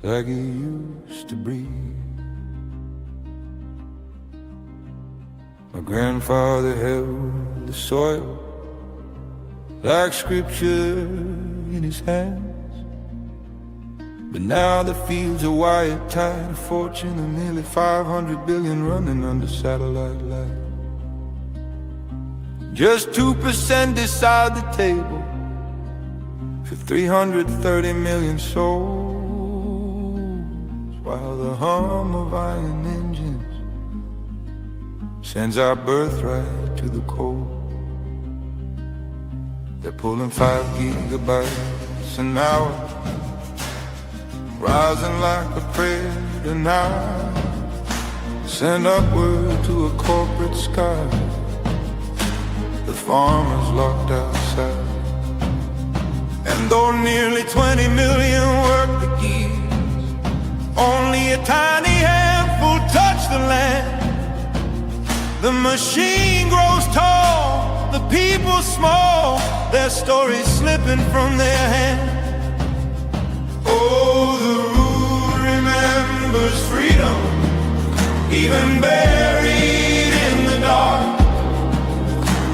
like he used to breathe. My grandfather held the soil like scripture in his hands, but now the fields are wired tight, a fortune of nearly 500 billion running under satellite light. Just 2% decide the table for 330 million souls, while the hum of iron engines sends our birthright to the cold. They're pulling 5 gigabytes an hour, rising like a predator now, send upward to a corporate sky. The farmers locked outside. And though nearly 20 million work the gears, only a tiny handful touch the land. The machine grows tall, the people small, their stories slipping from their hands. Oh, the rude remembers freedom, even buried in the dark.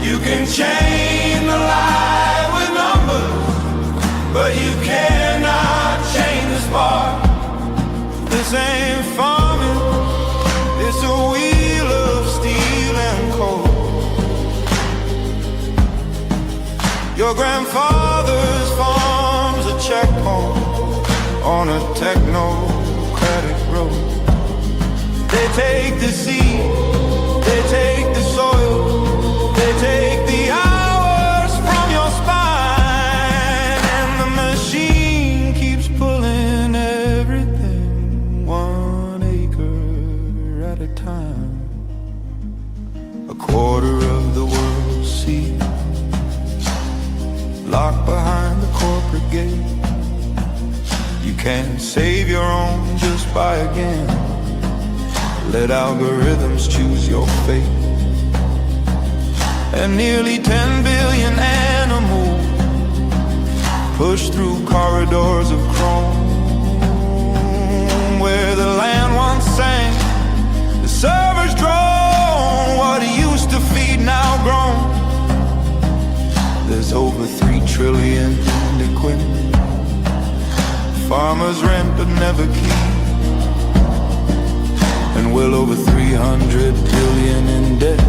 You can chain the lie with numbers, but you cannot chain the spark. This ain't farming, it's a wheel of steel and coal. Your grandfather's farm's a check home on a technocratic road. They take the seed, they take the soil, they take the hours from your spine, and the machine keeps pulling everything 1 acre at a time. A quarter of the world's seed locked behind the corporate gate. You can't save your own just by again. Let algorithms choose your fate. And nearly 10 billion animals push through corridors of chrome. Where the land once sang, the servers drone. What it used to feed now grown. There's over 3 trillion in equipment. Farmers rent but never keep. And well over 300 billion in debt,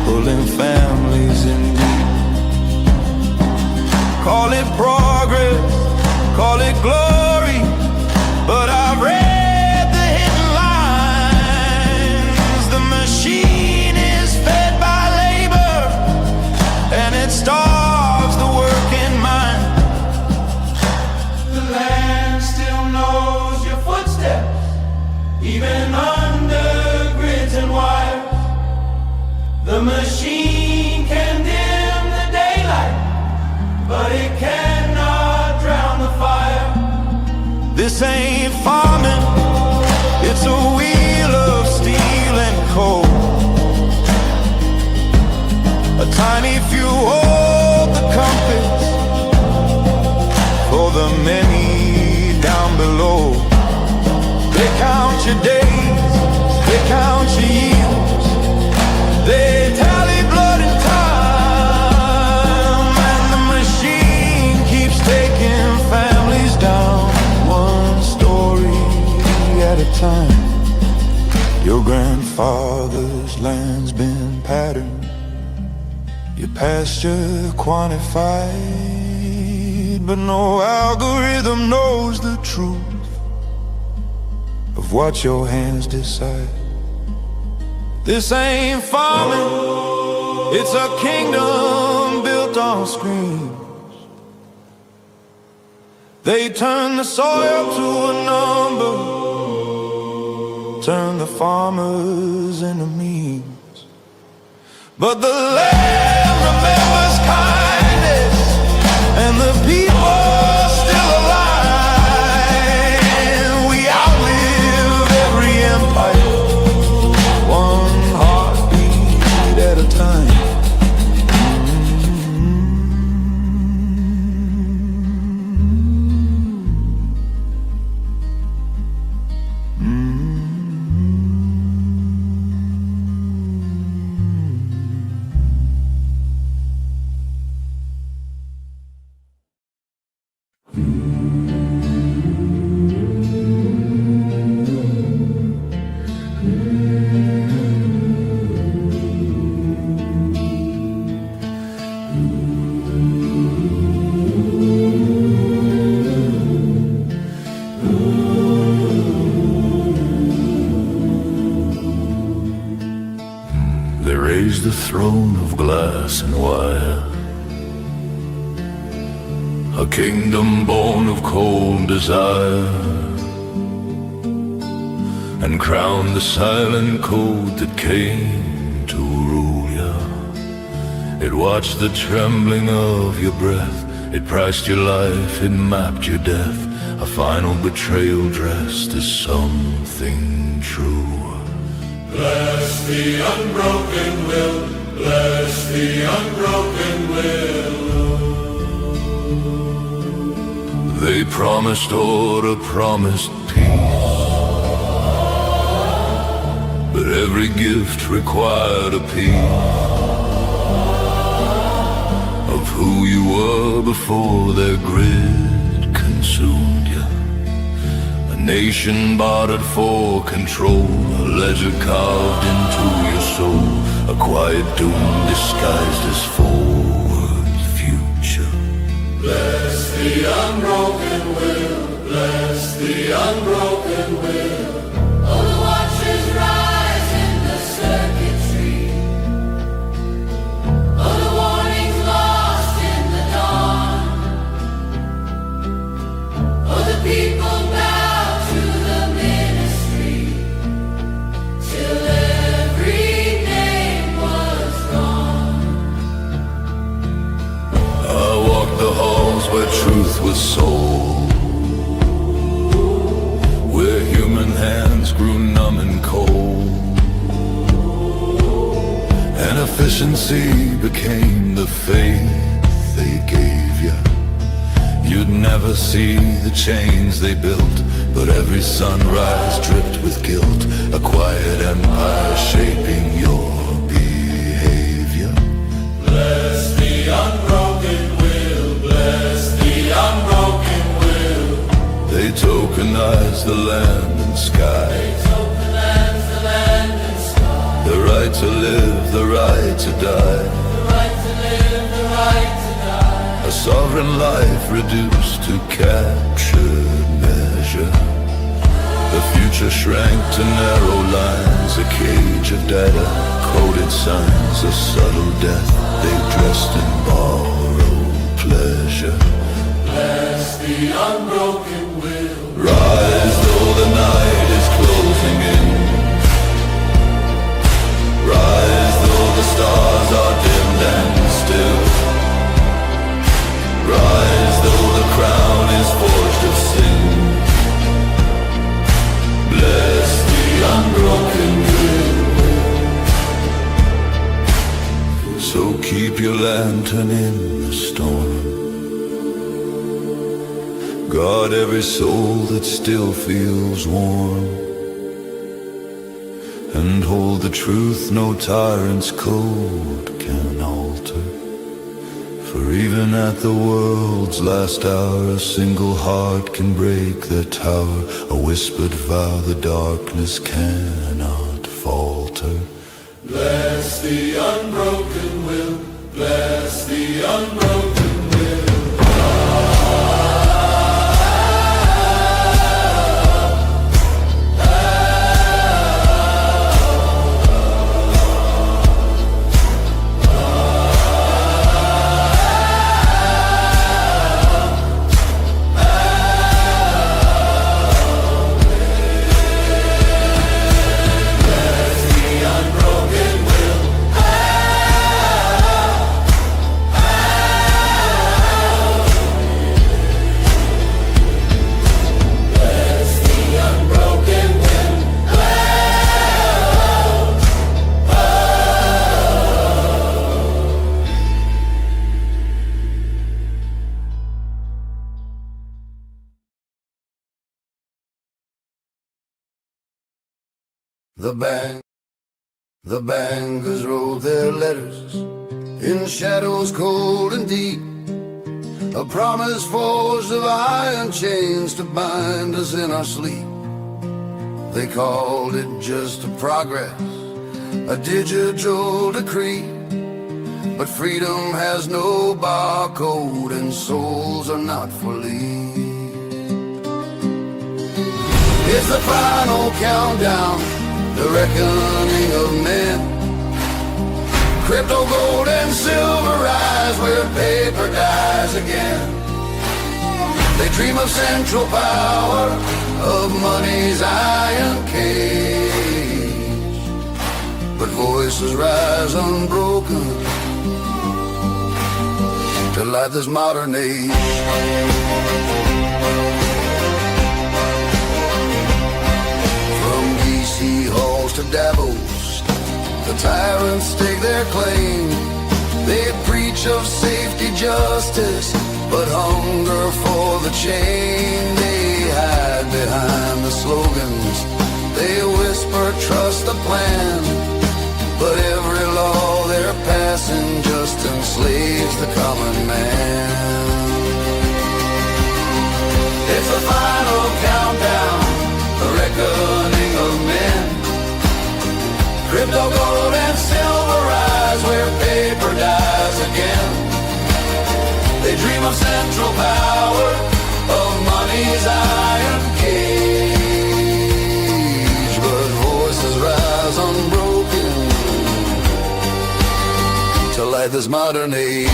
pulling families in deep. Call it progress, call it glory, but I've read the hidden lines. The machine is fed by labor, and it starves the working mind. The land still knows your footsteps, even under grids and wires. The machine can dim the daylight, but it cannot drown the fire. This ain't farming, it's a wheel of steel and coal. A tiny few hold the compass for the many down below. They count your days, they count your years, they tally blood and time, and the machine keeps taking families down, 1 story at a time. Your grandfather's land's been patterned, your pasture quantified, but no algorithm knows the truth of what your hands decide. This ain't farming, it's a kingdom built on screens. They turn the soil to a number, turn the farmers into memes. But the land remembers kindness, and the people still alive. We outlive every empire, 1 heartbeat at a time. raised a throne of glass and wire, a kingdom born of cold desire, and crowned the silent code that came to rule ya. It watched the trembling of your breath, it priced your life, it mapped your death, a final betrayal dressed as something true. Bless the unbroken will, bless the unbroken will. They promised order, promised peace, but every gift required a piece of who you were before their grid consumed you. A nation bartered for control, a ledger carved into your soul, a quiet doom disguised as forward future. Bless the unbroken will, bless the unbroken will. Oh, the watchers rise in the circuitry. Oh, the warnings lost in the dawn. Oh, the people bow to the ministry till every name was gone. I walked the halls where truth was sold, where human hands grew numb and cold, and efficiency became the faith they gave you. You'd never see the chains they built, but every sunrise dripped with guilt, a quiet empire shaping your behavior. Bless the unbroken will, bless the unbroken will. They tokenized the land and sky, They tokenize the land and sky. the right to live, the right to die, The right to live, the right to die. a sovereign life reduced to captured measure. The future shrank to narrow lines, a cage of data, coded signs, a subtle death they dressed in borrowed pleasure. Bless the unbroken will. Rise though the night is closing in, rise though the stars are dimmed and still, rise though the crown is forged of sin. Bless the unbroken will. So keep your lantern in the storm, guard every soul that still feels warm, and hold the truth no tyrant's code can alter. For even at the world's last hour, a single heart can break their tower, a whispered vow the darkness cannot falter. Bless the unbroken will, bless the unbroken will. The bankers wrote their letters in shadows cold and deep, a promise forged of iron chains to bind us in our sleep. They called it just a progress, a digital decree, but freedom has no barcode and souls are not for leave. It's the final countdown, the reckoning of men. Crypto, gold, and silver rise where paper dies again. They dream of central power, of money's iron cage. But voices rise unbroken to light this modern age. From DC halls to Davos, the tyrants stake their claim. They preach of safety, justice, but hunger for the chain. They hide behind the slogans. They whisper, trust the plan. But every law they're passing just enslaves the common man. It's the final countdown, the reckoning of men. Crypto, gold, and silver rise where paper dies again. They dream of central power, of money's iron cage. But voices rise unbroken to light this modern age.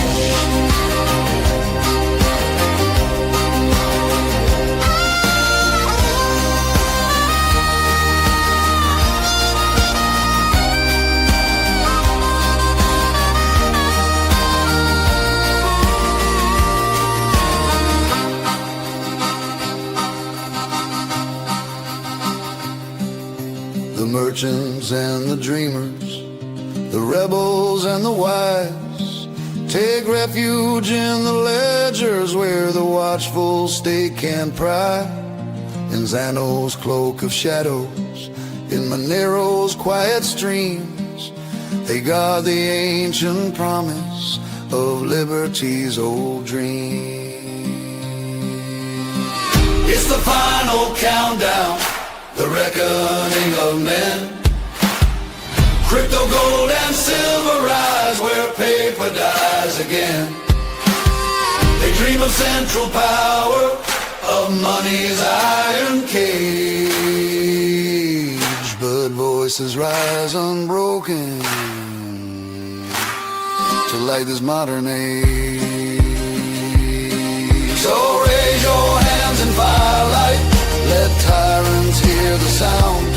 The merchants and the dreamers, the rebels and the wise, take refuge in the ledgers where the watchful state can pry. In Xano's cloak of shadows, in Monero's quiet streams, they guard the ancient promise of liberty's old dream. It's the final countdown, the reckoning of men. Crypto, gold, and silver rise where paper dies again. They dream of central power, of money's iron cage. But voices rise unbroken to light this modern age. So raise your hands in firelight, let tyrants hear the sound.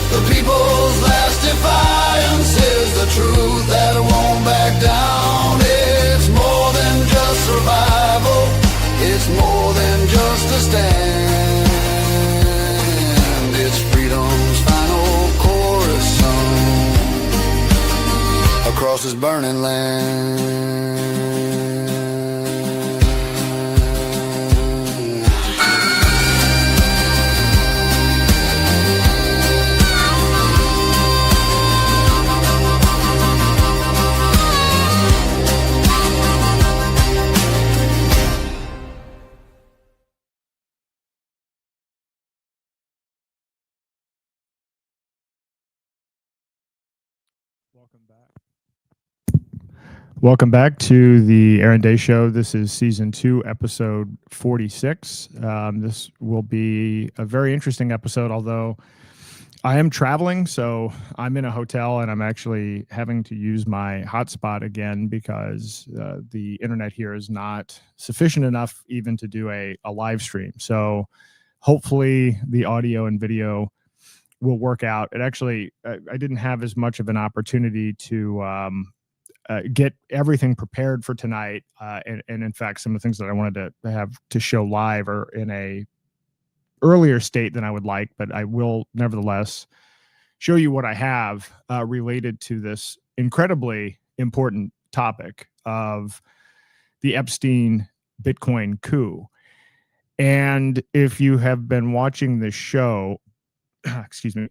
The people's last defiance is the truth that won't back down. It's more than just survival, it's more than just a stand. It's freedom's final chorus sung across this burning land. Welcome back to the Aaron Day Show. This is season 2, episode 46. This will be a very interesting episode, although I am traveling, so I'm in a hotel and I'm actually having to use my hotspot again because the internet here is not sufficient enough even to do a live stream. So hopefully the audio and video will work out. It actually, I didn't have as much of an opportunity to get everything prepared for tonight. And in fact, some of the things that I wanted to have to show live are in a earlier state than I would like, but I will nevertheless show you what I have related to this incredibly important topic of the Epstein Bitcoin coup. And if you have been watching this show, excuse me,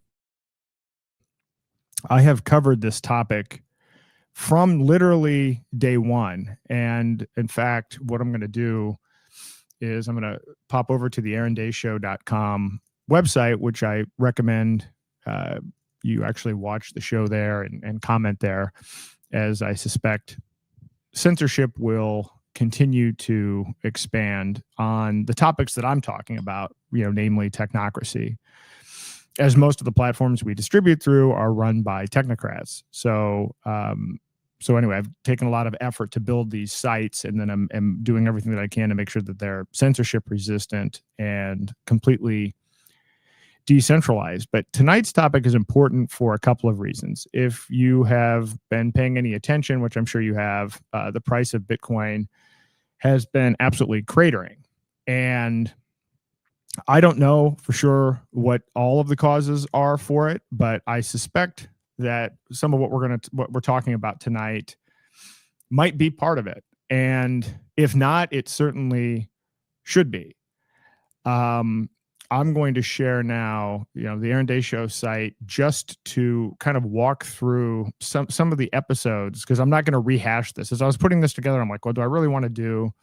I have covered this topic from literally day one. And in fact, what I'm going to do is I'm going to pop over to the aarondayshow.com website, which I recommend you actually watch the show there and comment there, as I suspect censorship will continue to expand on the topics that I'm talking about, namely technocracy, as most of the platforms we distribute through are run by technocrats. So So anyway, I've taken a lot of effort to build these sites, and then I'm doing everything that I can to make sure that they're censorship resistant and completely decentralized. But tonight's topic is important for a couple of reasons. If you have been paying any attention, which I'm sure you have, the price of Bitcoin has been absolutely cratering. And I don't know for sure what all of the causes are for it, but I suspect that some of what we're talking about tonight might be part of it. And if not, it certainly should be. I'm going to share now, the Aaron Day Show site, just to kind of walk through some of the episodes, because I'm not going to rehash this. As I was putting this together, I'm like, well, do I really want to do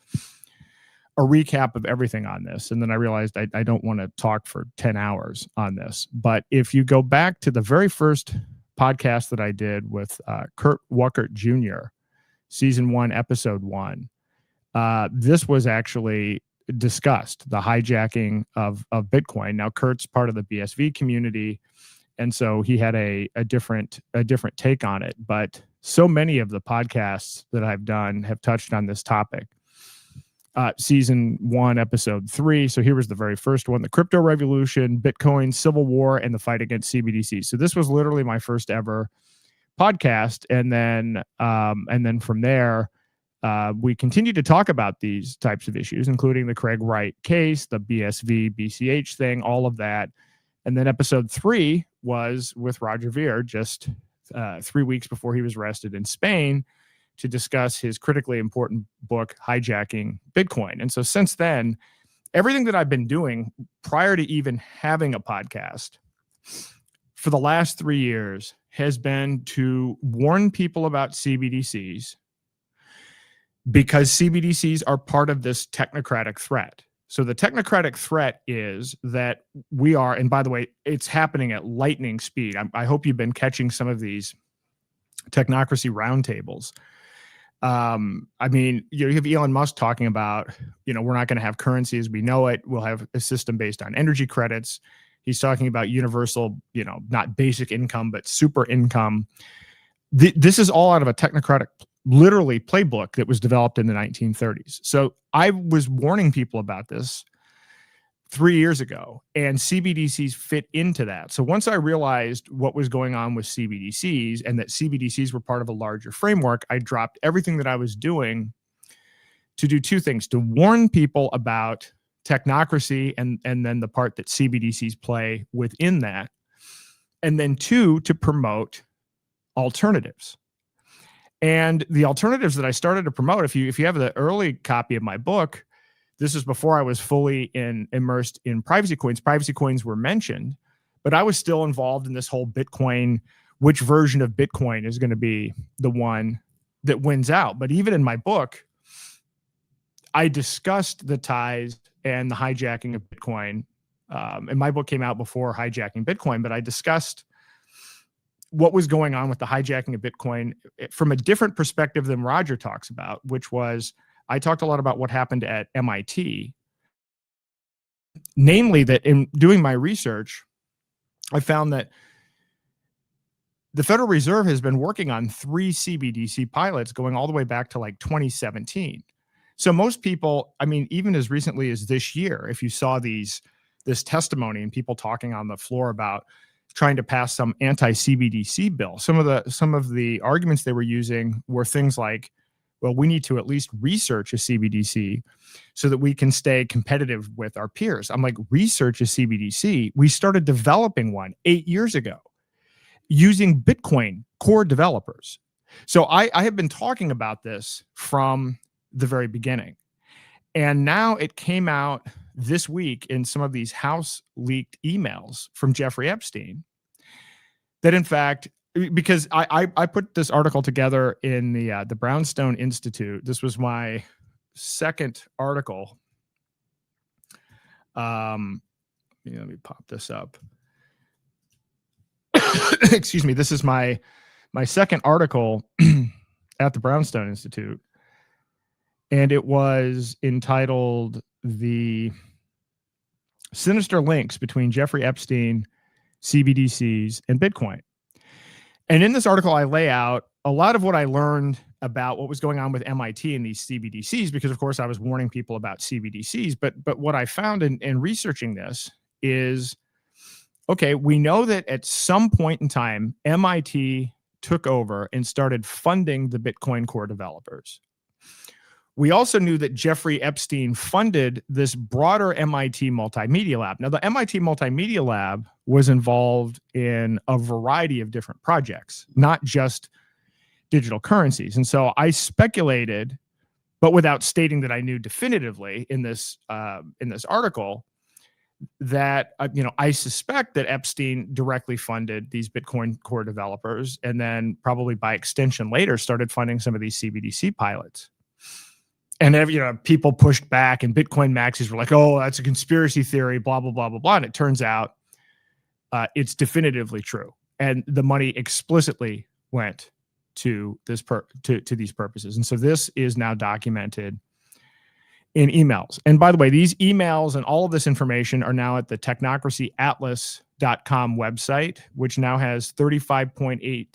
a recap of everything on this? And then I realized I don't want to talk for 10 hours on this. But if you go back to the very first podcast that I did with Kurt Wuckert Jr., season 1, episode 1, this was actually discussed, the hijacking of Bitcoin. Now, Kurt's part of the BSV community, and so he had a different take on it. But so many of the podcasts that I've done have touched on this topic. Season 1, episode 3. So here was the very first one: the crypto revolution, Bitcoin, civil war, and the fight against CBDC. So this was literally my first ever podcast, and then from there, we continued to talk about these types of issues, including the Craig Wright case, the BSV, BCH thing, all of that. And then episode 3 was with Roger Ver, just 3 weeks before he was arrested in Spain, to discuss his critically important book, Hijacking Bitcoin. And so since then, everything that I've been doing prior to even having a podcast for the last 3 years has been to warn people about CBDCs, because CBDCs are part of this technocratic threat. So the technocratic threat is that we are, and by the way, it's happening at lightning speed. I hope you've been catching some of these technocracy roundtables. I mean, you have Elon Musk talking about, we're not going to have currency as we know it. We'll have a system based on energy credits. He's talking about universal, not basic income, but super income. This is all out of a technocratic, literally, playbook that was developed in the 1930s. So I was warning people about this 3 years ago, and CBDCs fit into that. So once I realized what was going on with CBDCs and that CBDCs were part of a larger framework, I dropped everything that I was doing to do two things: to warn people about technocracy and then the part that CBDCs play within that, and then 2, to promote alternatives. And the alternatives that I started to promote, if you have the early copy of my book, this is before I was fully immersed in privacy coins. Privacy coins were mentioned, but I was still involved in this whole Bitcoin, which version of Bitcoin is going to be the one that wins out. But even in my book, I discussed the ties and the hijacking of Bitcoin. And my book came out before Hijacking Bitcoin, but I discussed what was going on with the hijacking of Bitcoin from a different perspective than Roger talks about, which was, I talked a lot about what happened at MIT. Namely, that in doing my research, I found that the Federal Reserve has been working on 3 CBDC pilots going all the way back to like 2017. So most people, I mean, even as recently as this year, if you saw this testimony and people talking on the floor about trying to pass some anti-CBDC bill, some of the arguments they were using were things like, well, we need to at least research a CBDC so that we can stay competitive with our peers. I'm like, research a CBDC? We started developing one 8 years ago using Bitcoin core developers. So I have been talking about this from the very beginning. And now it came out this week in some of these House leaked emails from Jeffrey Epstein that, in fact, because I put this article together in the Brownstone Institute. This was my second article. Let me pop this up. Excuse me. This is my second article at the Brownstone Institute, and it was entitled "The Sinister Links Between Jeffrey Epstein, CBDCs, and Bitcoin." And in this article, I lay out a lot of what I learned about what was going on with MIT and these CBDCs, because of course I was warning people about CBDCs, but what I found in researching this is, okay, we know that at some point in time, MIT took over and started funding the Bitcoin core developers. We also knew that Jeffrey Epstein funded this broader MIT Multimedia Lab. Now, the MIT Multimedia Lab was involved in a variety of different projects, not just digital currencies. And so I speculated, but without stating that I knew definitively in this article, that I suspect that Epstein directly funded these Bitcoin core developers, and then probably by extension later started funding some of these CBDC pilots. And people pushed back, and Bitcoin maxis were like, "Oh, that's a conspiracy theory," blah blah blah blah blah. And it turns out it's definitively true, and the money explicitly went to to these purposes. And so this is now documented in emails. And by the way, these emails and all of this information are now at the technocracyatlas.com website, which now has 35.8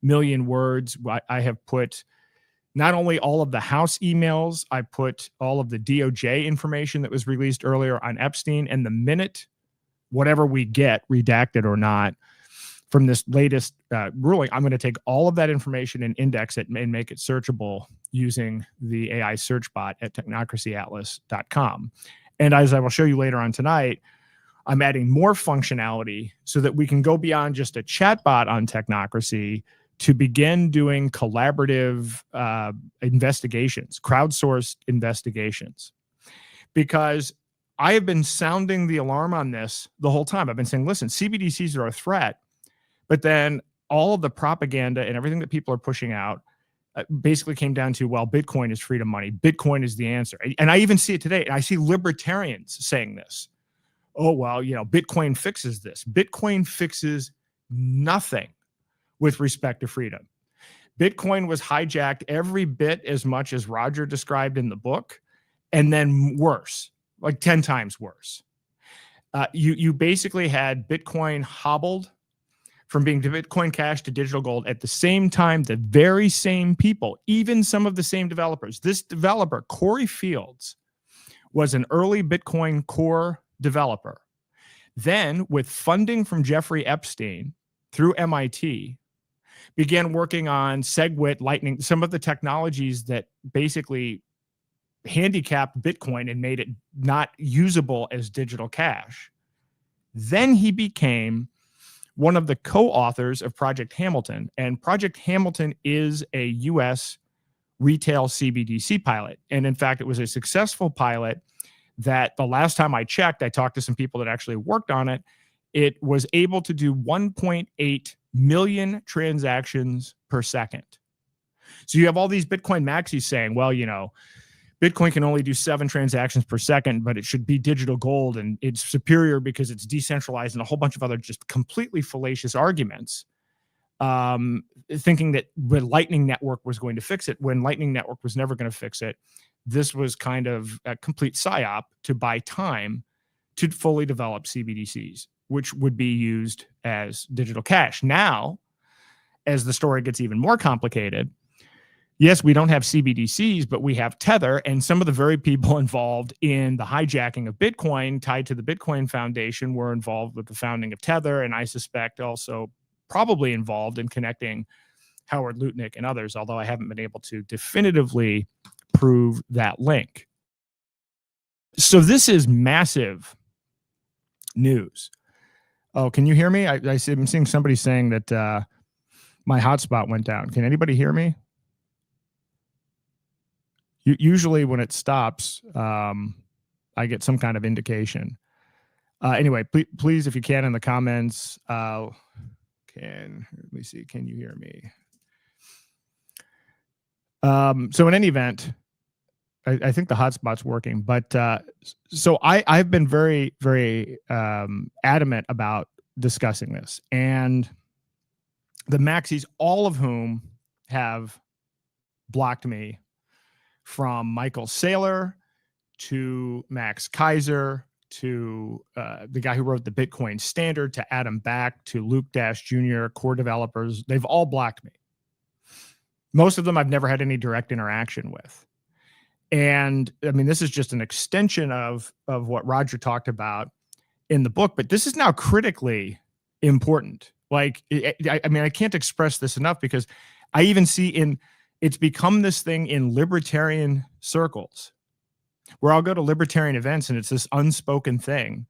million words. I have put not only all of the House emails, I put all of the DOJ information that was released earlier on Epstein, and the minute whatever we get, redacted or not, from this latest ruling, I'm going to take all of that information and index it and make it searchable using the AI search bot at technocracyatlas.com. And as I will show you later on tonight, I'm adding more functionality so that we can go beyond just a chatbot on Technocracy to begin doing collaborative investigations, crowdsourced investigations. Because I have been sounding the alarm on this the whole time. I've been saying, listen, CBDCs are a threat, but then all of the propaganda and everything that people are pushing out basically came down to, well, Bitcoin is freedom money. Bitcoin is the answer. And I even see it today. I see libertarians saying this. Oh, well, Bitcoin fixes this. Bitcoin fixes nothing with respect to freedom. Bitcoin was hijacked every bit as much as Roger described in the book, and then worse, like 10 times worse. You basically had Bitcoin hobbled from being Bitcoin Cash to digital gold at the same time. The very same people, even some of the same developers. This developer, Corey Fields, was an early Bitcoin core developer. Then, with funding from Jeffrey Epstein through MIT, began working on SegWit, Lightning, some of the technologies that basically handicapped Bitcoin and made it not usable as digital cash. Then he became one of the co-authors of Project Hamilton, and Project Hamilton is a U.S. retail CBDC pilot. And in fact, it was a successful pilot that the last time I checked, I talked to some people that actually worked on it. It was able to do 1.8 million transactions per second. So you have all these Bitcoin maxis saying, well, Bitcoin can only do 7 transactions per second, but it should be digital gold, and it's superior because it's decentralized, and a whole bunch of other just completely fallacious arguments, thinking that the Lightning Network was going to fix it, when Lightning Network was never going to fix it. This was kind of a complete psyop to buy time to fully develop CBDCs, which would be used as digital cash. Now, as the story gets even more complicated, yes, we don't have CBDCs, but we have Tether, and some of the very people involved in the hijacking of Bitcoin tied to the Bitcoin Foundation were involved with the founding of Tether, and I suspect also probably involved in connecting Howard Lutnick and others, although I haven't been able to definitively prove that link. So this is massive news. Oh, can you hear me? I'm seeing somebody saying that my hotspot went down. Can anybody hear me? Usually when it stops, I get some kind of indication. Anyway, please, if you can, in the comments, let me see, can you hear me? So in any event, I think the hotspot's working, but so I've been very, very adamant about discussing this, and the maxis, all of whom have blocked me, from Michael Saylor to Max Kaiser to the guy who wrote the Bitcoin Standard, to Adam Back, to Luke Dash Jr., core developers. They've all blocked me. Most of them I've never had any direct interaction with. And I mean, this is just an extension of what Roger talked about in the book, but this is now critically important. Like, I mean, I can't express this enough, because I even see it's become this thing in libertarian circles, where I'll go to libertarian events and it's this unspoken thing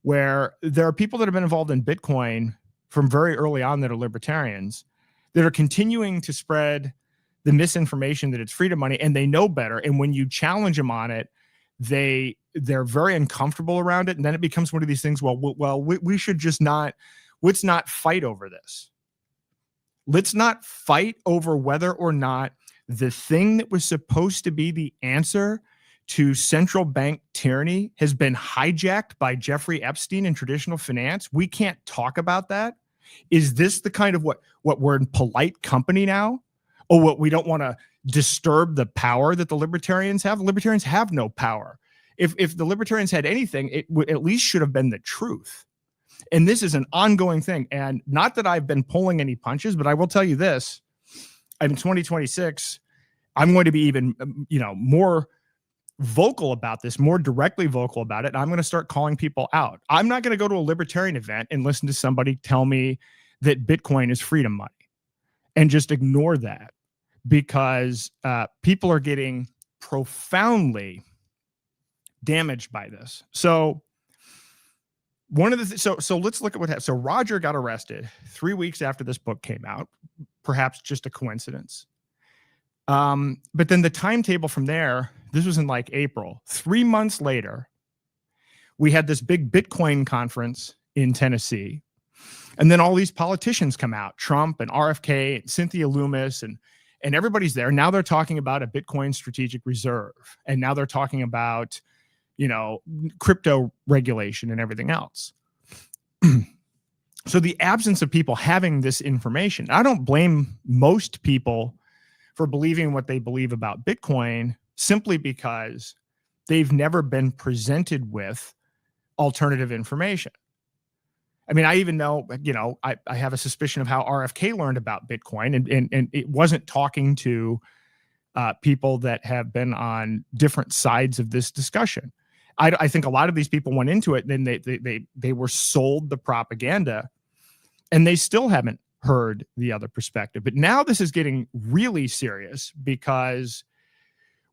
where there are people that have been involved in Bitcoin from very early on that are libertarians that are continuing to spread the misinformation that it's freedom money, and they know better. And when you challenge them on it, they're very uncomfortable around it. And then it becomes one of these things. We should just let's not fight over this. Let's not fight over whether or not the thing that was supposed to be the answer to central bank tyranny has been hijacked by Jeffrey Epstein in traditional finance. We can't talk about that. Is this the kind of what we're in polite company now? Or what we don't want to disturb the power that the libertarians have? Libertarians have no power. If the libertarians had anything, it at least should have been the truth. And this is an ongoing thing. And not that I've been pulling any punches, but I will tell you this: in 2026, I'm going to be even, more vocal about this, more directly vocal about it. And I'm going to start calling people out. I'm not going to go to a libertarian event and listen to somebody tell me that Bitcoin is freedom money and just ignore that, because people are getting profoundly damaged by this. So one of the so let's look at what happened. So Roger got arrested 3 weeks after this book came out, perhaps just a coincidence. But then the timetable from there, this was in like April. 3 months later, we had this big Bitcoin conference in Tennessee. And then all these politicians come out, Trump and RFK and Cynthia Loomis, and everybody's there. Now they're talking about a Bitcoin strategic reserve. And now they're talking about, crypto regulation and everything else. So the absence of people having this information, I don't blame most people for believing what they believe about Bitcoin, simply because they've never been presented with alternative information. I mean, I even know, I have a suspicion of how RFK learned about Bitcoin, and it wasn't talking to people that have been on different sides of this discussion. I think a lot of these people went into it, and then they were sold the propaganda, and they still haven't heard the other perspective. But now this is getting really serious, because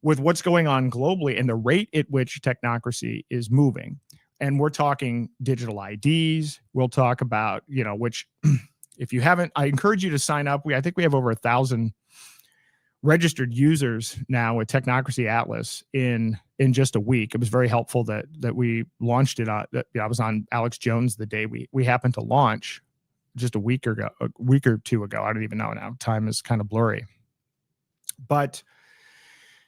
with what's going on globally and the rate at which technocracy is moving, and we're talking digital IDs, we'll talk about, which if you haven't, I encourage you to sign up. I think we have over 1,000 registered users now with Technocracy Atlas in just a week. It was very helpful that we launched it. I was on Alex Jones the day we happened to launch, just a week or two ago. I don't even know now. Time is kind of blurry. But,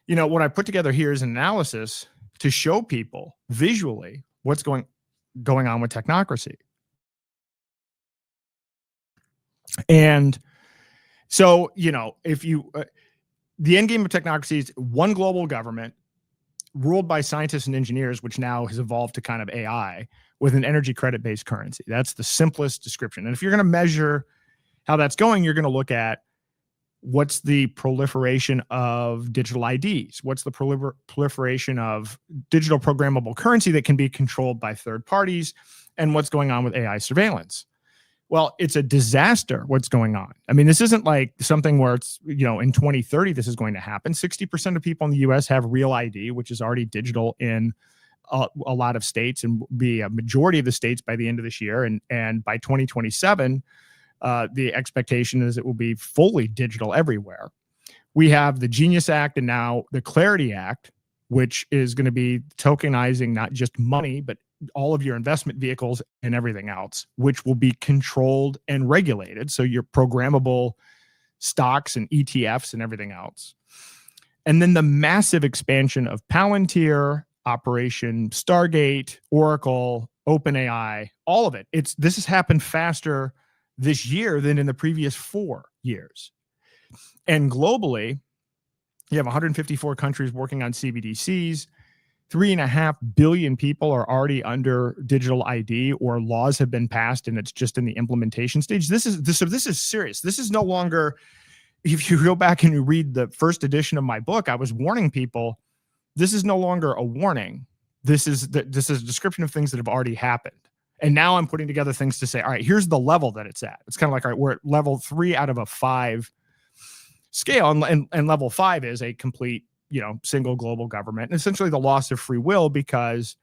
what I put together here is an analysis to show people visually what's going on with technocracy. And so, if you, the end game of technocracy is one global government ruled by scientists and engineers, which now has evolved to kind of AI, with an energy credit-based currency. That's the simplest description. And if you're going to measure how that's going, you're going to look at what's the proliferation of digital IDs, what's the proliferation of digital programmable currency that can be controlled by third parties, and what's going on with AI surveillance. Well, it's a disaster what's going on. I mean, this isn't like something where it's, in 2030 this is going to happen. 60% of people in the US have real ID, which is already digital in a lot of states, and be a majority of the states by the end of this year. And by 2027, the expectation is it will be fully digital everywhere. We have the Genius Act and now the Clarity Act, which is going to be tokenizing not just money, but all of your investment vehicles and everything else, which will be controlled and regulated. So your programmable stocks and ETFs and everything else. And then the massive expansion of Palantir, Operation Stargate, Oracle, OpenAI, all of it. This has happened faster this year than in the previous 4 years. And globally, you have 154 countries working on CBDCs. 3.5 billion people are already under digital ID, or laws have been passed and it's just in the implementation stage. This is serious. This is no longer, if you go back and you read the first edition of my book, I was warning people, this is no longer a warning. This is a description of things that have already happened. And now I'm putting together things to say, all right, here's the level that it's at. It's kind of like, all right, we're at level 3 out of a 5 scale. And level 5 is a complete, single global government, and essentially the loss of free will, because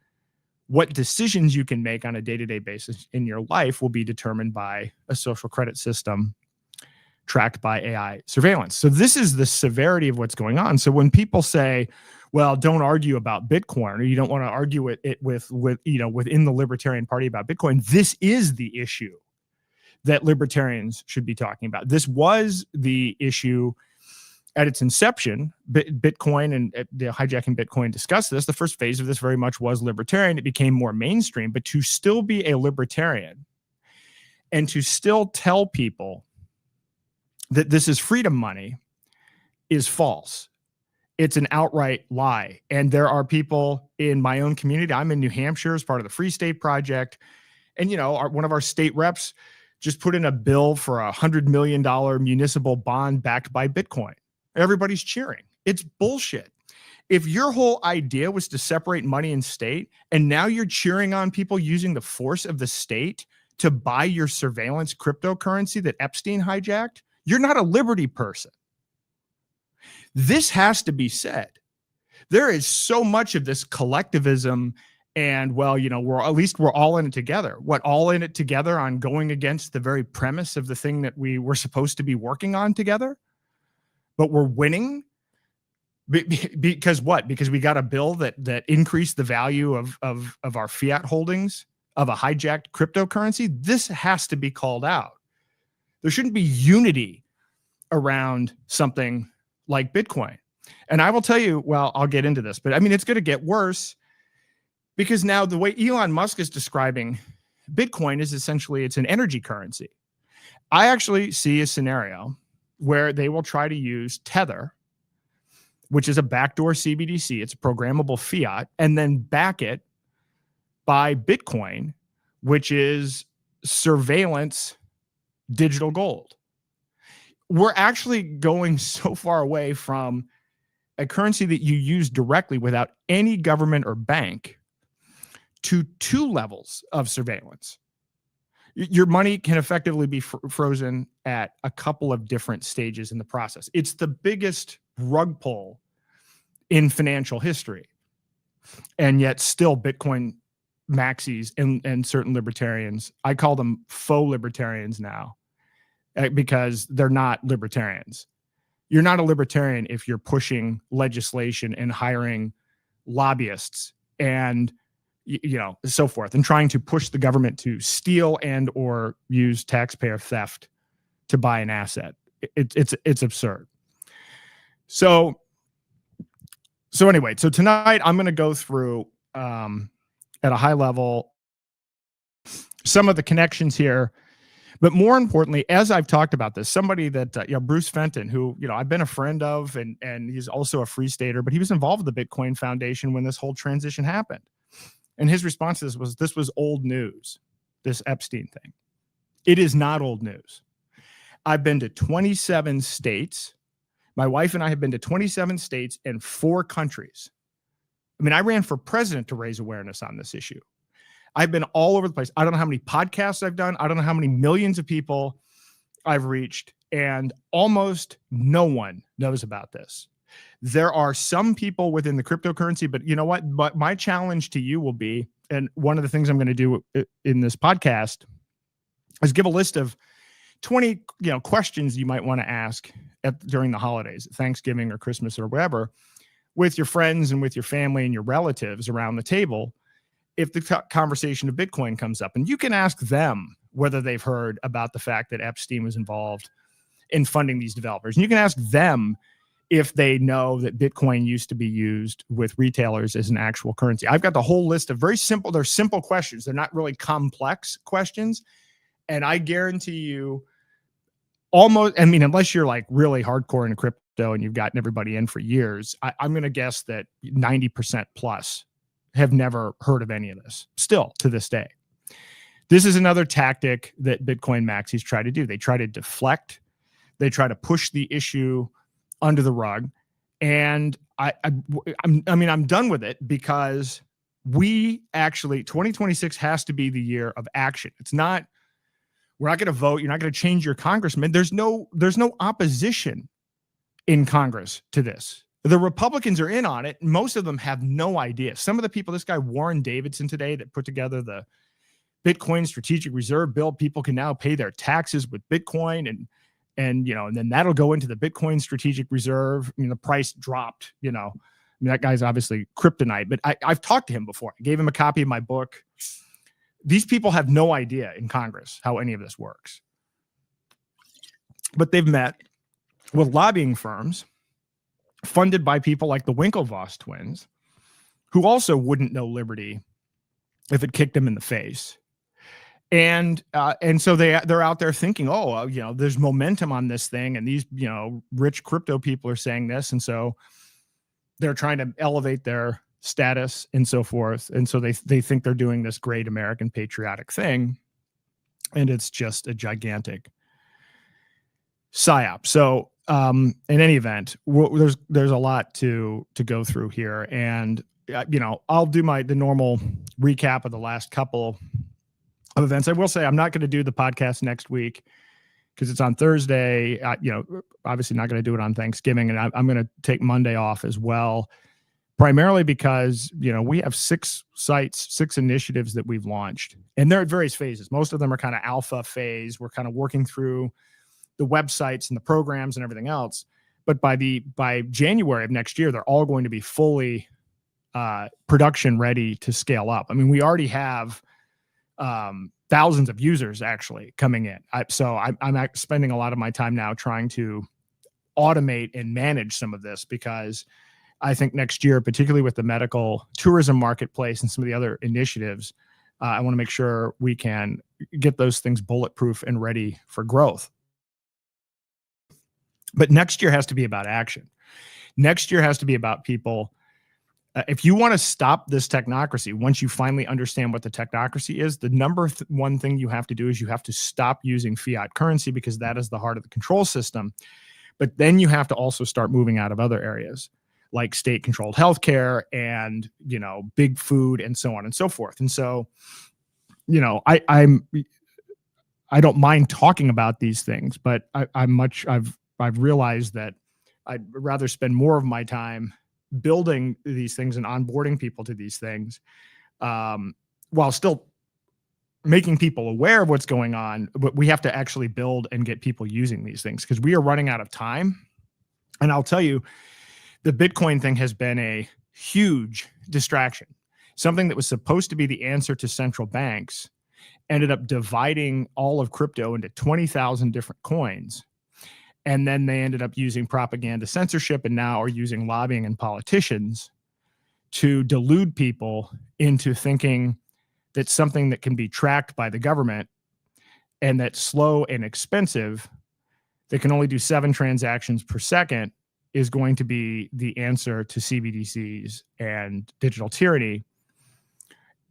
what decisions you can make on a day-to-day basis in your life will be determined by a social credit system tracked by AI surveillance. So this is the severity of what's going on. So when people say, well, don't argue about Bitcoin, or you don't want to argue it with within the Libertarian Party about Bitcoin, this is the issue that libertarians should be talking about. This was the issue at its inception. Bitcoin and the Hijacking Bitcoin discussed this. The first phase of this very much was libertarian. It became more mainstream, but to still be a libertarian and to still tell people that this is freedom money is false. It's an outright lie. And there are people in my own community. I'm in New Hampshire as part of the Free State Project. And, one of our state reps just put in a bill for $100 million municipal bond backed by Bitcoin. Everybody's cheering. It's bullshit. If your whole idea was to separate money and state, and now you're cheering on people using the force of the state to buy your surveillance cryptocurrency that Epstein hijacked, you're not a liberty person. This has to be said. There is so much of this collectivism and, we're all in it together. What, all in it together on going against the very premise of the thing that we were supposed to be working on together? But we're winning because what? Because we got a bill that increased the value of our fiat holdings of a hijacked cryptocurrency. This has to be called out. There shouldn't be unity around something like Bitcoin. And I will tell you, well, I'll get into this, but it's going to get worse, because now the way Elon Musk is describing Bitcoin is essentially it's an energy currency. I actually see a scenario where they will try to use Tether, which is a backdoor CBDC. It's a programmable fiat, and then back it by Bitcoin, which is surveillance digital gold. We're actually going so far away from a currency that you use directly without any government or bank to 2 levels of surveillance. Your money can effectively be frozen at a couple of different stages in the process. It's the biggest rug pull in financial history. And yet still Bitcoin maxis and certain libertarians, I call them faux libertarians now, because they're not libertarians. You're not a libertarian if you're pushing legislation and hiring lobbyists and so forth, and trying to push the government to steal and or use taxpayer theft to buy an asset. It's absurd. So anyway, so tonight I'm going to go through at a high level some of the connections here. But more importantly, as I've talked about this, somebody that, Bruce Fenton, who, I've been a friend of, and he's also a free stater, but he was involved with the Bitcoin Foundation when this whole transition happened. And his response to this was old news, this Epstein thing. It is not old news. I've been to 27 states. My wife and I have been to 27 states and 4 countries. I ran for president to raise awareness on this issue. I've been all over the place. I don't know how many podcasts I've done. I don't know how many millions of people I've reached, and almost no one knows about this. There are some people within the cryptocurrency, but you know what? But my challenge to you will be, and one of the things I'm going to do in this podcast is give a list of 20, questions you might want to ask during the holidays, Thanksgiving or Christmas or whatever, with your friends and with your family and your relatives around the table, if the conversation of Bitcoin comes up. And you can ask them whether they've heard about the fact that Epstein was involved in funding these developers. And you can ask them if they know that Bitcoin used to be used with retailers as an actual currency. I've got the whole list of they're simple questions. They're not really complex questions. And I guarantee you unless you're like really hardcore in crypto and you've gotten everybody in for years, I'm going to guess that 90% plus have never heard of any of this still to this day. This is another tactic that Bitcoin maxis try to do. They try to deflect They try to push the issue under the rug. And I'm done with it, because we actually, 2026 has to be the year of action. It's not, we're not going to vote. You're not going to change your congressman. There's no opposition in Congress to this. The Republicans are in on it. Most of them have no idea. Some of the people, this guy Warren Davidson today that put together the Bitcoin strategic reserve bill, people can now pay their taxes with Bitcoin, and then that'll go into the Bitcoin strategic reserve. The price dropped, that guy's obviously kryptonite, but I've talked to him before. I gave him a copy of my book. These people have no idea in Congress how any of this works. But they've met with lobbying firms funded by people like the Winklevoss twins, who also wouldn't know liberty if it kicked them in the face. And so they're out there thinking, there's momentum on this thing, and these, rich crypto people are saying this. And so they're trying to elevate their status and so forth. And so they think they're doing this great American patriotic thing. And it's just a gigantic psyop. So in any event, there's a lot to go through here. And, I'll do the normal recap of the last couple of events. I will say I'm not going to do the podcast next week because it's on Thursday. Obviously not going to do it on Thanksgiving, and I'm going to take Monday off as well, primarily because we have 6 sites, 6 initiatives that we've launched, and they're at various phases. Most of them are kind of alpha phase. We're kind of working through the websites and the programs and everything else. But by January of next year, they're all going to be fully production ready to scale up. I mean, we already have thousands of users actually coming in. So I'm spending a lot of my time now trying to automate and manage some of this, because I think next year, particularly with the medical tourism marketplace and some of the other initiatives, I want to make sure we can get those things bulletproof and ready for growth. But next year has to be about action. Next year has to be about people. If you want to stop this technocracy, once you finally understand what the technocracy is, the number one thing you have to do is you have to stop using fiat currency, because that is the heart of the control system. But then you have to also start moving out of other areas like state-controlled healthcare and, big food and so on and so forth. And so, I don't mind talking about these things, but I've realized that I'd rather spend more of my time building these things and onboarding people to these things, while still making people aware of what's going on. But we have to actually build and get people using these things, because we are running out of time. And I'll tell you, the Bitcoin thing has been a huge distraction. Something that was supposed to be the answer to central banks ended up dividing all of crypto into 20,000 different coins. And then they ended up using propaganda censorship, and now are using lobbying and politicians to delude people into thinking that something that can be tracked by the government and that's slow and expensive, that can only do 7 transactions per second, is going to be the answer to CBDCs and digital tyranny,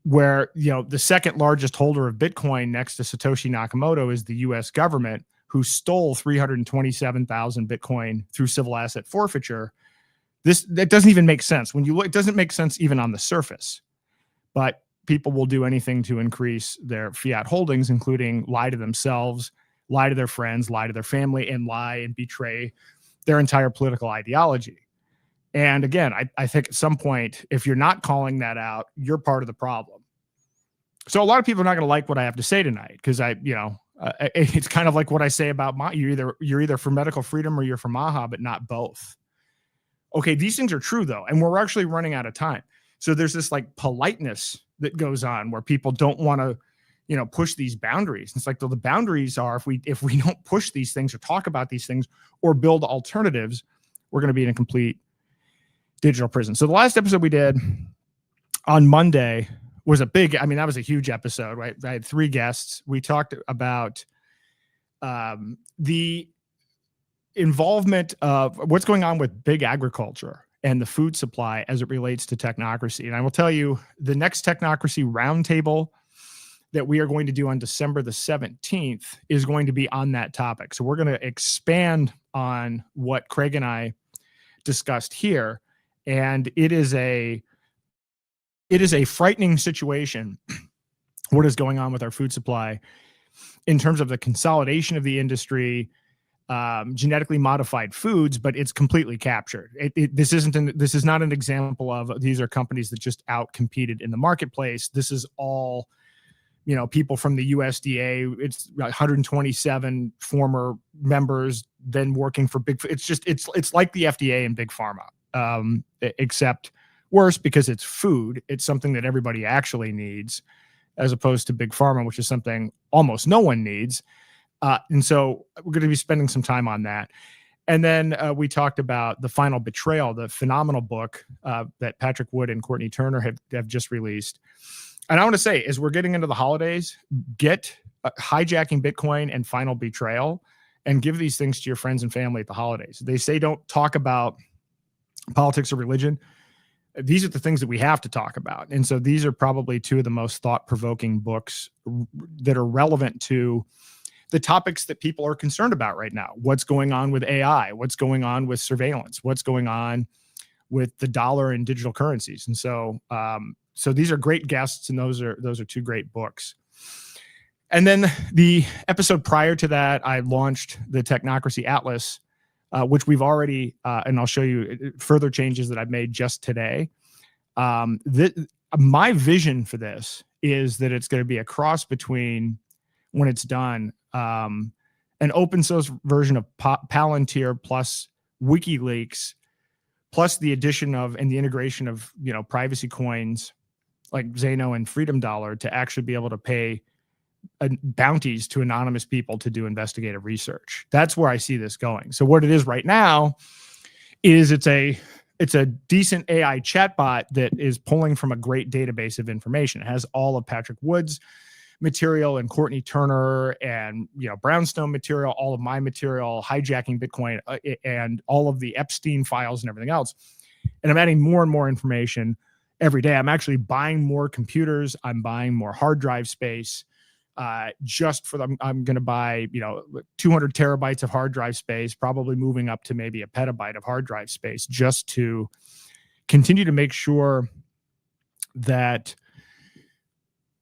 where, the second largest holder of Bitcoin next to Satoshi Nakamoto is the US government, who stole 327,000 Bitcoin through civil asset forfeiture. That doesn't even make sense. When you look, it doesn't make sense even on the surface. But people will do anything to increase their fiat holdings, including lie to themselves, lie to their friends, lie to their family, and lie and betray their entire political ideology. And again, I think at some point, if you're not calling that out, you're part of the problem. So a lot of people are not going to like what I have to say tonight, because it's kind of like what I say about you're either for medical freedom or you're for Maha, but not both. Okay, these things are true though, and we're actually running out of time. So there's this like politeness that goes on where people don't want to, push these boundaries. It's like the boundaries are, if we don't push these things or talk about these things or build alternatives, we're going to be in a complete digital prison. So the last episode we did on Monday was that was a huge episode, right? I had 3 guests. We talked about the involvement of what's going on with big agriculture and the food supply as it relates to technocracy. And I will tell you, the next technocracy roundtable that we are going to do on December the 17th is going to be on that topic. So we're going to expand on what Craig and I discussed here. And it is a frightening situation, what is going on with our food supply in terms of the consolidation of the industry, genetically modified foods, but it's completely captured. This is not an example of these are companies that just out competed in the marketplace. This is all, people from the USDA. It's 127 former members then working for big. It's like the FDA and big pharma, except worse because it's food. It's something that everybody actually needs, as opposed to big pharma, which is something almost no one needs. And so we're going to be spending some time on that. And then we talked about The Final Betrayal, the phenomenal book that Patrick Wood and Courtney Turner have just released. And I want to say, as we're getting into the holidays, get Hijacking Bitcoin and Final Betrayal and give these things to your friends and family at the holidays. They say don't talk about politics or religion. These are the things that we have to talk about. And so these are probably two of the most thought-provoking books that are relevant to the topics that people are concerned about right now. What's going on with AI? What's going on with surveillance? What's going on with the dollar and digital currencies? And so, so these are great guests, and those are two great books. And then the episode prior to that, I launched the Technocracy Atlas, which we've already, and I'll show you further changes that I've made just today. My vision for this is that it's going to be a cross between, when it's done, an open source version of Palantir plus WikiLeaks, plus the addition of and the integration of privacy coins like Zano and Freedom Dollar to actually be able to pay bounties to anonymous people to do investigative research. That's where I see this going. So what it is right now is it's a decent AI chatbot that is pulling from a great database of information. It has all of Patrick Wood's material and Courtney Turner and Brownstone material, all of my material, Hijacking Bitcoin, and all of the Epstein files and everything else. And I'm adding more and more information every day. I'm actually buying more computers. I'm buying more hard drive space. Just for them, I'm going to buy 200 terabytes of hard drive space, probably moving up to maybe a petabyte of hard drive space, just to continue to make sure that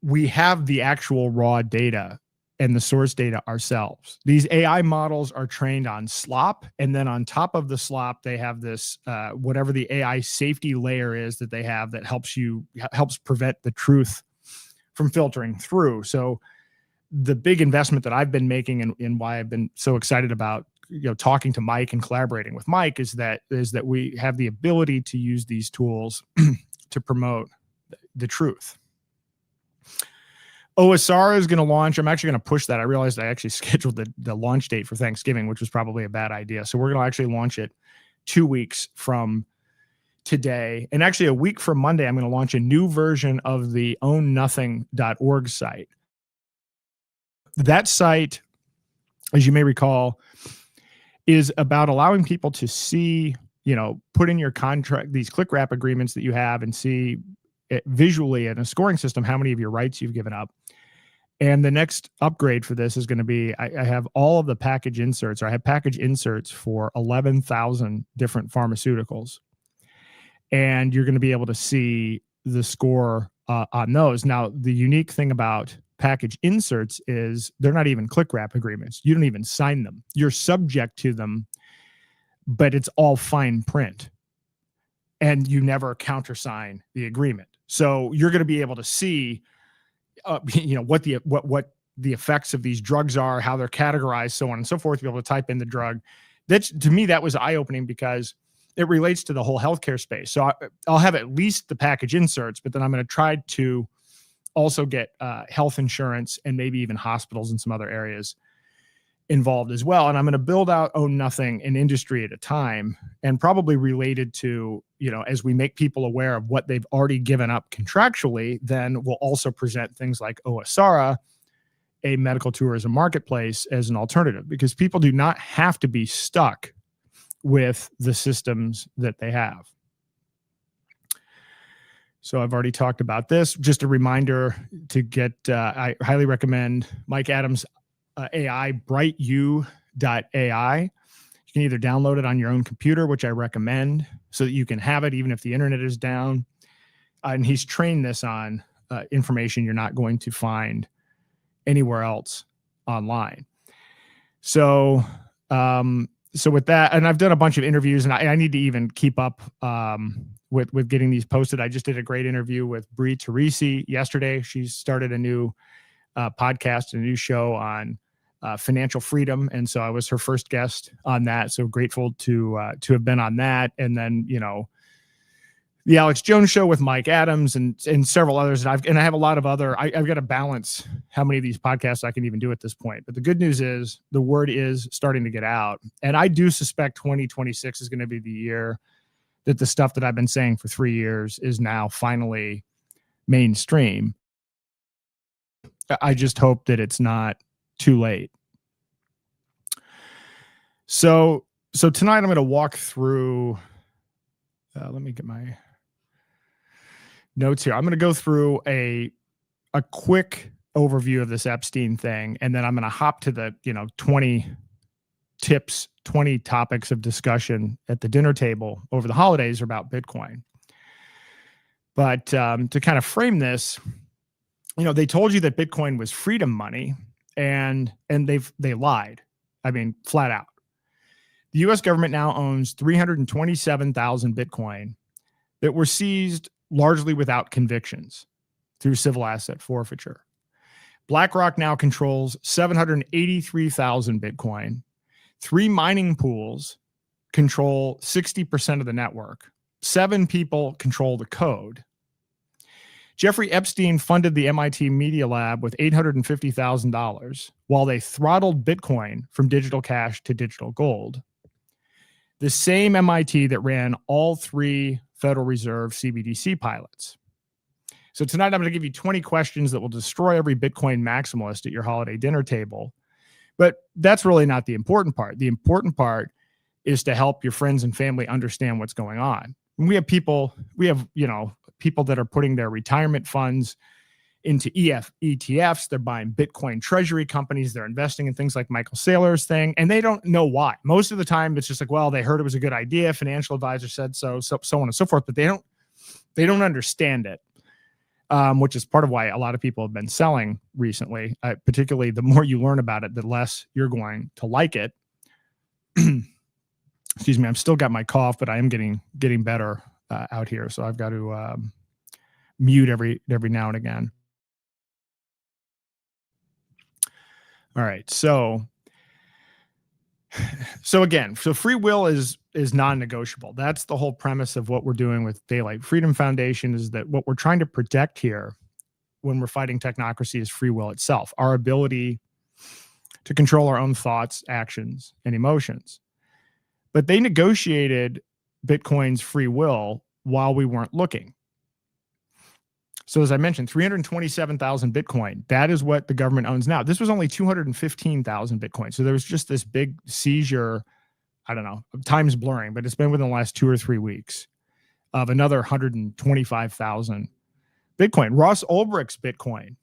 we have the actual raw data and the source data ourselves. These AI models are trained on slop, and then on top of the slop, they have this whatever the AI safety layer is that they have that helps prevent the truth from filtering through. So the big investment that I've been making and why I've been so excited about talking to Mike and collaborating with Mike is that we have the ability to use these tools to promote the truth. OSR is going to launch. I'm actually going to push that. I realized I actually scheduled the launch date for Thanksgiving, which was probably a bad idea. So we're going to actually launch it 2 weeks from today. And actually a week from Monday, I'm going to launch a new version of the ownnothing.org site. That site, as you may recall, is about allowing people to see, put in your contract, these click wrap agreements that you have, and see it visually in a scoring system how many of your rights you've given up. And the next upgrade for this is going to be, I have all of the package inserts, or I have package inserts for 11,000 different pharmaceuticals. And you're going to be able to see the score on those. Now, the unique thing about package inserts is they're not even click wrap agreements. You don't even sign them. You're subject to them, but it's all fine print. And you never countersign the agreement. So you're going to be able to see, what the effects of these drugs are, how they're categorized, so on and so forth. To be able to type in the drug. To me, that was eye-opening because it relates to the whole healthcare space. So I'll have at least the package inserts, but then I'm going to try to also get health insurance and maybe even hospitals and some other areas involved as well. And I'm going to build out Own Nothing, an industry at a time, and probably related to, as we make people aware of what they've already given up contractually, then we'll also present things like OSARA, a medical tourism marketplace, as an alternative, because people do not have to be stuck with the systems that they have. So I've already talked about this. Just a reminder to get, I highly recommend Mike Adams' AI, brightu.ai. You can either download it on your own computer, which I recommend, so that you can have it even if the internet is down. And he's trained this on information you're not going to find anywhere else online. So, so with that, and I've done a bunch of interviews, and I need to even keep up with getting these posted. I just did a great interview with Bree Teresi yesterday. She started a new podcast, a new show on financial freedom, and so I was her first guest on that. So grateful to have been on that, and then the Alex Jones show with Mike Adams and several others. And I have a lot of other. I've got to balance how many of these podcasts I can even do at this point. But the good news is the word is starting to get out, and I do suspect 2026 is going to be the year that the stuff that I've been saying for 3 years is now finally mainstream. I just hope that it's not too late. So tonight I'm going to walk through. Let me get my notes here. I'm going to go through a quick overview of this Epstein thing, and then I'm going to hop to the 20 tips, 20 topics of discussion at the dinner table over the holidays about Bitcoin. But to kind of frame this, they told you that Bitcoin was freedom money, and they lied. I mean, flat out. The U.S. government now owns 327,000 Bitcoin that were seized largely without convictions through civil asset forfeiture. BlackRock now controls 783,000 Bitcoin. 3 mining pools control 60% of the network. 7 people control the code. Jeffrey Epstein funded the MIT Media Lab with $850,000 while they throttled Bitcoin from digital cash to digital gold. The same MIT that ran all 3 Federal Reserve CBDC pilots. So tonight I'm going to give you 20 questions that will destroy every Bitcoin maximalist at your holiday dinner table. But that's really not the important part. The important part is to help your friends and family understand what's going on. And we have people that are putting their retirement funds into ETFs. They're buying Bitcoin treasury companies. They're investing in things like Michael Saylor's thing, and they don't know why. Most of the time, it's just like, well, they heard it was a good idea. Financial advisor said so on and so forth, but they don't understand it, which is part of why a lot of people have been selling recently. Particularly, the more you learn about it, the less you're going to like it. Excuse me, I've still got my cough, but I am getting better out here, so I've got to mute every now and again. All right, so again, free will is non-negotiable. That's the whole premise of what we're doing with Daylight Freedom Foundation, is that what we're trying to protect here when we're fighting technocracy is free will itself, our ability to control our own thoughts, actions, and emotions. But they negotiated Bitcoin's free will while we weren't looking. So as I mentioned, 327,000 Bitcoin, that is what the government owns now. This was only 215,000 Bitcoin. So there was just this big seizure, I don't know, time's blurring, but it's been within the last 2 or 3 weeks, of another 125,000 Bitcoin. Ross Ulbricht's Bitcoin,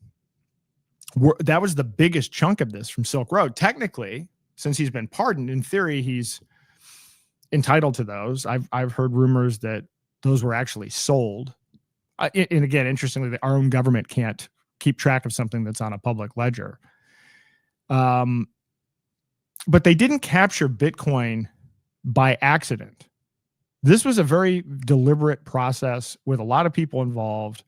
that was the biggest chunk of this from Silk Road. Technically, since he's been pardoned, in theory, he's entitled to those. I've heard rumors that those were actually sold. And again, interestingly, our own government can't keep track of something that's on a public ledger. But they didn't capture Bitcoin by accident. This was a very deliberate process with a lot of people involved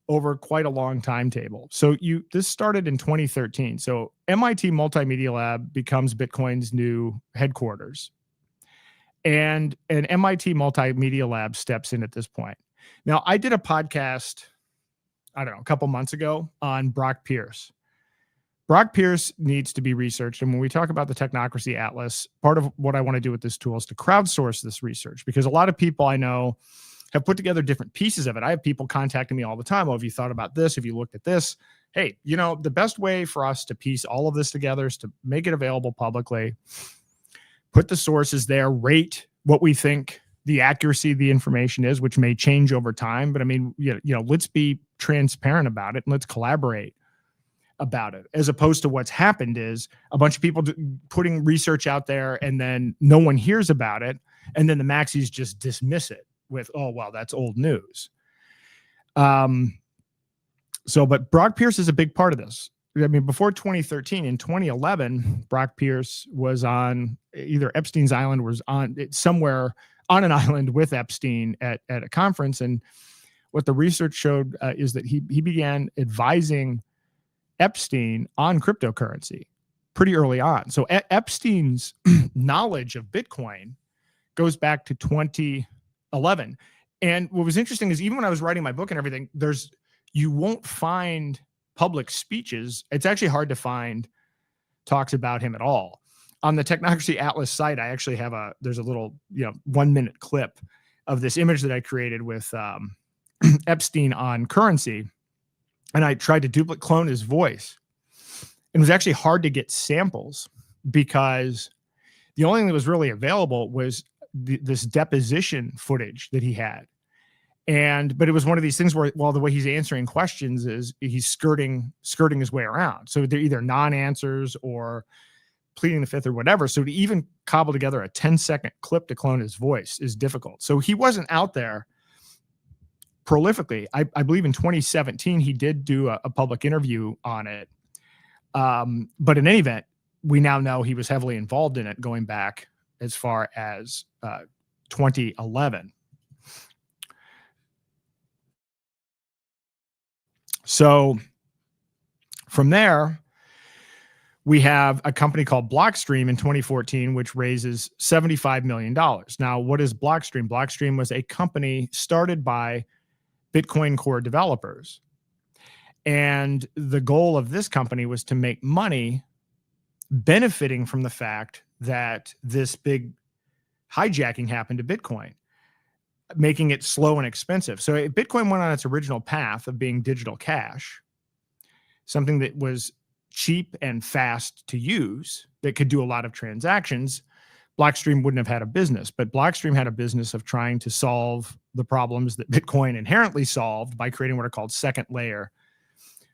over quite a long timetable. So this started in 2013. So MIT Multimedia Lab becomes Bitcoin's new headquarters. And an MIT Multimedia Lab steps in at this point. Now, I did a podcast, I don't know, a couple months ago on Brock Pierce. Brock Pierce needs to be researched. And when we talk about the Technocracy Atlas, part of what I want to do with this tool is to crowdsource this research, because a lot of people I know have put together different pieces of it. I have people contacting me all the time. Oh, have you thought about this? Have you looked at this? Hey, the best way for us to piece all of this together is to make it available publicly, put the sources there, rate what we think the accuracy of the information is, which may change over time. But I mean, let's be transparent about it and let's collaborate about it, as opposed to what's happened is a bunch of people putting research out there and then no one hears about it. And then the maxis just dismiss it with, oh, well, that's old news. But Brock Pierce is a big part of this. I mean, before 2013, in 2011, Brock Pierce was on either Epstein's Island, was on somewhere on an island with Epstein at a conference. And what the research showed is that he began advising Epstein on cryptocurrency pretty early on. So Epstein's knowledge of Bitcoin goes back to 2011. And what was interesting is even when I was writing my book and everything, you won't find public speeches. It's actually hard to find talks about him at all. On the Technocracy Atlas site, I actually have there's a little 1-minute clip of this image that I created with Epstein on currency. And I tried to clone his voice. It was actually hard to get samples because the only thing that was really available was this deposition footage that he had. But it was one of these things where, well, the way he's answering questions is he's skirting his way around. So they're either non-answers or pleading the fifth or whatever. So to even cobble together a 10-second clip to clone his voice is difficult. So he wasn't out there prolifically. I believe in 2017, he did do a public interview on it. But in any event, we now know he was heavily involved in it going back as far as 2011. So from there, we have a company called Blockstream in 2014, which raises $75 million. Now, what is Blockstream? Blockstream was a company started by Bitcoin Core developers. And the goal of this company was to make money benefiting from the fact that this big hijacking happened to Bitcoin, making it slow and expensive. So Bitcoin went on its original path of being digital cash, something that was cheap and fast to use, that could do a lot of transactions. Blockstream wouldn't have had a business, but Blockstream had a business of trying to solve the problems that Bitcoin inherently solved by creating what are called second layer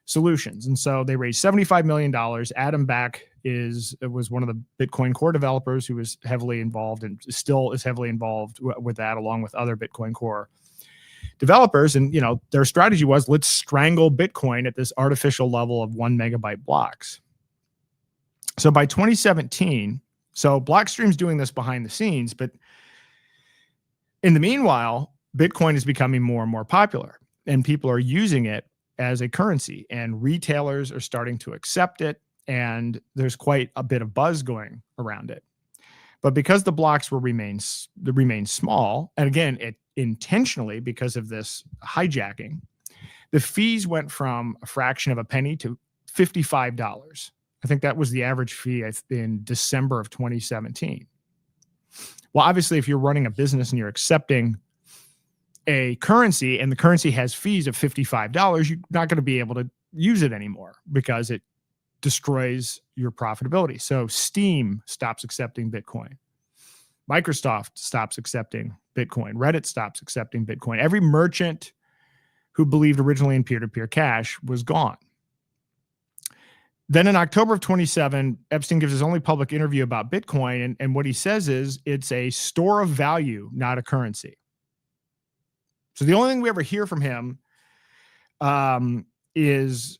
solutions. And so they raised $75 million. Adam Back was one of the Bitcoin Core developers who was heavily involved and still is heavily involved with that, along with other Bitcoin Core developers. And, their strategy was, let's strangle Bitcoin at this artificial level of 1 megabyte blocks. So by 2017, so Blockstream's doing this behind the scenes, but in the meanwhile, Bitcoin is becoming more and more popular and people are using it as a currency and retailers are starting to accept it. And there's quite a bit of buzz going around it. But because the blocks remain small, and again, it intentionally, because of this hijacking, the fees went from a fraction of a penny to $55. I think that was the average fee in December of 2017. Well, obviously, if you're running a business and you're accepting a currency and the currency has fees of $55, you're not going to be able to use it anymore because it destroys your profitability. So Steam stops accepting Bitcoin. Microsoft stops accepting Bitcoin. Reddit stops accepting Bitcoin. Every merchant who believed originally in peer-to-peer cash was gone. Then in October of 2017, Epstein gives his only public interview about Bitcoin. And what he says is it's a store of value, not a currency. So the only thing we ever hear from him is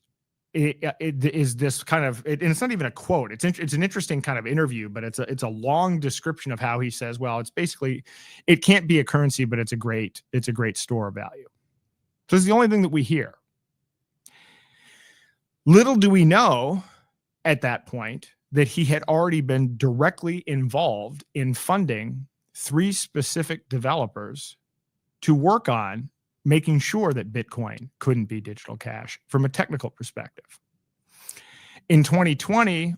this kind of, and it's not even a quote. It's an interesting kind of interview, but it's a long description of how he says, well, it's basically, it can't be a currency, but it's a great store of value. So it's the only thing that we hear. Little do we know at that point that he had already been directly involved in funding 3 specific developers to work on making sure that Bitcoin couldn't be digital cash from a technical perspective. In 2020,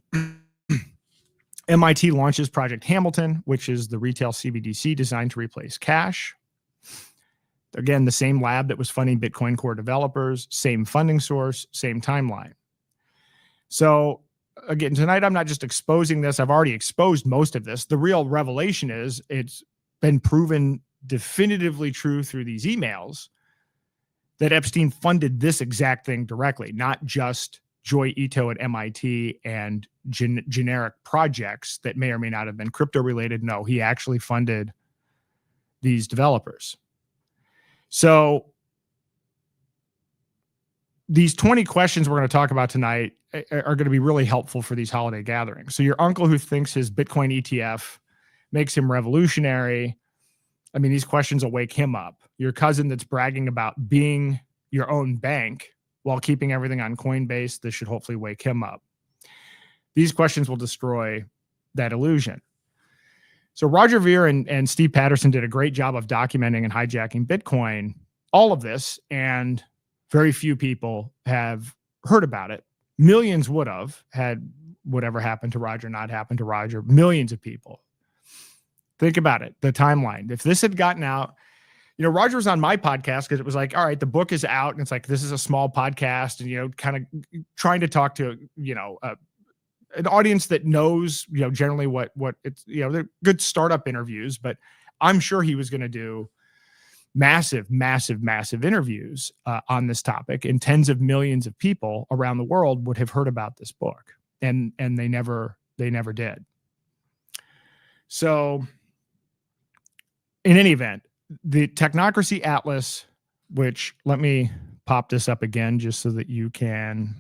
MIT launches Project Hamilton, which is the retail CBDC designed to replace cash. Again, the same lab that was funding Bitcoin Core developers, same funding source, same timeline. So again, tonight I'm not just exposing this. I've already exposed most of this. The real revelation is it's been proven definitively true through these emails that Epstein funded this exact thing directly, not just Joy Ito at MIT and generic projects that may or may not have been crypto related. No, he actually funded these developers. So these 20 questions we're going to talk about tonight are going to be really helpful for these holiday gatherings. So your uncle who thinks his Bitcoin ETF makes him revolutionary, I mean, these questions will wake him up. Your cousin that's bragging about being your own bank while keeping everything on Coinbase, this should hopefully wake him up. These questions will destroy that illusion. So Roger Ver and Steve Patterson did a great job of documenting and hijacking Bitcoin, all of this, and very few people have heard about it. Millions would have had whatever happened to Roger not happened to Roger. Millions of people. Think about it, the timeline. If this had gotten out, Roger was on my podcast because it was like, all right, the book is out. And it's like, this is a small podcast and, kind of trying to talk to, an audience that knows, generally what it's, they're good startup interviews, but I'm sure he was going to do massive interviews on this topic, and tens of millions of people around the world would have heard about this book, and they never did. So in any event, the Technocracy Atlas, which, let me pop this up again just so that you can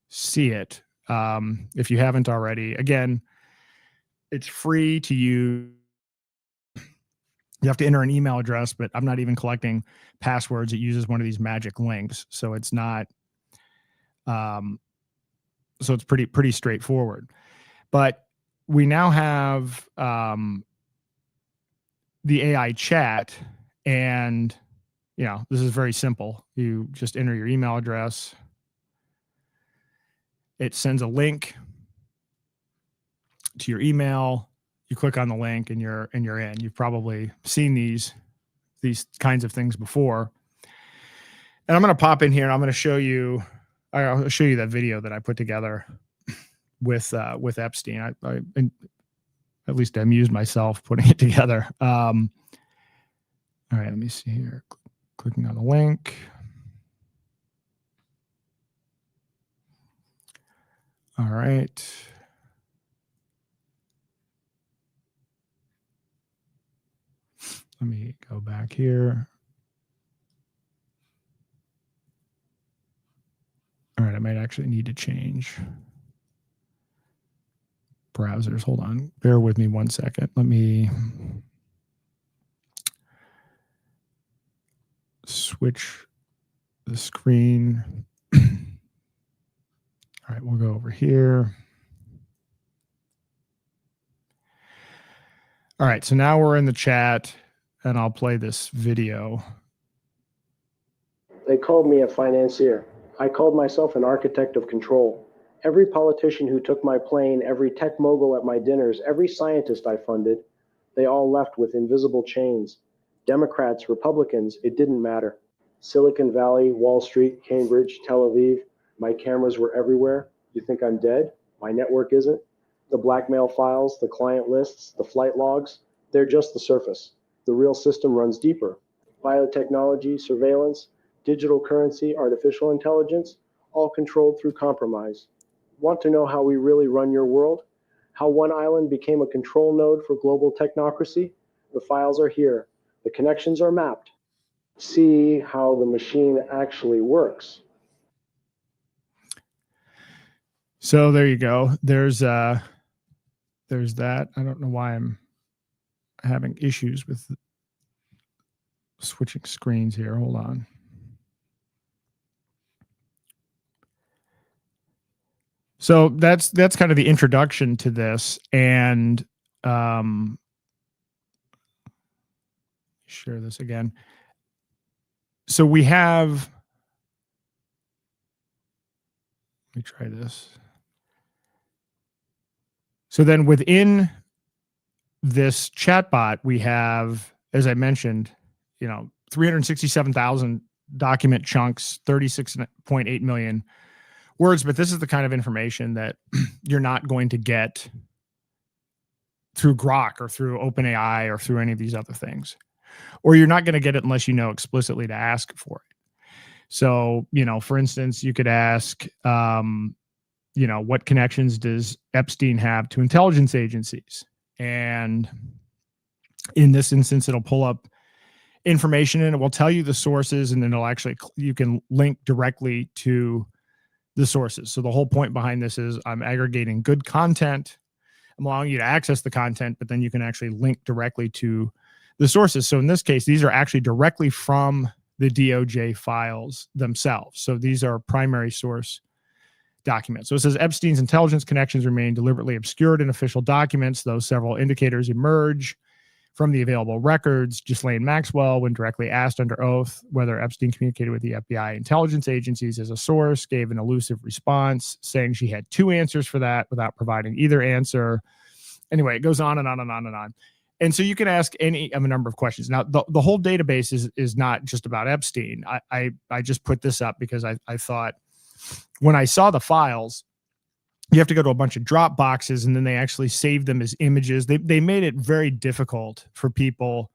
see it. If you haven't already, again, it's free to use. You have to enter an email address, but I'm not even collecting passwords. It uses one of these magic links. So it's not, so it's pretty straightforward. But we now have the AI chat, and this is very simple. You just enter your email address. It sends a link to your email. You click on the link and you're in. You've probably seen these kinds of things before. And I'm going to pop in here and I'm going to show you. I'll show you that video that I put together with Epstein. I at least amused myself putting it together. All right, let me see here. Clicking on the link. All right. Let me go back here. All right, I might actually need to change browsers. Hold on. Bear with me 1 second. Let me switch the screen. All right, we'll go over here. All right, so now we're in the chat, and I'll play this video. They called me a financier. I called myself an architect of control. Every politician who took my plane, every tech mogul at my dinners, every scientist I funded, they all left with invisible chains. Democrats, Republicans, it didn't matter. Silicon Valley, Wall Street, Cambridge, Tel Aviv, my cameras were everywhere. You think I'm dead? My network isn't. The blackmail files, the client lists, the flight logs, they're just the surface. The real system runs deeper. Biotechnology, surveillance, digital currency, artificial intelligence, all controlled through compromise. Want to know how we really run your world? How one island became a control node for global technocracy? The files are here. The connections are mapped. See how the machine actually works. So there you go. There's that. I don't know why I'm having issues with switching screens here. Hold on. So that's kind of the introduction to this, and share this again. So we have. Let me try this. So then within this chatbot, we have, as I mentioned, 367,000 document chunks, 36.8 million words. But this is the kind of information that you're not going to get through Grok or through OpenAI or through any of these other things. Or you're not going to get it unless you know explicitly to ask for it. So, for instance, you could ask, what connections does Epstein have to intelligence agencies? And in this instance, it'll pull up information and it will tell you the sources, and then you can link directly to the sources. So the whole point behind this is I'm aggregating good content. I'm allowing you to access the content, but then you can actually link directly to the sources. So in this case, these are actually directly from the DOJ files themselves. So these are primary source documents. So it says Epstein's intelligence connections remain deliberately obscured in official documents, though several indicators emerge from the available records. Ghislaine Maxwell, when directly asked under oath whether Epstein communicated with the FBI intelligence agencies as a source, gave an elusive response, saying she had two answers for that without providing either answer. Anyway, it goes on and on and on and on. And so you can ask any of a number of questions. Now, the whole database is not just about Epstein. I just put this up because I thought when I saw the files, you have to go to a bunch of drop boxes, and then they actually save them as images. They made it very difficult for people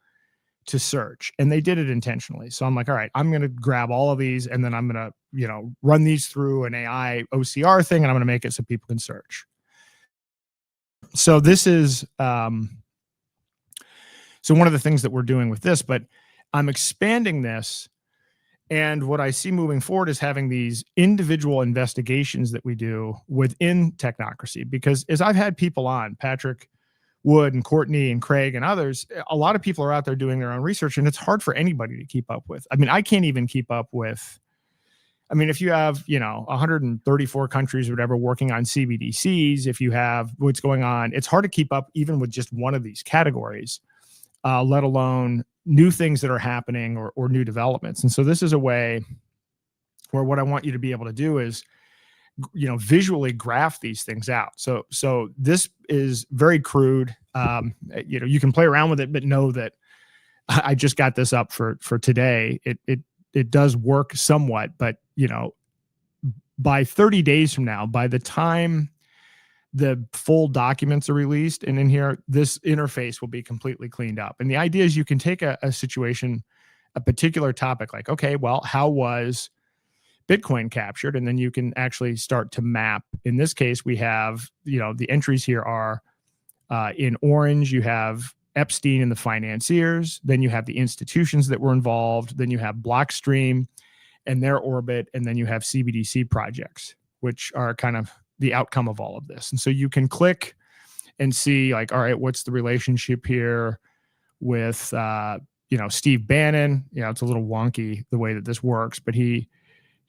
to search, and they did it intentionally. So I'm like, all right, I'm going to grab all of these, and then I'm going to, run these through an AI OCR thing, and I'm going to make it so people can search. So this is, so one of the things that we're doing with this, but I'm expanding this. And what I see moving forward is having these individual investigations that we do within technocracy, because as I've had people on, Patrick Wood and Courtney and Craig and others, a lot of people are out there doing their own research, and it's hard for anybody to keep up with. I mean, I can't even keep up with, if you have, 134 countries or whatever working on CBDCs, if you have what's going on, it's hard to keep up even with just one of these categories, let alone new things that are happening or new developments. And so this is a way where what I want you to be able to do is, visually graph these things out. So this is very crude. You can play around with it, but know that I just got this up for today. It does work somewhat, but by 30 days from now, by the time the full documents are released, and in here, this interface will be completely cleaned up. And the idea is you can take a situation, a particular topic, like, okay, well, how was Bitcoin captured? And then you can actually start to map. In this case, we have, the entries here are in orange, you have Epstein and the financiers, then you have the institutions that were involved, then you have Blockstream and their orbit, and then you have CBDC projects, which are kind of the outcome of all of this. And so you can click and see, like, all right, what's the relationship here with, Steve Bannon? It's a little wonky the way that this works, but he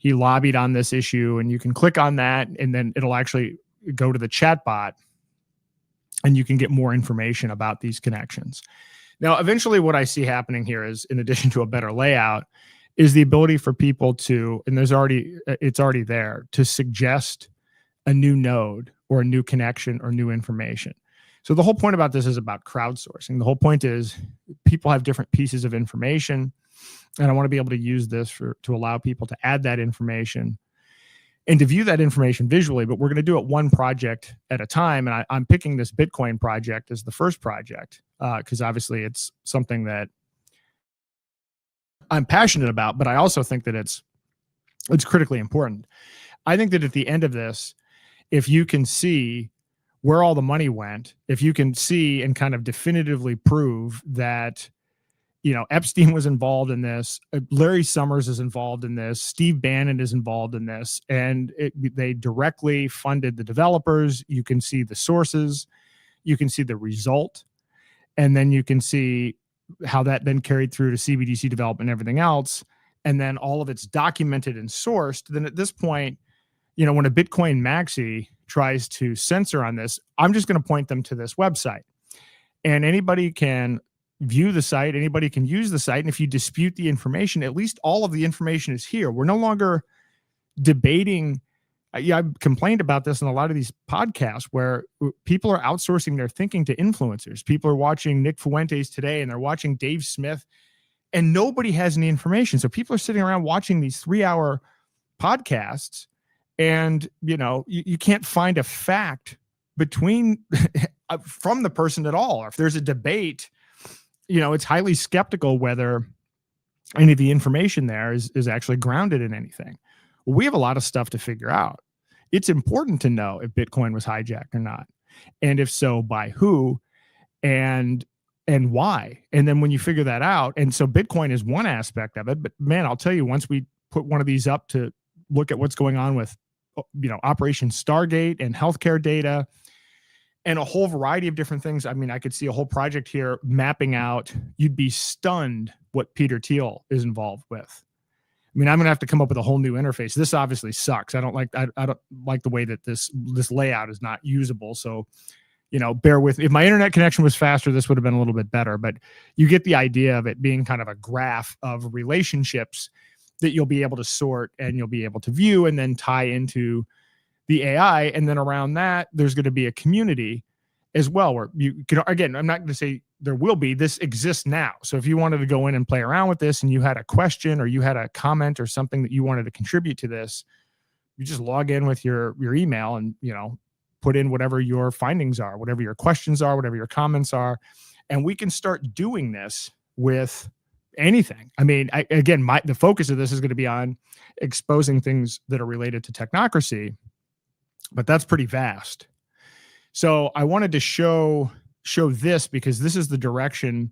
lobbied on this issue, and you can click on that, and then it'll actually go to the chat bot, and you can get more information about these connections. Now, eventually what I see happening here is, in addition to a better layout, is the ability for people to, and it's already there, to suggest a new node or a new connection or new information. So the whole point about this is about crowdsourcing. The whole point is people have different pieces of information, and I want to be able to use this to allow people to add that information and to view that information visually. But we're going to do it one project at a time, and I'm picking this Bitcoin project as the first project because obviously it's something that I'm passionate about, but I also think that it's critically important. I think that at the end of this, if you can see where all the money went, if you can see and kind of definitively prove that, Epstein was involved in this, Larry Summers is involved in this, Steve Bannon is involved in this, and they directly funded the developers, you can see the sources, you can see the result, and then you can see how that then carried through to CBDC development and everything else, and then all of it's documented and sourced. Then at this point, when a Bitcoin maxi tries to censor on this, I'm just going to point them to this website, and anybody can view the site, anybody can use the site. And if you dispute the information, at least all of the information is here. We're no longer debating. I've complained about this in a lot of these podcasts where people are outsourcing their thinking to influencers. People are watching Nick Fuentes today, and they're watching Dave Smith, and nobody has any information. So people are sitting around watching these 3-hour podcasts, and you can't find a fact between from the person at all. Or if there's a debate, it's highly skeptical whether any of the information there is actually grounded in anything. Well, we have a lot of stuff to figure out. It's important to know if Bitcoin was hijacked or not, and if so, by who, and why. And then when you figure that out, and so Bitcoin is one aspect of it, but man, I'll tell you, once we put one of these up to look at what's going on with, Operation Stargate and healthcare data and a whole variety of different things. I mean, I could see a whole project here mapping out. You'd be stunned what Peter Thiel is involved with. I mean, I'm going to have to come up with a whole new interface. This obviously sucks. I don't like the way that this layout is not usable. So, bear with me. If my internet connection was faster, this would have been a little bit better, but you get the idea of it being kind of a graph of relationships that you'll be able to sort and you'll be able to view and then tie into the AI. And then around that, there's going to be a community as well, where you can, again, I'm not going to say there will be, this exists now. So if you wanted to go in and play around with this and you had a question or you had a comment or something that you wanted to contribute to this, you just log in with your email and, put in whatever your findings are, whatever your questions are, whatever your comments are. And we can start doing this with anything. I mean, the focus of this is going to be on exposing things that are related to technocracy, but that's pretty vast. So I wanted to show this because this is the direction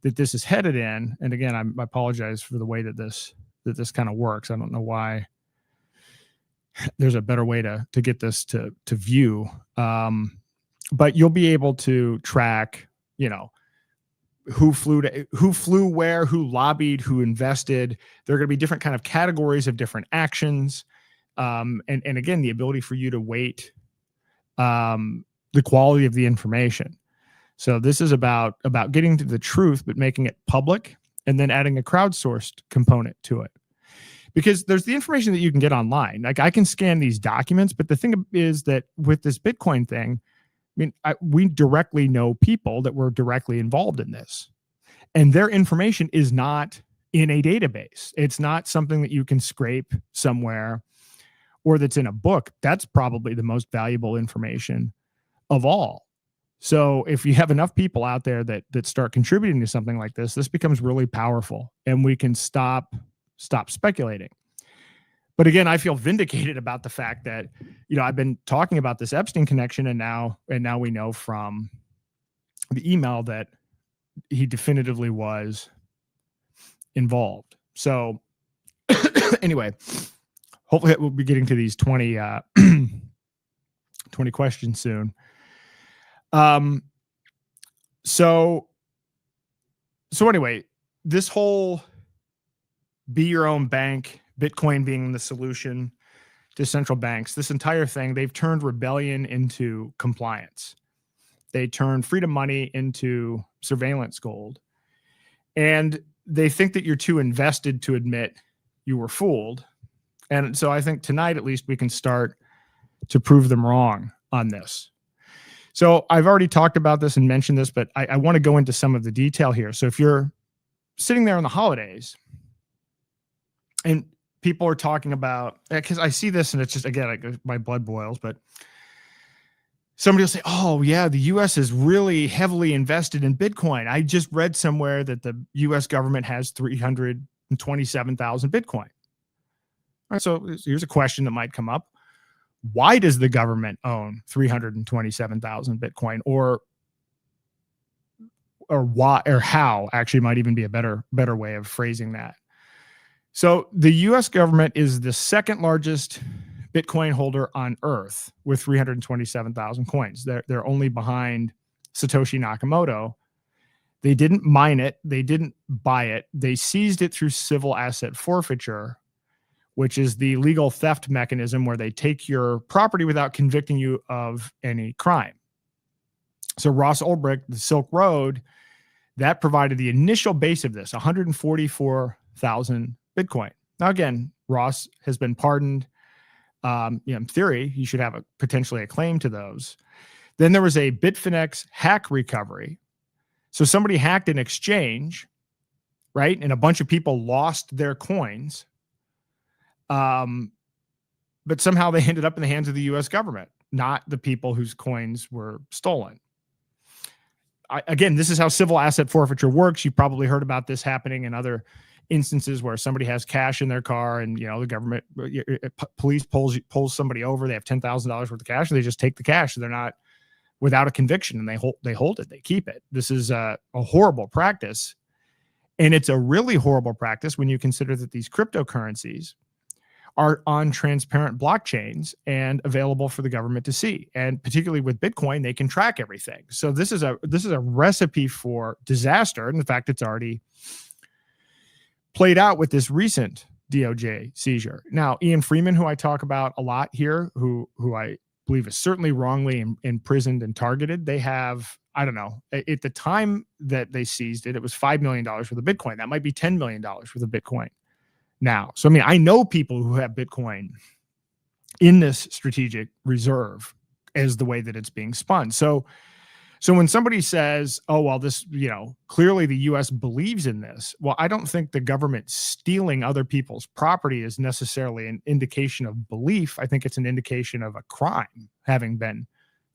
that this is headed in. And again, I apologize for the way that this kind of works. I don't know why there's a better way to get this to view. But you'll be able to track, who flew where, who lobbied, who invested. There are going to be different kind of categories of different actions. And again, the ability for you to weight the quality of the information. So this is about getting to the truth, but making it public and then adding a crowdsourced component to it. Because there's the information that you can get online. Like I can scan these documents, but the thing is that with this Bitcoin thing, we directly know people that were directly involved in this, and their information is not in a database. It's not something that you can scrape somewhere or that's in a book. That's probably the most valuable information of all. So if you have enough people out there that start contributing to something like this becomes really powerful, and we can stop speculating. But again, I feel vindicated about the fact that, I've been talking about this Epstein connection, and now we know from the email that he definitively was involved. So anyway, hopefully we'll be getting to these 20 questions soon. So anyway, this whole be your own bank, Bitcoin being the solution to central banks, this entire thing, they've turned rebellion into compliance. They turned freedom money into surveillance gold. And they think that you're too invested to admit you were fooled. And so I think tonight, at least, we can start to prove them wrong on this. So I've already talked about this and mentioned this, but I want to go into some of the detail here. So if you're sitting there on the holidays and people are talking about, because I see this and it's just, again, like my blood boils, but somebody will say, oh yeah, the US is really heavily invested in Bitcoin. I just read somewhere that the US government has 327,000 Bitcoin. All right, so here's a question that might come up. Why does the government own 327,000 Bitcoin, or why, or how, actually might even be a better way of phrasing that. So the US government is the second largest Bitcoin holder on earth with 327,000 coins. They're only behind Satoshi Nakamoto. They didn't mine it. They didn't buy it. They seized it through civil asset forfeiture, which is the legal theft mechanism where they take your property without convicting you of any crime. So Ross Ulbricht, the Silk Road, that provided the initial base of this, 144,000 Bitcoin. Now, again, Ross has been pardoned. In theory, he should have potentially a claim to those. Then there was a Bitfinex hack recovery. So somebody hacked an exchange, right? And a bunch of people lost their coins. But somehow they ended up in the hands of the US government, not the people whose coins were stolen. again, this is how civil asset forfeiture works. You probably heard about this happening in other instances where somebody has cash in their car and, the government, police pulls somebody over. They have $10,000 worth of cash and they just take the cash. They're not without a conviction, and they hold it. They keep it. This is a horrible practice. And it's a really horrible practice when you consider that these cryptocurrencies are on transparent blockchains and available for the government to see. And particularly with Bitcoin, they can track everything. So this is a recipe for disaster. And in fact, it's already played out with this recent DOJ seizure. Now, Ian Freeman, who I talk about a lot here, who I believe is certainly wrongly imprisoned and targeted, they have, I don't know, at the time that they seized it, it was $5 million worth of Bitcoin. That might be $10 million worth of Bitcoin now. So, I mean, I know people who have Bitcoin in this strategic reserve as the way that it's being spun. So when somebody says, oh, well, this, clearly the U.S. believes in this. Well, I don't think the government stealing other people's property is necessarily an indication of belief. I think it's an indication of a crime having been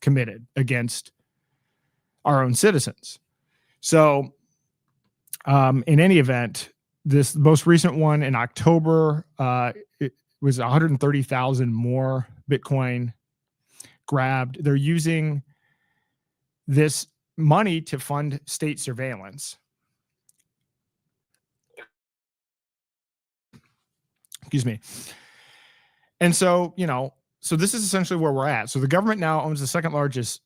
committed against our own citizens. So in any event, this most recent one in October, it was 130,000 more Bitcoin grabbed. They're using this money to fund state surveillance. Excuse me. And so, so this is essentially where we're at. So the government now owns the second largest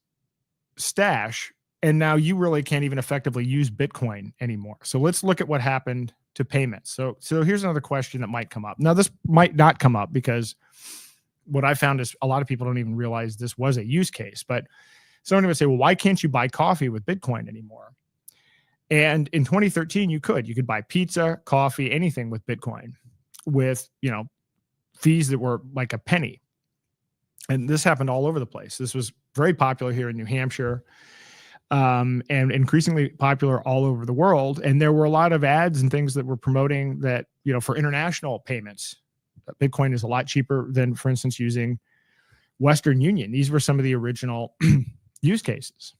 stash, and now you really can't even effectively use Bitcoin anymore. So let's look at what happened to payments. So here's another question that might come up. Now, this might not come up because what I found is a lot of people don't even realize this was a use case. But somebody would say, well, why can't you buy coffee with Bitcoin anymore? And in 2013, you could buy pizza, coffee, anything with Bitcoin with, fees that were like a penny. And this happened all over the place. This was very popular here in New Hampshire, and increasingly popular all over the world. And there were a lot of ads and things that were promoting that, for international payments, Bitcoin is a lot cheaper than, for instance, using Western Union. These were some of the original use cases.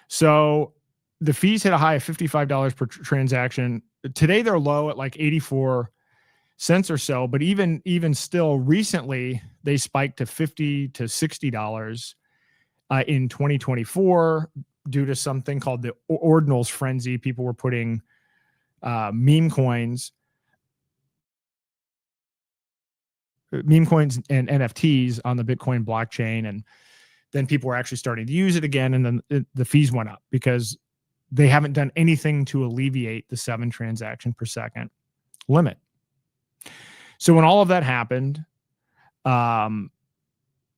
So the fees hit a high of $55 per transaction. Today they're low at like 84 cents or so, but even still recently they spiked to $50 to $60 in 2024 due to something called the ordinals frenzy. People were putting meme coins and NFTs on the Bitcoin blockchain, and then people were actually starting to use it again, and then the fees went up because they haven't done anything to alleviate the 7 transaction per second limit. So when all of that happened,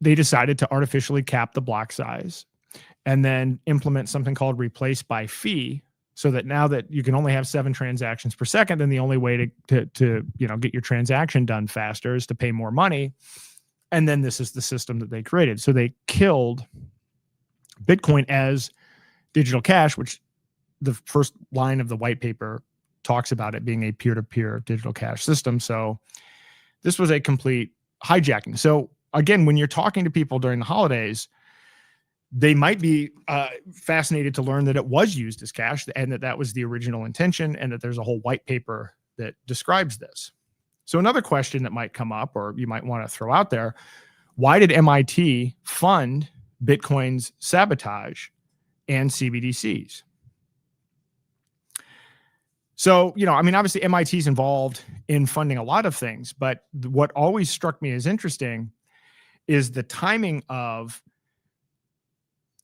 they decided to artificially cap the block size and then implement something called replace by fee, so that now that you can only have 7 transactions per second, then the only way to get your transaction done faster is to pay more money. And then this is the system that they created. So they killed Bitcoin as digital cash, which the first line of the white paper talks about it being a peer-to-peer digital cash system. So this was a complete hijacking. So again, when you're talking to people during the holidays, they might be fascinated to learn that it was used as cash and that was the original intention, and that there's a whole white paper that describes this. So another question that might come up, or you might want to throw out there, why did MIT fund Bitcoin's sabotage and CBDCs? So, obviously MIT is involved in funding a lot of things, but what always struck me as interesting is the timing of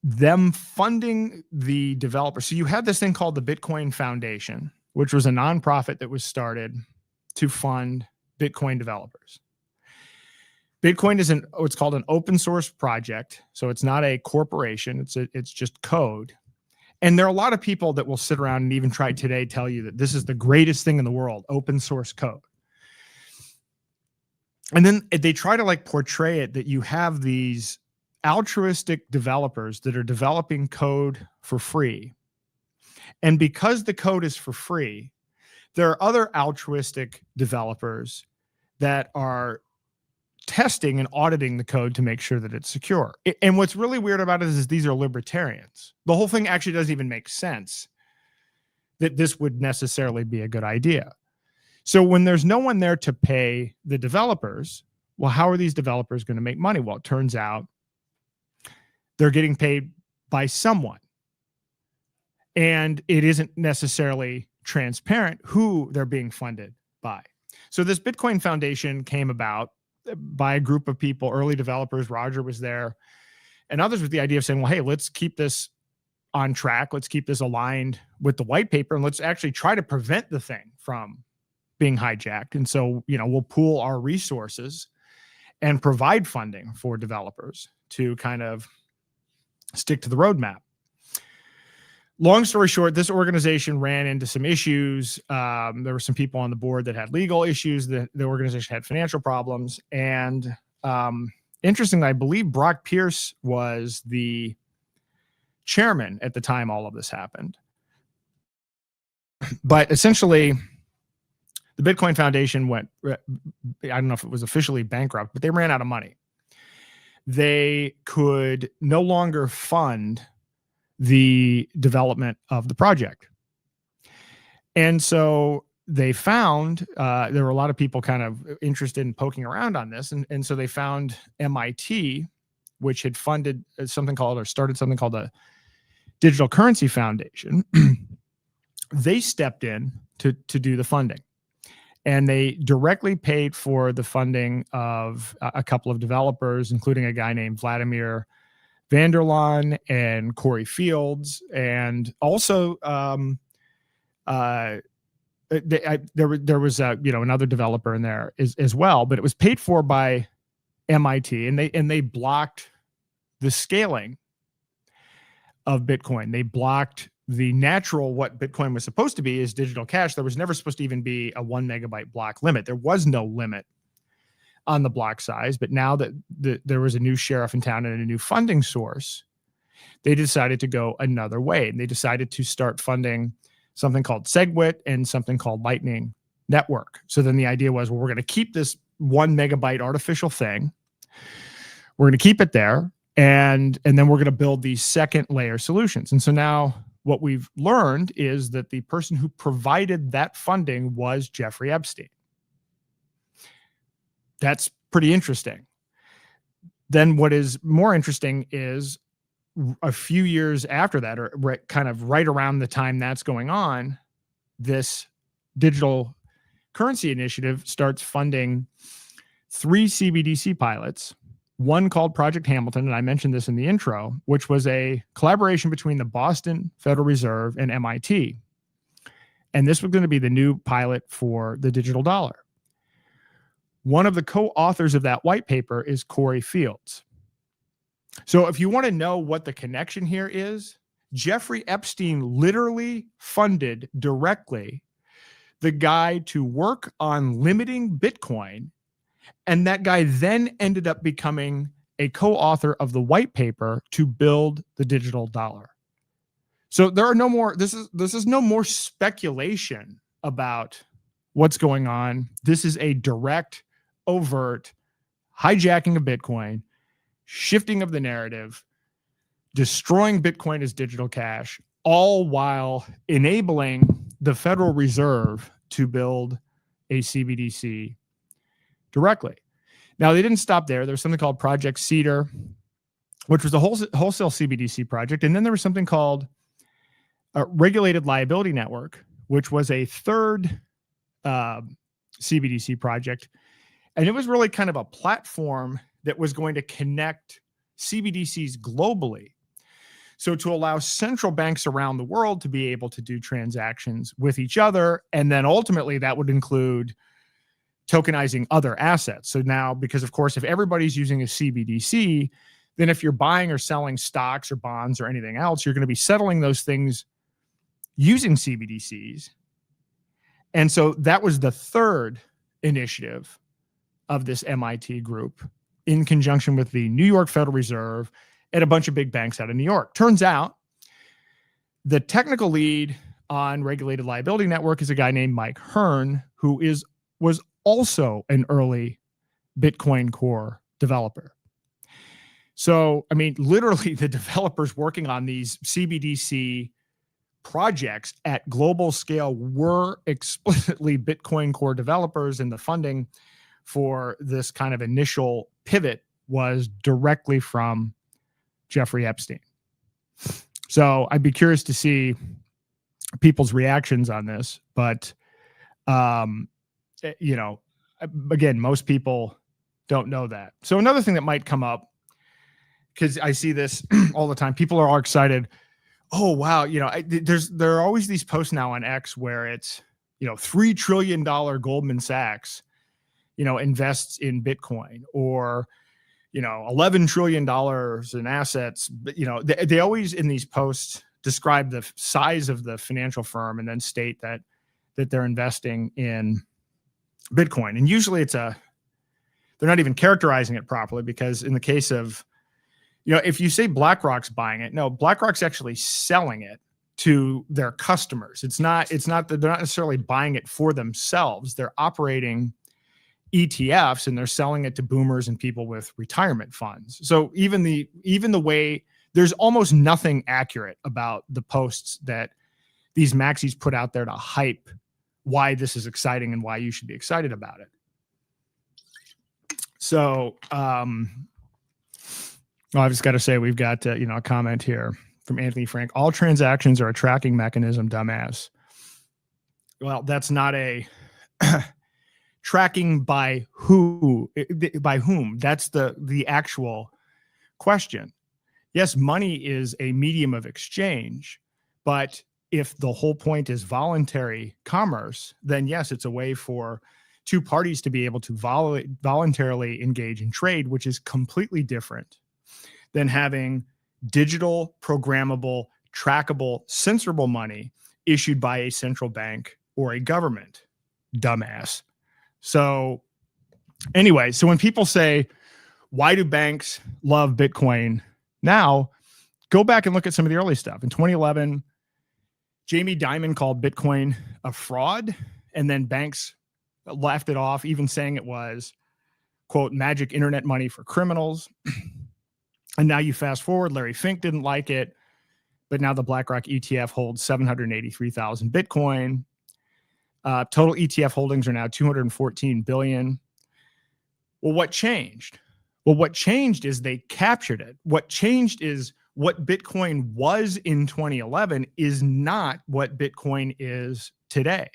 them funding the developer. So you had this thing called the Bitcoin Foundation, which was a nonprofit that was started to fund Bitcoin developers. Bitcoin is what's called an open source project. So it's not a corporation. It's just code. And there are a lot of people that will sit around and even try today tell you that this is the greatest thing in the world, open source code. And then they try to portray it that you have these altruistic developers that are developing code for free. And because the code is for free, there are other altruistic developers that are testing and auditing the code to make sure that it's secure. And what's really weird about it is these are libertarians. The whole thing actually doesn't even make sense that this would necessarily be a good idea. So when there's no one there to pay the developers, well, how are these developers going to make money? Well, it turns out they're getting paid by someone. And it isn't necessarily transparent who they're being funded by. So this Bitcoin Foundation came about by a group of people, early developers. Roger was there, and others with the idea of saying, well, hey, let's keep this on track. Let's keep this aligned with the white paper, and let's actually try to prevent the thing from being hijacked. And so, we'll pool our resources and provide funding for developers to kind of stick to the roadmap. Long story short, this organization ran into some issues. There were some people on the board that had legal issues. The organization had financial problems. And interestingly, I believe Brock Pierce was the chairman at the time all of this happened. But essentially, the Bitcoin Foundation went, I don't know if it was officially bankrupt, but they ran out of money. They could no longer fund the development of the project. And so they found, there were a lot of people kind of interested in poking around on this. And so they found MIT, which had funded something called, or started something called the Digital Currency Foundation. They stepped in to do the funding. And they directly paid for the funding of a couple of developers, including a guy named Vladimir Vanderlaan and Corey Fields, and also there was another developer in there as well, but it was paid for by MIT, and they blocked the scaling of Bitcoin. They blocked the natural, what Bitcoin was supposed to be is digital cash. There was never supposed to even be a 1 megabyte block limit. There was no limit on the block size, but now that there was a new sheriff in town and a new funding source, they decided to go another way. And they decided to start funding something called SegWit and something called Lightning Network. So then the idea was, well, we're going to keep this 1 megabyte artificial thing. We're going to keep it there. And then we're going to build these second layer solutions. And so now what we've learned is that the person who provided that funding was Jeffrey Epstein. That's pretty interesting. Then what is more interesting is a few years after that, or kind of right around the time that's going on, this digital currency initiative starts funding 3 CBDC pilots, one called Project Hamilton, and I mentioned this in the intro, which was a collaboration between the Boston Federal Reserve and MIT. And this was going to be the new pilot for the digital dollar. One of the co-authors of that white paper is Corey Fields. So if you want to know what the connection here is, Jeffrey Epstein literally funded directly the guy to work on limiting Bitcoin. And that guy then ended up becoming a co-author of the white paper to build the digital dollar. So there are no more, this is no more speculation about what's going on. This is a direct, overt hijacking of Bitcoin, shifting of the narrative, destroying Bitcoin as digital cash, all while enabling the Federal Reserve to build a CBDC directly. Now, they didn't stop there. There was something called Project Cedar, which was a wholesale CBDC project. And then there was something called a Regulated Liability Network, which was a third CBDC project. And it was really kind of a platform that was going to connect CBDCs globally. So to allow central banks around the world to be able to do transactions with each other. And then ultimately that would include tokenizing other assets. So now, because of course, if everybody's using a CBDC, then if you're buying or selling stocks or bonds or anything else, you're going to be settling those things using CBDCs. And so that was the third initiative of this MIT group in conjunction with the New York Federal Reserve and a bunch of big banks out of New York. Turns out the technical lead on Regulated Liability Network is a guy named Mike Hearn, who was also an early Bitcoin Core developer. So, I mean, literally the developers working on these CBDC projects at global scale were explicitly Bitcoin Core developers, and the funding for this kind of initial pivot was directly from Jeffrey Epstein. So I'd be curious to see people's reactions on this, but you know, again, most people don't know that. So another thing that might come up, because I see this all the time, people are all excited. Oh, wow. You know, there are always these posts now on X where it's, you know, $3 trillion Goldman Sachs, you know, invests in Bitcoin, or, you know, $11 trillion in assets. But, you know, they always in these posts describe the size of the financial firm and then state that they're investing in Bitcoin. And usually they're not even characterizing it properly, because in the case of, you know, if you say BlackRock's buying it, no, BlackRock's actually selling it to their customers. It's not that they're not necessarily buying it for themselves. They're operating ETFs and they're selling it to boomers and people with retirement funds. So even the way, there's almost nothing accurate about the posts that these maxis put out there to hype why this is exciting and why you should be excited about it. So, I've just got to say, we've got you know, a comment here from Anthony Frank. All transactions are a tracking mechanism, dumbass. Well, that's not a tracking by who, by whom. That's the actual question. Yes, money is a medium of exchange, but if the whole point is voluntary commerce, then yes, it's a way for two parties to be able to voluntarily engage in trade, which is completely different than having digital, programmable, trackable, censorable money issued by a central bank or a government. Dumbass. So anyway, so when people say, why do banks love Bitcoin now? Go back and look at some of the early stuff. In 2011, Jamie Dimon called Bitcoin a fraud, and then banks laughed it off, even saying it was, quote, magic internet money for criminals. And now you fast forward, Larry Fink didn't like it, but now the BlackRock ETF holds 783,000 Bitcoin. Total ETF holdings are now 214 billion. Well, what changed? Well, what changed is they captured it. What changed is what Bitcoin was in 2011 is not what Bitcoin is today.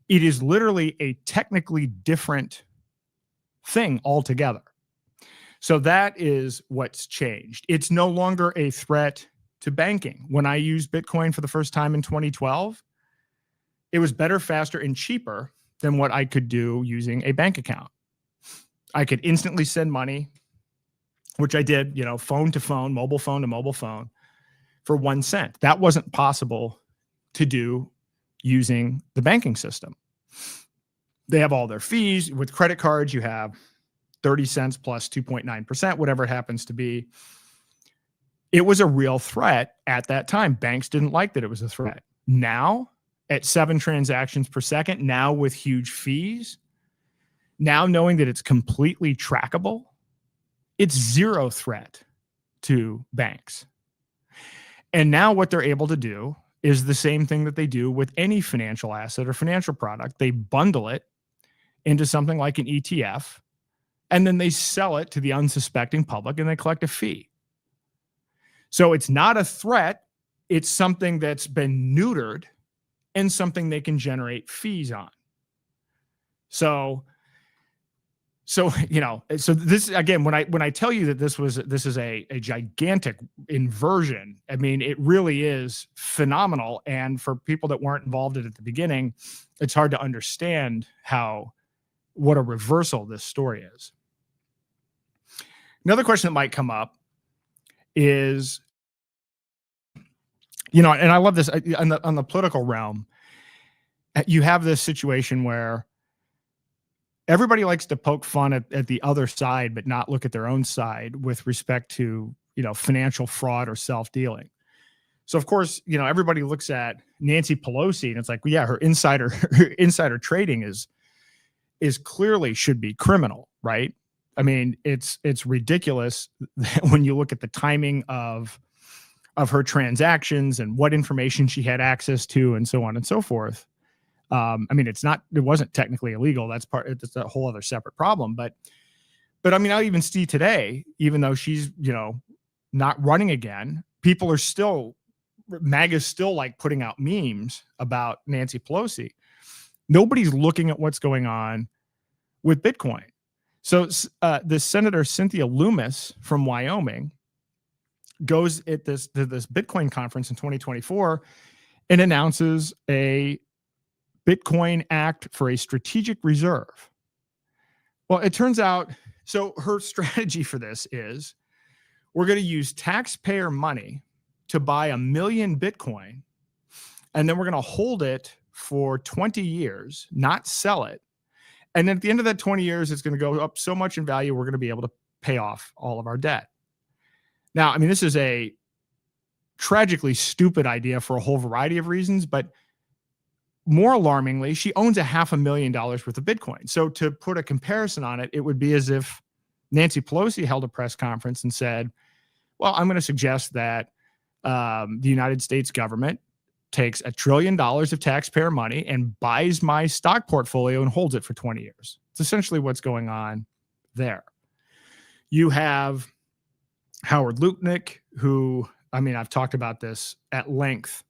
It is literally a technically different thing altogether. So that is what's changed. It's no longer a threat to banking. When I used Bitcoin for the first time in 2012, it was better, faster, and cheaper than what I could do using a bank account. I could instantly send money, which I did, you know, phone to phone, mobile phone to mobile phone, for 1 cent. That wasn't possible to do using the banking system. They have all their fees. With credit cards, you have 30 cents plus 2.9%, whatever it happens to be. It was a real threat at that time. Banks didn't like that it was a threat. Now, at 7 transactions per second, now with huge fees, now knowing that it's completely trackable, it's zero threat to banks. And now what they're able to do is the same thing that they do with any financial asset or financial product. They bundle it into something like an ETF, and then they sell it to the unsuspecting public and they collect a fee. So it's not a threat. It's something that's been neutered and something they can generate fees on. So you know, so this, again, when I tell you that this is a gigantic inversion, I mean, it really is phenomenal. And for people that weren't involved in it at the beginning, it's hard to understand what a reversal this story is. Another question that might come up is, you know, and I love this on the political realm, you have this situation where everybody likes to poke fun at the other side, but not look at their own side with respect to, you know, financial fraud or self-dealing. So of course, you know, everybody looks at Nancy Pelosi and it's like, well, yeah, her insider trading is is clearly should be criminal, right? I mean, it's ridiculous when you look at the timing of her transactions and what information she had access to and so on and so forth. I mean, it wasn't technically illegal. It's a whole other separate problem. But I mean, I'll even see today, even though she's, not running again, people are still, MAGA's still like putting out memes about Nancy Pelosi. Nobody's looking at what's going on with Bitcoin. So this Senator Cynthia Loomis from Wyoming goes to this Bitcoin conference in 2024 and announces a Bitcoin Act for a strategic reserve. Well, it turns out, so her strategy for this is we're going to use taxpayer money to buy 1 million Bitcoin, and then we're going to hold it for 20 years, not sell it. And then at the end of that 20 years, it's going to go up so much in value, we're going to be able to pay off all of our debt. Now, I mean, this is a tragically stupid idea for a whole variety of reasons, but more alarmingly, she owns $500,000 worth of Bitcoin. So to put a comparison on it, it would be as if Nancy Pelosi held a press conference and said, well, I'm going to suggest that the United States government takes $1 trillion of taxpayer money and buys my stock portfolio and holds it for 20 years. It's essentially what's going on there. You have Howard Lutnick, who, I mean, I've talked about this at length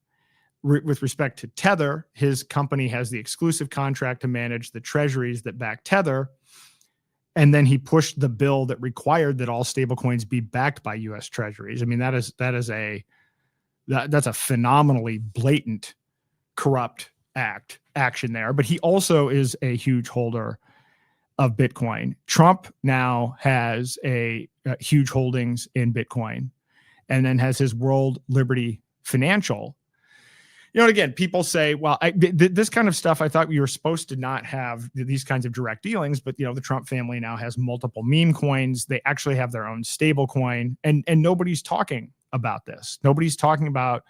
with respect to Tether. His company has the exclusive contract to manage the treasuries that back Tether. And then he pushed the bill that required that all stablecoins be backed by U.S. treasuries. I mean, that's a phenomenally blatant, corrupt action there. But he also is a huge holder of Bitcoin. Trump now has a huge holdings in Bitcoin, and then has his World Liberty Financial. And again, people say, well, this kind of stuff, I thought we were supposed to not have these kinds of direct dealings, but the Trump family now has multiple meme coins. They actually have their own stable coin, and nobody's talking about this. Nobody's talking about,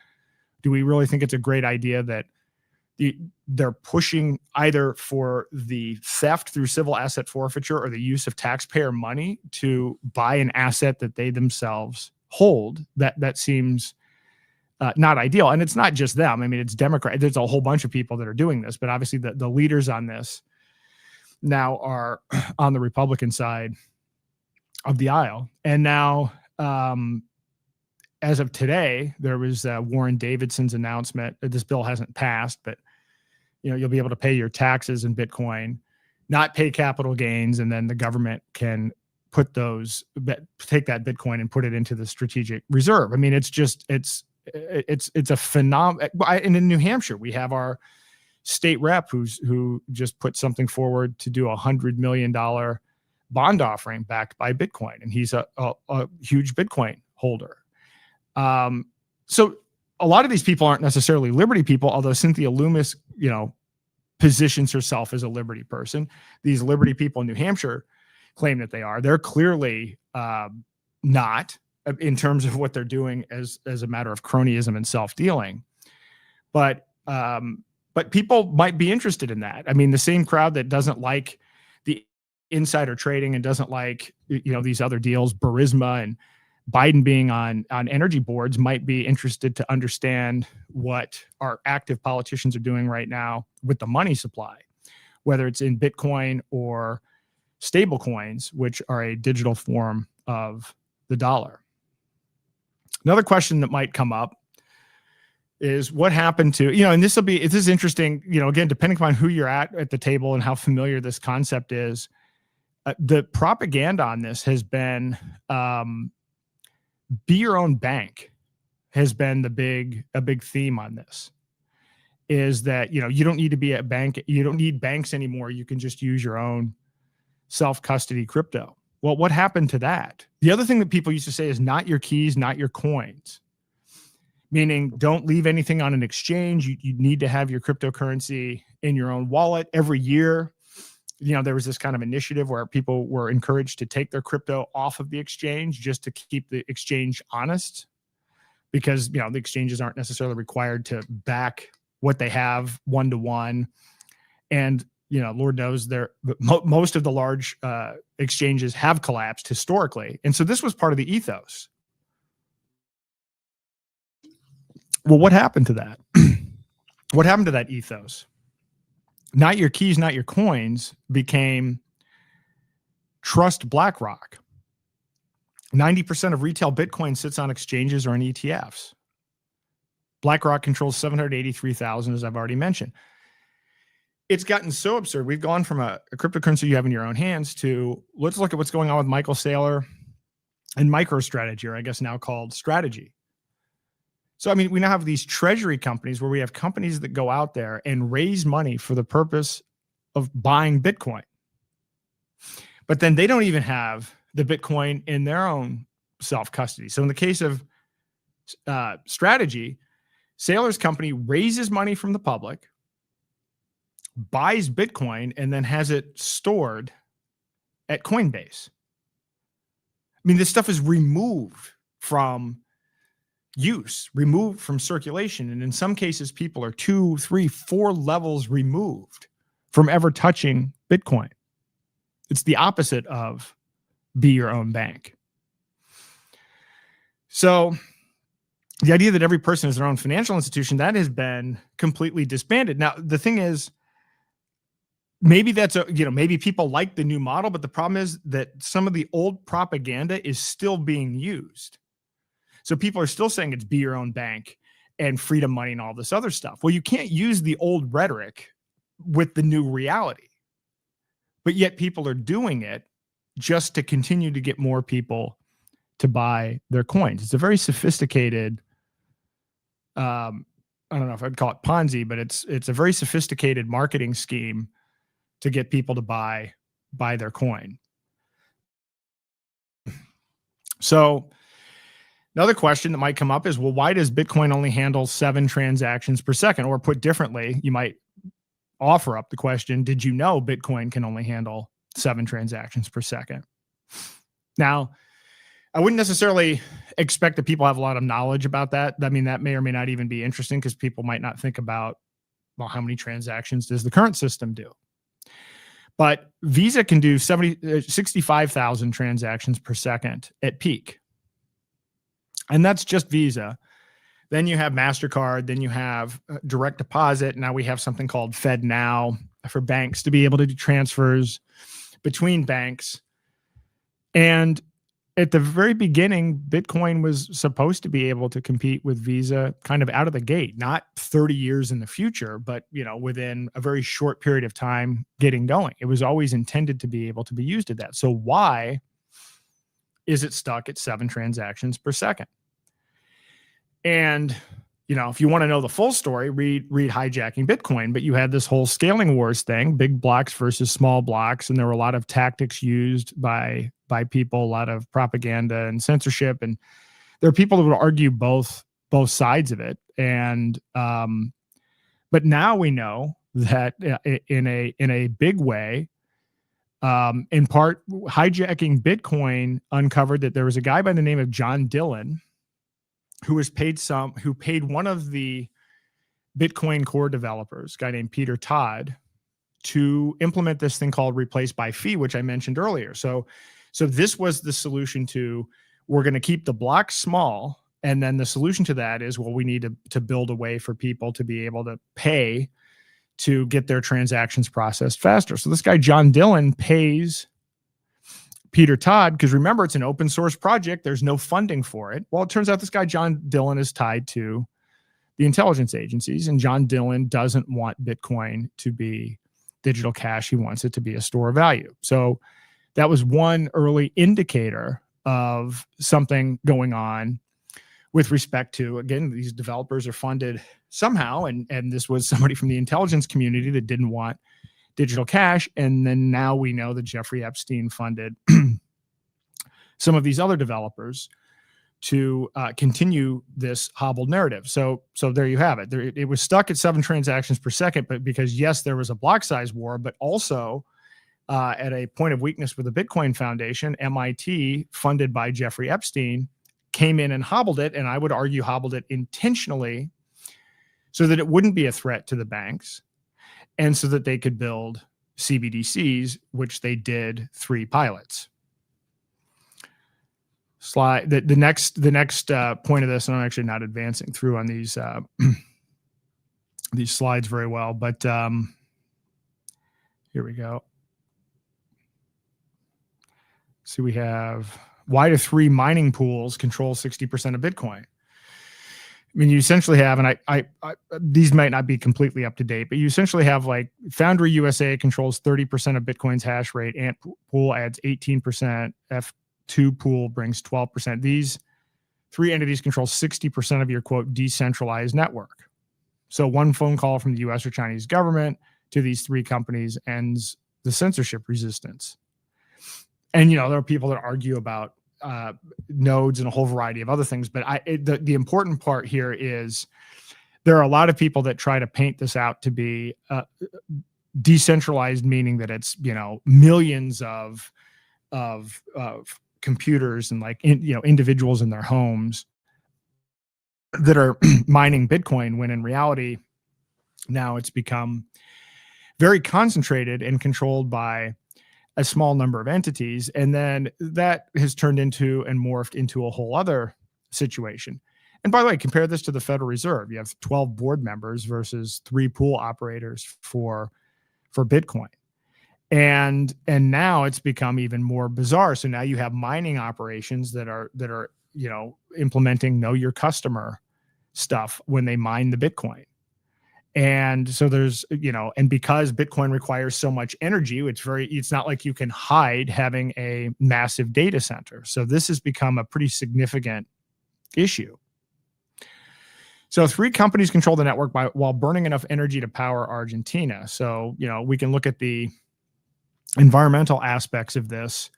do we really think it's a great idea that they're pushing either for the theft through civil asset forfeiture or the use of taxpayer money to buy an asset that they themselves hold? That seems not ideal. And it's not just them. I mean, it's Democrat. There's a whole bunch of people that are doing this, but obviously the leaders on this now are on the Republican side of the aisle. And now, as of today, there was Warren Davidson's announcement that this bill hasn't passed, but you'll be able to pay your taxes in Bitcoin, not pay capital gains, and then the government can take that Bitcoin and put it into the strategic reserve. I mean, it's a phenomenon. And in New Hampshire, we have our state rep who just put something forward to do $100 million bond offering backed by Bitcoin, and he's a huge Bitcoin holder. So a lot of these people aren't necessarily Liberty people, although Cynthia Loomis, positions herself as a Liberty person. These Liberty people in New Hampshire claim that they are. They're clearly not, in terms of what they're doing as a matter of cronyism and self-dealing. But people might be interested in that. I mean, the same crowd that doesn't like the insider trading and doesn't like, these other deals, Burisma and Biden being on energy boards, might be interested to understand what our active politicians are doing right now with the money supply, whether it's in Bitcoin or stable coins, which are a digital form of the dollar. Another question that might come up is what happened to, and this is interesting, again, depending upon who you're at the table and how familiar this concept is, the propaganda on this has been, be your own bank has been a big theme on this, is that, you don't need to be a bank. You don't need banks anymore. You can just use your own self-custody crypto. Well, what happened to that? The other thing that people used to say is not your keys, not your coins, meaning don't leave anything on an exchange. You need to have your cryptocurrency in your own wallet. Every year, there was this kind of initiative where people were encouraged to take their crypto off of the exchange just to keep the exchange honest, because, the exchanges aren't necessarily required to back what they have one-to-one. And Lord knows most of the large exchanges have collapsed historically. And so this was part of the ethos. Well, what happened to that? What happened to that ethos? Not your keys, not your coins became trust BlackRock. 90% of retail Bitcoin sits on exchanges or in ETFs. BlackRock controls 783,000, as I've already mentioned. It's gotten so absurd. We've gone from a cryptocurrency you have in your own hands to let's look at what's going on with Michael Saylor and MicroStrategy, or I guess now called Strategy. So, I mean, we now have these treasury companies where we have companies that go out there and raise money for the purpose of buying Bitcoin. But then they don't even have the Bitcoin in their own self-custody. So in the case of Strategy, Saylor's company raises money from the public, buys Bitcoin, and then has it stored at Coinbase. I mean, this stuff is removed from use, removed from circulation. And in some cases, people are 2, 3, 4 levels removed from ever touching Bitcoin. It's the opposite of be your own bank. So the idea that every person is their own financial institution, that has been completely disbanded. Now, the thing is, maybe that's maybe people like the new model, but the problem is that some of the old propaganda is still being used. So people are still saying it's be your own bank and freedom money and all this other stuff. Well, you can't use the old rhetoric with the new reality, but yet people are doing it just to continue to get more people to buy their coins. It's a very sophisticated, I don't know if I'd call it Ponzi, but it's a very sophisticated marketing scheme to get people to buy their coin. So another question that might come up is, well, why does Bitcoin only handle 7 transactions per second? Or put differently, you might offer up the question, did you know Bitcoin can only handle 7 transactions per second? Now, I wouldn't necessarily expect that people have a lot of knowledge about that. I mean, that may or may not even be interesting because people might not think about, well, how many transactions does the current system do? But Visa can do 65,000 transactions per second at peak. And that's just Visa. Then you have MasterCard, then you have direct deposit. Now we have something called FedNow for banks to be able to do transfers between banks. And at the very beginning, Bitcoin was supposed to be able to compete with Visa kind of out of the gate, not 30 years in the future, but within a very short period of time getting going. It was always intended to be able to be used at that. So why is it stuck at 7 transactions per second? And if you want to know the full story, read Hijacking Bitcoin. But you had this whole scaling wars thing, big blocks versus small blocks, and there were a lot of tactics used by people, a lot of propaganda and censorship, and there are people who would argue both sides of it. And but now we know that in a big way, in part, Hijacking Bitcoin uncovered that there was a guy by the name of John Dillon who paid one of the Bitcoin core developers, a guy named Peter Todd, to implement this thing called replace by fee, which I mentioned earlier. So this was the solution to, we're going to keep the blocks small. And then the solution to that is, well, we need to build a way for people to be able to pay to get their transactions processed faster. So this guy, John Dillon, pays Peter Todd, because remember, it's an open source project. There's no funding for it. Well, it turns out this guy, John Dillon, is tied to the intelligence agencies, and John Dillon doesn't want Bitcoin to be digital cash. He wants it to be a store of value. So that was one early indicator of something going on with respect to, again, these developers are funded somehow, and this was somebody from the intelligence community that didn't want digital cash. And then now we know that Jeffrey Epstein funded some of these other developers to continue this hobbled narrative. So there you have it. It was stuck at 7 transactions per second, but because, yes, there was a block size war, but also at a point of weakness with the Bitcoin Foundation, MIT, funded by Jeffrey Epstein, came in and hobbled it. And I would argue hobbled it intentionally so that it wouldn't be a threat to the banks, and so that they could build CBDCs, which they did 3 pilots. Slide the next point of this, and I'm actually not advancing through on these these slides very well, but here we go. So we have, why do 3 mining pools control 60% of Bitcoin? I mean, you essentially have, and I these might not be completely up to date, but you essentially have like Foundry USA controls 30% of Bitcoin's hash rate, Ant Pool adds 18%, F2 Pool brings 12%. These 3 entities control 60% of your, quote, decentralized network. So one phone call from the US or Chinese government to these 3 companies ends the censorship resistance. And, you know, there are people that argue about nodes and a whole variety of other things. But the important part here is there are a lot of people that try to paint this out to be decentralized, meaning that it's, you know, millions of computers and like, you know, individuals in their homes that are mining Bitcoin, when in reality, now it's become very concentrated and controlled by a small number of entities. And then that has turned into and morphed into a whole other situation. And by the way, compare this to the Federal Reserve. You have 12 board members versus 3 pool operators for Bitcoin. And now it's become even more bizarre. So now you have mining operations that are, you know, implementing know your customer stuff when they mine the Bitcoin. And so there's, you know, and because Bitcoin requires so much energy, it's not like you can hide having a massive data center. So this has become a pretty significant issue. So 3 companies control the network while burning enough energy to power Argentina. So, you know, we can look at the environmental aspects of this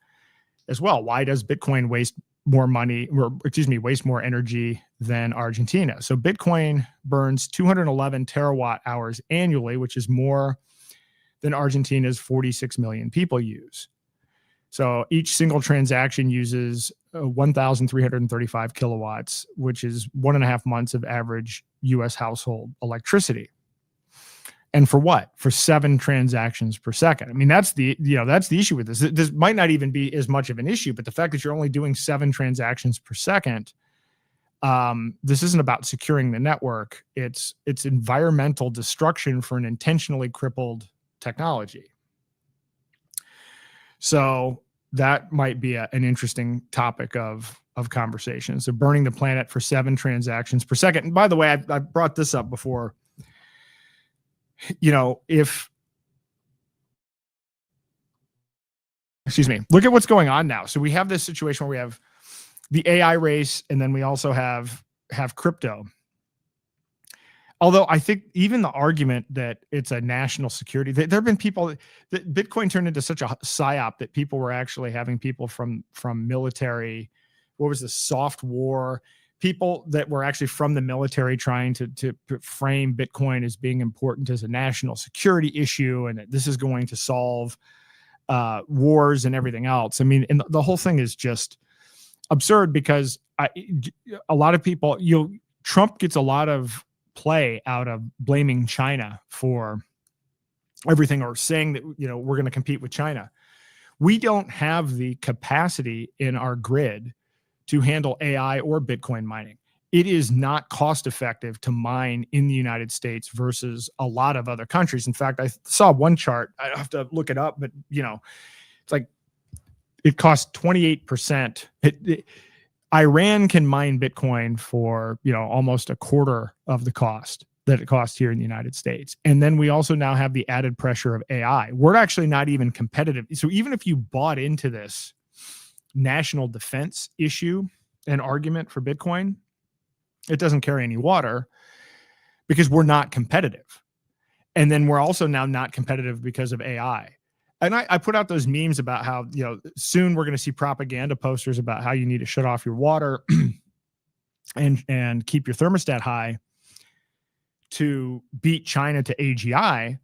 as well. Why does Bitcoin waste more energy than Argentina? So Bitcoin burns 211 terawatt hours annually, which is more than Argentina's 46 million people use. So each single transaction uses 1,335 kilowatts, which is 1.5 months of average US household electricity. And for what? For 7 transactions per second. I mean, that's the issue with this. This might not even be as much of an issue, but the fact that you're only doing 7 transactions per second, this isn't about securing the network. It's environmental destruction for an intentionally crippled technology. So that might be an interesting topic of conversation. So burning the planet for 7 transactions per second. And by the way, I brought this up before. You know, look at what's going on now. So we have this situation where we have the AI race, and then we also have crypto. Although I think even the argument that it's a national security, there have been people that Bitcoin turned into such a psyop that people were actually having people from military, what was the soft war, people that were actually from the military trying to frame Bitcoin as being important as a national security issue, and that this is going to solve wars and everything else. I mean, and the whole thing is just absurd because a lot of people, Trump gets a lot of play out of blaming China for everything, or saying that, you know, we're going to compete with China. We don't have the capacity in our grid to handle AI or Bitcoin mining. It is not cost effective to mine in the United States versus a lot of other countries. In fact, I saw one chart, I have to look it up, but you know, it's like it costs 28%. Iran can mine Bitcoin for, you know, almost a quarter of the cost that it costs here in the United States. And then we also now have the added pressure of AI. We're actually not even competitive. So even if you bought into this national defense issue and argument for Bitcoin, it doesn't carry any water because we're not competitive. And then we're also now not competitive because of AI. And I put out those memes about how, you know, soon we're going to see propaganda posters about how you need to shut off your water and keep your thermostat high to beat China to AGI.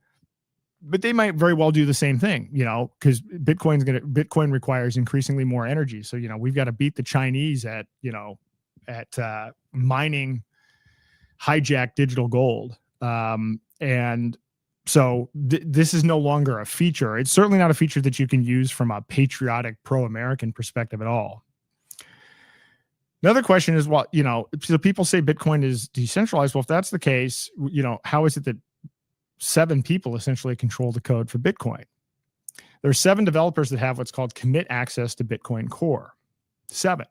But they might very well do the same thing, you know, because Bitcoin requires increasingly more energy. So, you know, we've got to beat the Chinese at mining hijacked digital gold. And So this is no longer a feature. It's certainly not a feature that you can use from a patriotic pro-American perspective at all. Another question is, well, so people say Bitcoin is decentralized. Well, if that's the case, how is it that 7 people essentially control the code for Bitcoin? There are 7 developers that have what's called commit access to Bitcoin Core. 7.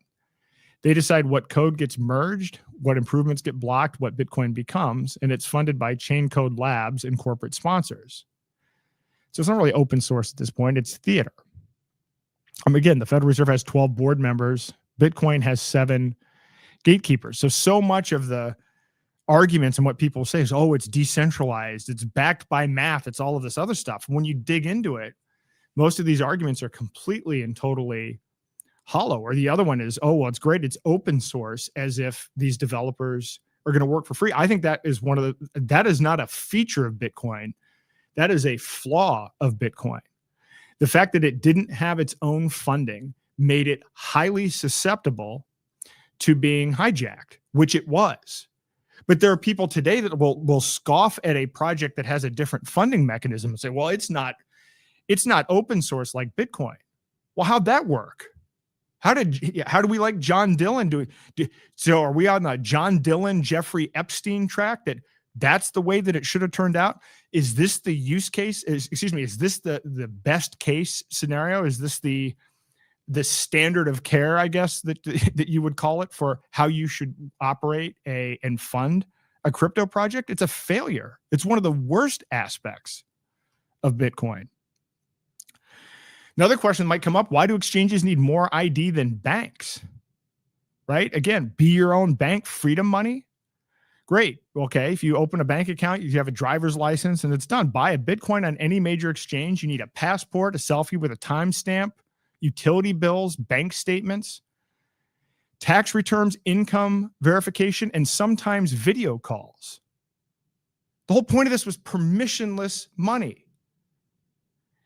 They decide what code gets merged, what improvements get blocked, what Bitcoin becomes, and it's funded by Chain Code Labs and corporate sponsors. So it's not really open source at this point. It's theater. Again, the Federal Reserve has 12 board members. Bitcoin has 7 gatekeepers. So much of the arguments and what people say is, oh, it's decentralized, it's backed by math, it's all of this other stuff. When you dig into it, most of these arguments are completely and totally hollow. Or the other one is, oh, well, it's great, it's open source, as if these developers are going to work for free. I think that is that is not a feature of Bitcoin. That is a flaw of Bitcoin. The fact that it didn't have its own funding made it highly susceptible to being hijacked, which it was. But there are people today that will scoff at a project that has a different funding mechanism and say, well, it's not open source like Bitcoin. Well, how'd that work? How do we like John Dillon do it? So are we on the John Dillon, Jeffrey Epstein track that's the way that it should have turned out? Is this the use case? Is this the best case scenario? Is this the standard of care, I guess, that you would call it, for how you should operate and fund a crypto project? It's a failure. It's one of the worst aspects of Bitcoin. Another question might come up: why do exchanges need more ID than banks? Right? Again, be your own bank, freedom money. Great. Okay. If you open a bank account, you have a driver's license, and it's done. Buy a Bitcoin on any major exchange. You need a passport, a selfie with a timestamp, utility bills, bank statements, tax returns, income verification, and sometimes video calls. The whole point of this was permissionless money.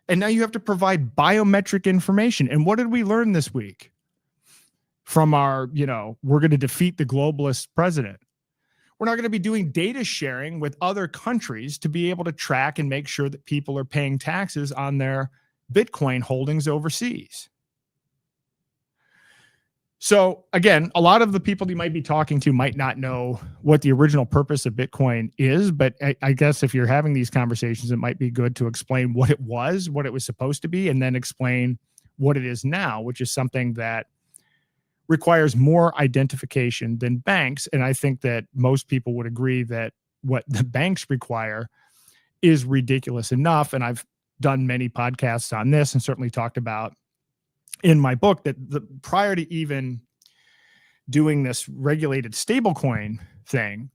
And now you have to provide biometric information. And what did we learn this week from our, we're going to defeat the globalist president? We're not going to be doing data sharing with other countries to be able to track and make sure that people are paying taxes on their Bitcoin holdings overseas. So again, a lot of the people you might be talking to might not know what the original purpose of Bitcoin is, but I guess if you're having these conversations, it might be good to explain what it was supposed to be, and then explain what it is now, which is something that requires more identification than banks. And I think that most people would agree that what the banks require is ridiculous enough. And I've done many podcasts on this and certainly talked about in my book that prior to even doing this regulated stablecoin thing,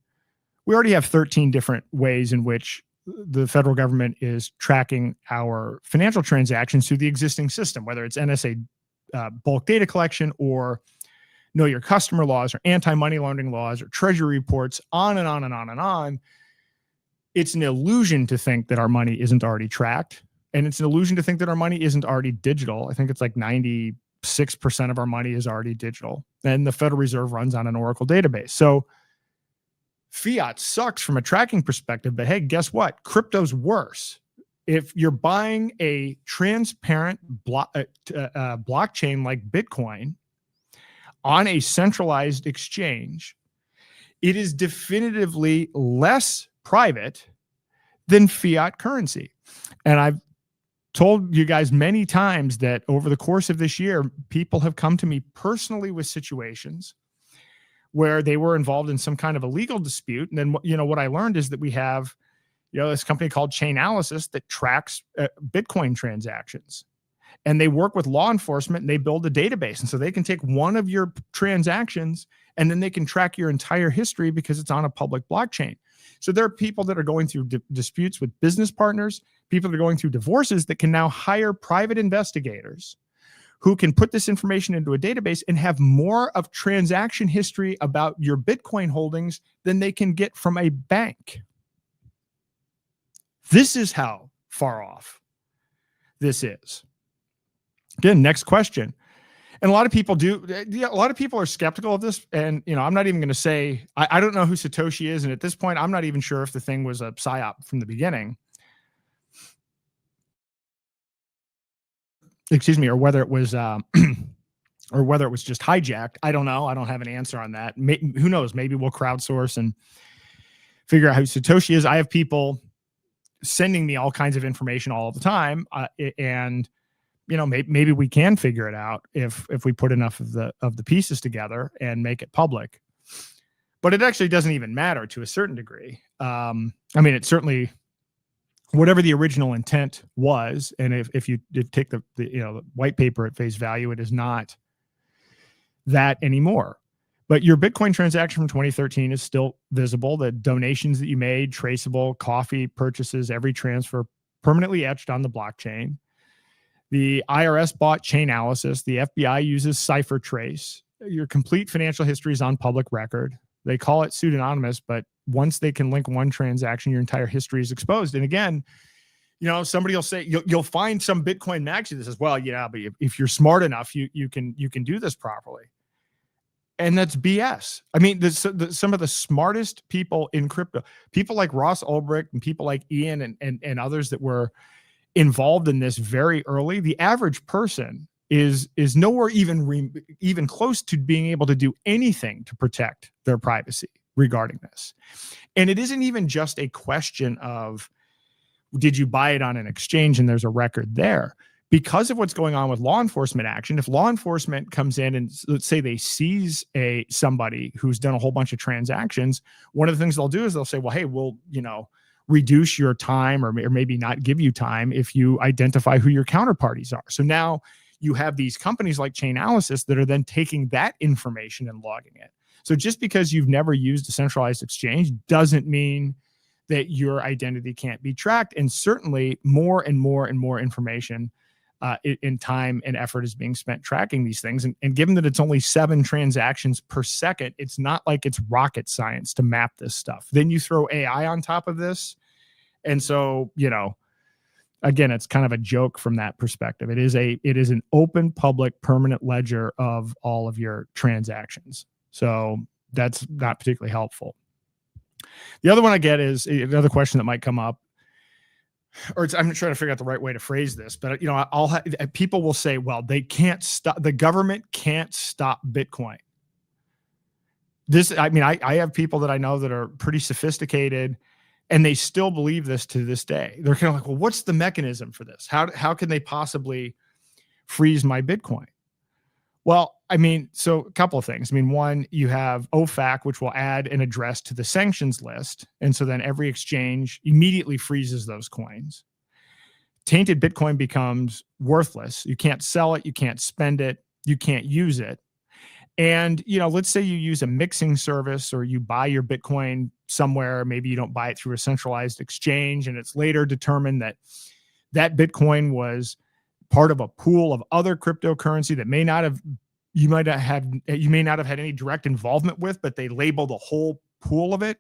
we already have 13 different ways in which the federal government is tracking our financial transactions through the existing system, whether it's NSA bulk data collection or know your customer laws or anti-money laundering laws or treasury reports, on and on and on and on. It's an illusion to think that our money isn't already tracked. And it's an illusion to think that our money isn't already digital. I think it's like 96% of our money is already digital. And the Federal Reserve runs on an Oracle database. So fiat sucks from a tracking perspective, but hey, guess what? Crypto's worse. If you're buying a transparent blockchain like Bitcoin on a centralized exchange, it is definitively less private than fiat currency. And I've told you guys many times that over the course of this year, people have come to me personally with situations where they were involved in some kind of a legal dispute. And then, what I learned is that we have, this company called Chainalysis that tracks Bitcoin transactions. And they work with law enforcement and they build a database. And so they can take one of your transactions and then they can track your entire history because it's on a public blockchain. So there are people that are going through disputes with business partners, people that are going through divorces that can now hire private investigators who can put this information into a database and have more of transaction history about your Bitcoin holdings than they can get from a bank. This is how far off this is. Again, next question. And a lot of people are skeptical of this. And, I'm not even going to say, I don't know who Satoshi is. And at this point, I'm not even sure if the thing was a psyop from the beginning. excuse me, or whether it was or whether it was just hijacked. I don't know. I don't have an answer on that. Who knows? Maybe we'll crowdsource and figure out who Satoshi is. I have people sending me all kinds of information all the time, and maybe we can figure it out if we put enough of the pieces together and make it public. But it actually doesn't even matter to a certain degree. I mean, it certainly, whatever the original intent was, and if you did take the white paper at face value, it is not that anymore. But your Bitcoin transaction from 2013 is still visible. The donations that you made, traceable, coffee purchases, every transfer permanently etched on the blockchain. The IRS bought Chainalysis. The FBI uses CipherTrace. Your complete financial history is on public record. They call it pseudonymous, but once they can link one transaction, your entire history is exposed. And again, somebody will say, you'll find some Bitcoin maxi that says, well, yeah, but if you're smart enough, you can do this properly. And that's BS. I mean, some of the smartest people in crypto, people like Ross Ulbricht and people like Ian and others that were involved in this very early, the average person is nowhere even close to being able to do anything to protect their privacy regarding this. And it isn't even just a question of, did you buy it on an exchange and there's a record there? Because of what's going on with law enforcement action, if law enforcement comes in and let's say they seize somebody who's done a whole bunch of transactions, one of the things they'll do is they'll say, well, hey, we'll, reduce your time or maybe not give you time if you identify who your counterparties are. So now you have these companies like Chainalysis that are then taking that information and logging it. So just because you've never used a centralized exchange doesn't mean that your identity can't be tracked. And certainly more and more and more information in time and effort is being spent tracking these things. And given that it's only 7 transactions per second, it's not like it's rocket science to map this stuff. Then you throw AI on top of this. And so, again, it's kind of a joke from that perspective. It is an open, public, permanent ledger of all of your transactions. So that's not particularly helpful. The other one I get is another question that might come up, or I'm trying to figure out the right way to phrase this, but people will say, well, they can't stop, the government can't stop Bitcoin. I have people that I know that are pretty sophisticated and they still believe this to this day. They're kind of like, well, what's the mechanism for this? How can they possibly freeze my Bitcoin? Well, so a couple of things. One, you have OFAC, which will add an address to the sanctions list. And so then every exchange immediately freezes those coins. Tainted Bitcoin becomes worthless. You can't sell it. You can't spend it. You can't use it. And, let's say you use a mixing service or you buy your Bitcoin somewhere. Maybe you don't buy it through a centralized exchange. And it's later determined that Bitcoin was part of a pool of other cryptocurrency that you may not have had any direct involvement with, but they labeled a whole pool of it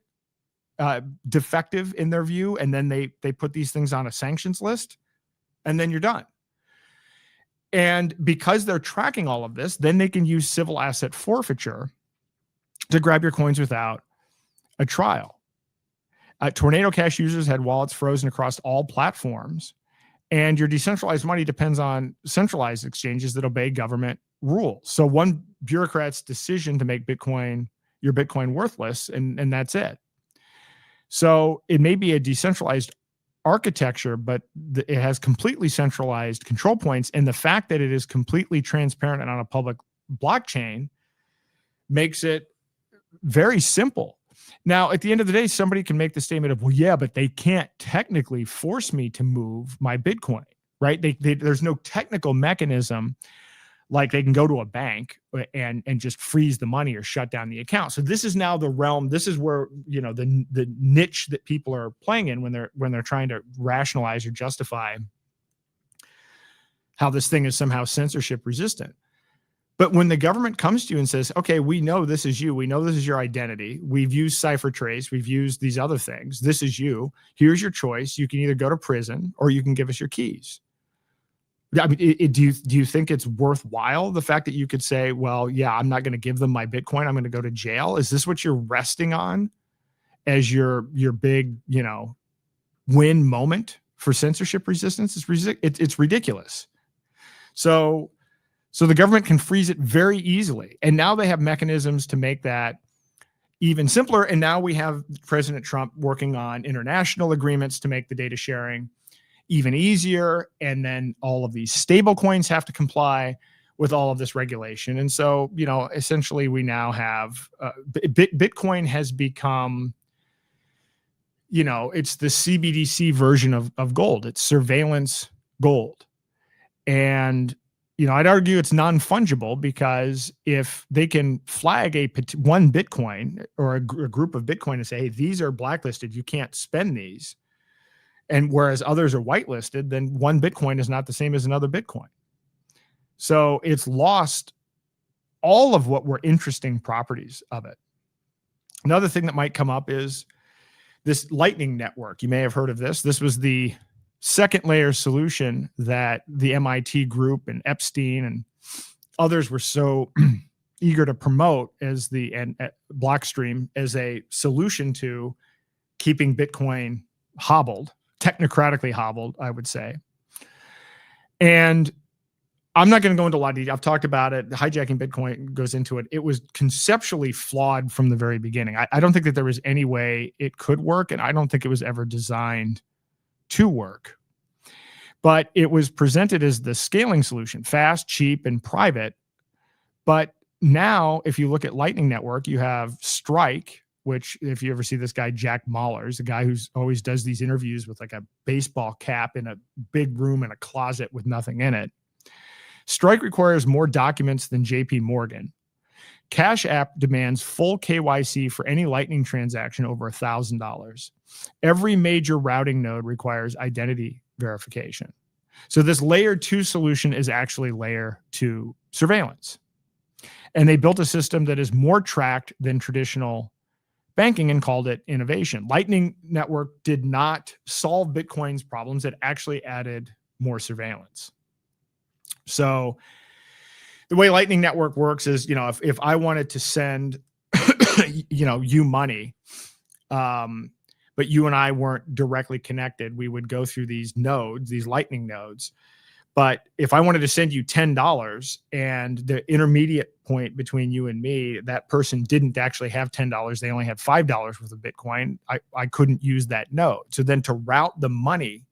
defective in their view. And then they put these things on a sanctions list and then you're done. And because they're tracking all of this, then they can use civil asset forfeiture to grab your coins without a trial. Tornado Cash users had wallets frozen across all platforms. And your decentralized money depends on centralized exchanges that obey government rules. So one bureaucrat's decision to make your Bitcoin worthless, and that's it. So it may be a decentralized architecture, but it has completely centralized control points. And the fact that it is completely transparent and on a public blockchain makes it very simple. Now, at the end of the day, somebody can make the statement of, well, yeah, but they can't technically force me to move my Bitcoin, right? There's no technical mechanism like they can go to a bank and just freeze the money or shut down the account. So this is now the realm. This is where, the niche that people are playing in when they're trying to rationalize or justify how this thing is somehow censorship resistant. But when the government comes to you and says, okay, we know this is you. We know this is your identity. We've used CipherTrace. We've used these other things. This is you. Here's your choice. You can either go to prison or you can give us your keys. Do you think it's worthwhile, the fact that you could say, well, yeah, I'm not going to give them my Bitcoin. I'm going to go to jail. Is this what you're resting on as your big, win moment for censorship resistance? It's ridiculous. So the government can freeze it very easily. And now they have mechanisms to make that even simpler. And now we have President Trump working on international agreements to make the data sharing even easier. And then all of these stable coins have to comply with all of this regulation. And so, essentially we now have Bitcoin has become, it's the CBDC version of gold. It's surveillance gold. And I'd argue it's non-fungible, because if they can flag one Bitcoin or a group of Bitcoin and say, hey, these are blacklisted, you can't spend these, and whereas others are whitelisted, then one Bitcoin is not the same as another Bitcoin. So it's lost all of what were interesting properties of it. Another thing that might come up is this Lightning Network. You may have heard of this. This was the second layer solution that the MIT group and Epstein and others were so eager to promote as Blockstream as a solution to keeping Bitcoin hobbled, technocratically hobbled, I would say. And I'm not going to go into a lot of detail. I've talked about it. Hijacking Bitcoin goes into it. It was conceptually flawed from the very beginning. I don't think that there was any way it could work, and I don't think it was ever designed to work. But it was presented as the scaling solution, fast, cheap, and private. But now, if you look at Lightning Network, you have Strike, which, if you ever see this guy, Jack Mallers, the guy who's always does these interviews with like a baseball cap in a big room in a closet with nothing in it. Strike requires more documents than JP Morgan. Cash App demands full KYC for any Lightning transaction over $1,000. Every major routing node requires identity verification. So this layer 2 solution is actually layer 2 surveillance. And they built a system that is more tracked than traditional banking and called it innovation. Lightning Network did not solve Bitcoin's problems. It actually added more surveillance. So the way Lightning Network works is, if I wanted to send, you money, but you and I weren't directly connected, we would go through these nodes, these Lightning nodes. But if I wanted to send you $10 and the intermediate point between you and me, that person didn't actually have $10, they only had $5 worth of Bitcoin, I couldn't use that node. So then to route the money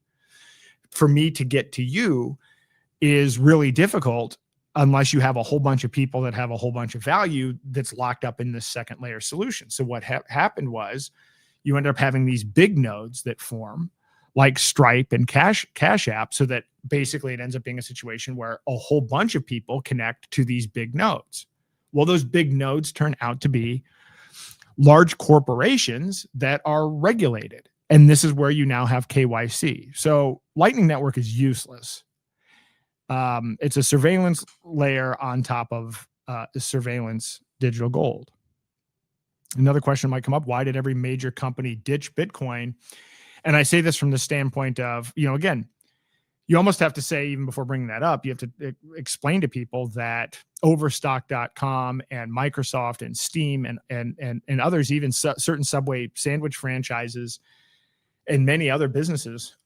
for me to get to you is really difficult unless you have a whole bunch of people that have a whole bunch of value that's locked up in this second layer solution. So what happened was you end up having these big nodes that form like Stripe and Cash App, so that basically it ends up being a situation where a whole bunch of people connect to these big nodes. Well, those big nodes turn out to be large corporations that are regulated. And this is where you now have KYC. So Lightning Network is useless. It's a surveillance layer on top of surveillance digital gold. Another question might come up: why did every major company ditch Bitcoin? And I say this from the standpoint of, again, you almost have to say, even before bringing that up, you have to explain to people that Overstock.com and Microsoft and Steam and others, even certain Subway sandwich franchises and many other businesses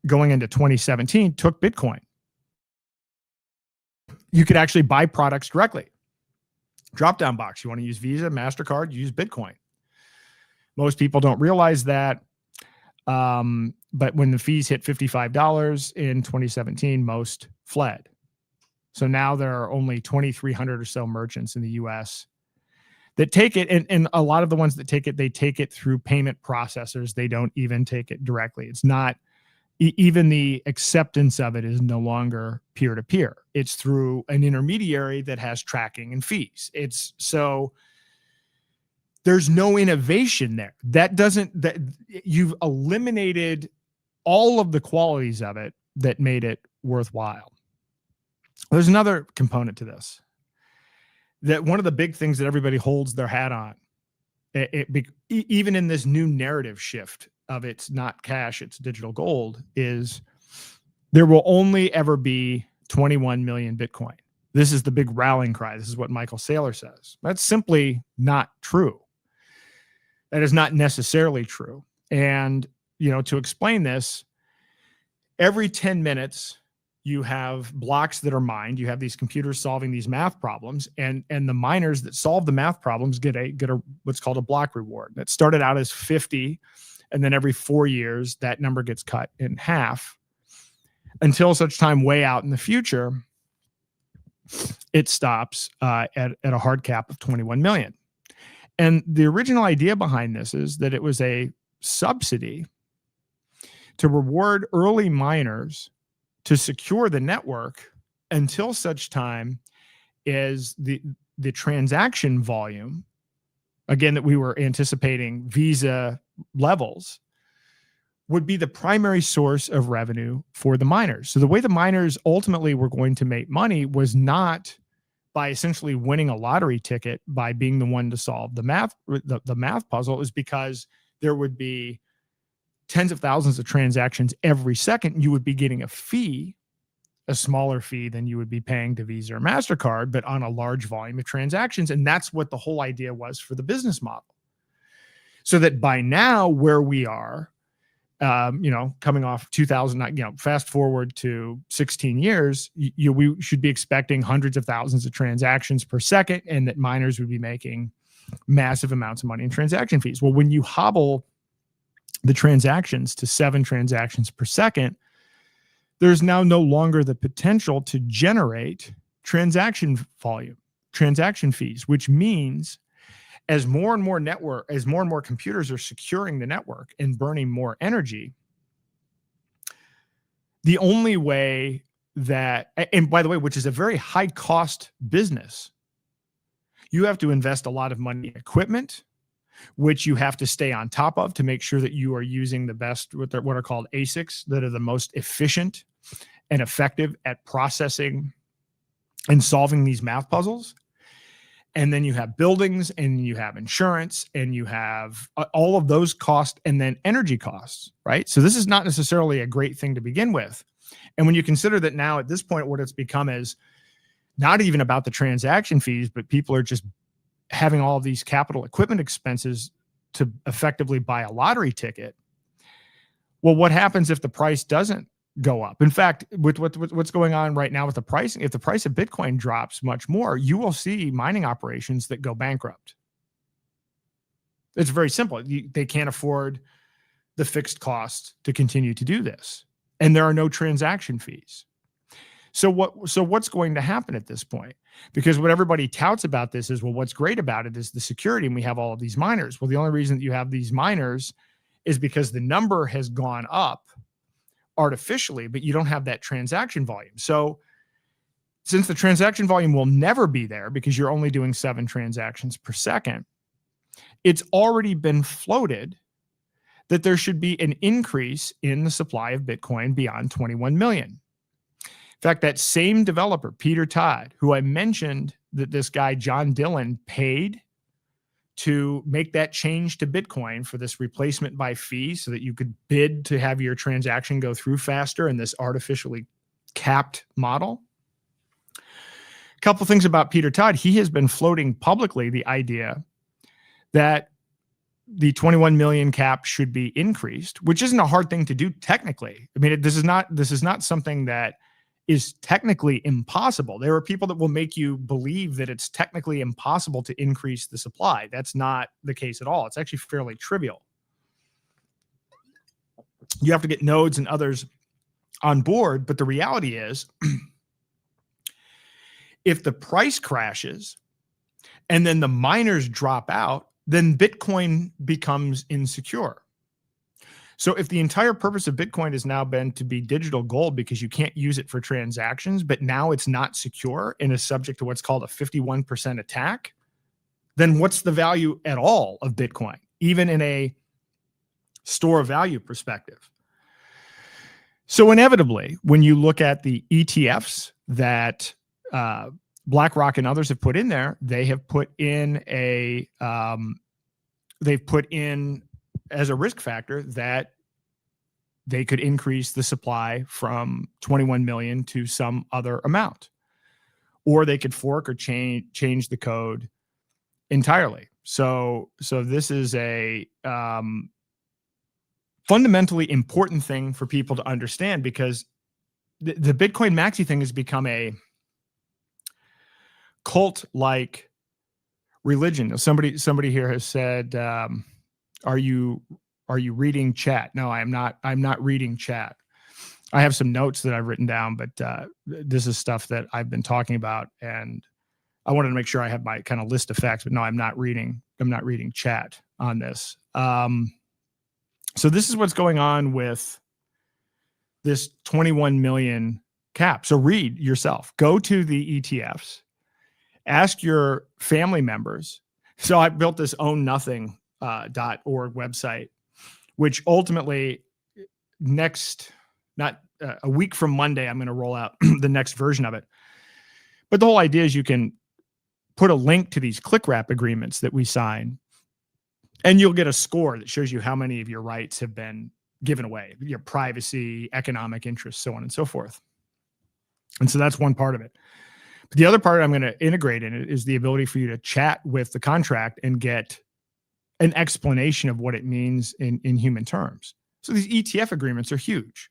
going into 2017 took Bitcoin. You could actually buy products directly. Drop-down box. You want to use Visa, MasterCard, use Bitcoin. Most people don't realize that. But when the fees hit $55 in 2017, most fled. So now there are only 2,300 or so merchants in the US that take it. And a lot of the ones that take it, they take it through payment processors. They don't even take it directly. It's not, even the acceptance of it is no longer peer-to-peer. It's through an intermediary that has tracking and fees. There's no innovation there. That you've eliminated all of the qualities of it that made it worthwhile. There's another component to this. That one of the big things that everybody holds their hat on, even in this new narrative shift of it's not cash, it's digital gold, is there will only ever be 21 million Bitcoin. This is the big rallying cry. This is what Michael Saylor says. That's simply not true. That is not necessarily true. And, to explain this, every 10 minutes, you have blocks that are mined. You have these computers solving these math problems, and the miners that solve the math problems get a what's called a block reward. That started out as 50, and then every 4 years that number gets cut in half until such time way out in the future it stops at a hard cap of 21 million. And the original idea behind this is that it was a subsidy to reward early miners to secure the network until such time as the transaction volume, again, that we were anticipating Visa levels, would be the primary source of revenue for the miners. So the way the miners ultimately were going to make money was not by essentially winning a lottery ticket by being the one to solve the math puzzle, is because there would be tens of thousands of transactions every second. You would be getting a fee, a smaller fee than you would be paying to Visa or MasterCard, but on a large volume of transactions. And that's what the whole idea was for the business model. So that by now, where we are, coming off 2009, fast forward to 16 years, we should be expecting hundreds of thousands of transactions per second, and that miners would be making massive amounts of money in transaction fees. Well, when you hobble the transactions to 7 transactions per second, there's now no longer the potential to generate transaction volume, transaction fees, which means as more and more computers are securing the network and burning more energy, the only way that, and by the way, which is a very high cost business, you have to invest a lot of money in equipment, which you have to stay on top of to make sure that you are using the best, what are called ASICs, that are the most efficient and effective at processing and solving these math puzzles. And then you have buildings, and you have insurance, and you have all of those costs, and then energy costs, right? So this is not necessarily a great thing to begin with. And when you consider that now at this point, what it's become is not even about the transaction fees, but people are just having all of these capital equipment expenses to effectively buy a lottery ticket. Well, what happens if the price doesn't go up? In fact, with what's going on right now with the pricing, if the price of Bitcoin drops much more, you will see mining operations that go bankrupt. It's very simple. They can't afford the fixed cost to continue to do this, and there are no transaction fees. So what's going to happen at this point? Because what everybody touts about this is, well, what's great about it is the security, and we have all of these miners. Well, the only reason that you have these miners is because the number has gone up artificially, but you don't have that transaction volume. So since the transaction volume will never be there because you're only doing 7 transactions per second, it's already been floated that there should be an increase in the supply of Bitcoin beyond 21 million. In fact, that same developer, Peter Todd, who I mentioned that this guy, John Dillon, paid to make that change to Bitcoin for this replacement by fee so that you could bid to have your transaction go through faster in this artificially capped model. A couple things about Peter Todd. He has been floating publicly the idea that the 21 million cap should be increased, which isn't a hard thing to do technically. I mean, this is not something that is technically impossible. There are people that will make you believe that it's technically impossible to increase the supply. That's not the case at all. It's actually fairly trivial. You have to get nodes and others on board, but the reality is if the price crashes and then the miners drop out, then Bitcoin becomes insecure. So if the entire purpose of Bitcoin has now been to be digital gold because you can't use it for transactions, but now it's not secure and is subject to what's called a 51% attack, then what's the value at all of Bitcoin, even in a store of value perspective? So inevitably, when you look at the ETFs that BlackRock and others have put in there, they have put in as a risk factor that they could increase the supply from 21 million to some other amount, or they could fork or change the code entirely. So this is a fundamentally important thing for people to understand, because the Bitcoin maxi thing has become a cult-like religion. Somebody here has said, are you reading chat? No, I'm not reading chat. I have some notes that I've written down, but this is stuff that I've been talking about, and I wanted to make sure I had my kind of list of facts. But no, I'm not reading chat on this. So this is what's going on with this 21 million cap. So read yourself. Go to the ETFs. Ask your family members. So I built this ownnothing.org website, which ultimately a week from Monday, I'm going to roll out the next version of it. But the whole idea is you can put a link to these click wrap agreements that we sign, and you'll get a score that shows you how many of your rights have been given away, your privacy, economic interests, so on and so forth. And so that's one part of it. But the other part I'm going to integrate in it is the ability for you to chat with the contract and get an explanation of what it means in human terms. So these ETF agreements are huge.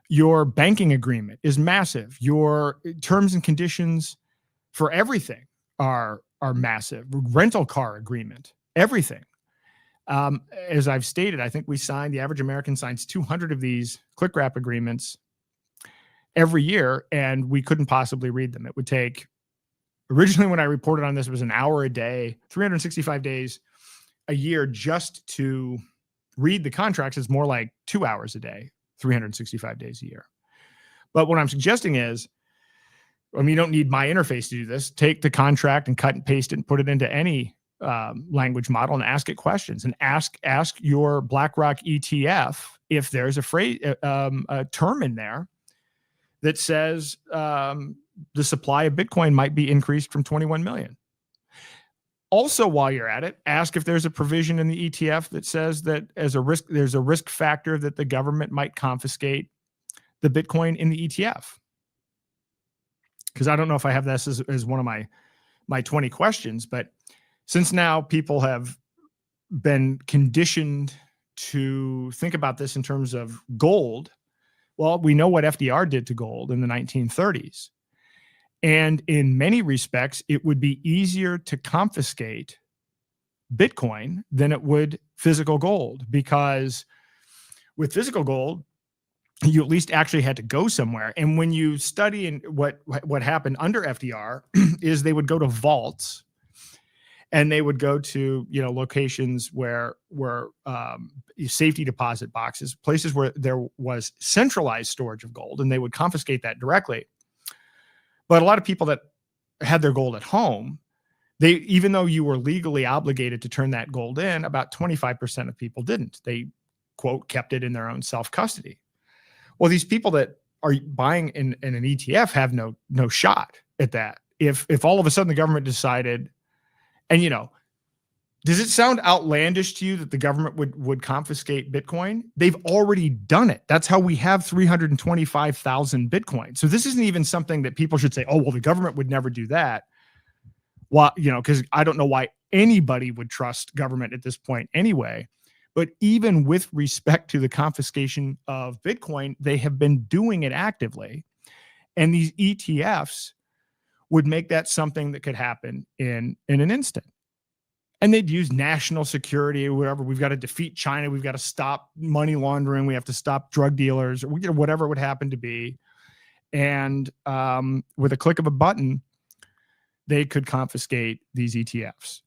Your banking agreement is massive. Your terms and conditions for everything are massive. Rental car agreement, everything. As I've stated, I think the average American signs 200 of these click wrap agreements every year, and we couldn't possibly read them. It would take, originally when I reported on this, it was an hour a day, 365 days a year just to read the contracts. Is more like 2 hours a day, 365 days a year. But what I'm suggesting is, you don't need my interface to do this. Take the contract and cut and paste it and put it into any language model and ask it questions, and ask your BlackRock ETF if there's a phrase, a term in there that says the supply of Bitcoin might be increased from 21 million. Also, while you're at it, ask if there's a provision in the ETF that says that there's a risk factor that the government might confiscate the Bitcoin in the ETF. Because I don't know if I have this as one of my 20 questions, but since now people have been conditioned to think about this in terms of gold, well, we know what FDR did to gold in the 1930s. And in many respects, it would be easier to confiscate Bitcoin than it would physical gold, because with physical gold, you at least actually had to go somewhere. And when you study and what happened under FDR is they would go to vaults, and they would go to locations where safety deposit boxes, places where there was centralized storage of gold, and they would confiscate that directly. But a lot of people that had their gold at home, even though you were legally obligated to turn that gold in, about 25% of people didn't. They, quote, kept it in their own self-custody. Well, these people that are buying in an ETF have no shot at that. If all of a sudden the government decided, and does it sound outlandish to you that the government would confiscate Bitcoin? They've already done it. That's how we have 325,000 Bitcoin. So this isn't even something that people should say, oh, well, the government would never do that. Well, because I don't know why anybody would trust government at this point anyway. But even with respect to the confiscation of Bitcoin, they have been doing it actively. And these ETFs would make that something that could happen in an instant. And they'd use national security or whatever. We've got to defeat China. We've got to stop money laundering. We have to stop drug dealers, or whatever it would happen to be. And with a click of a button, they could confiscate these ETFs.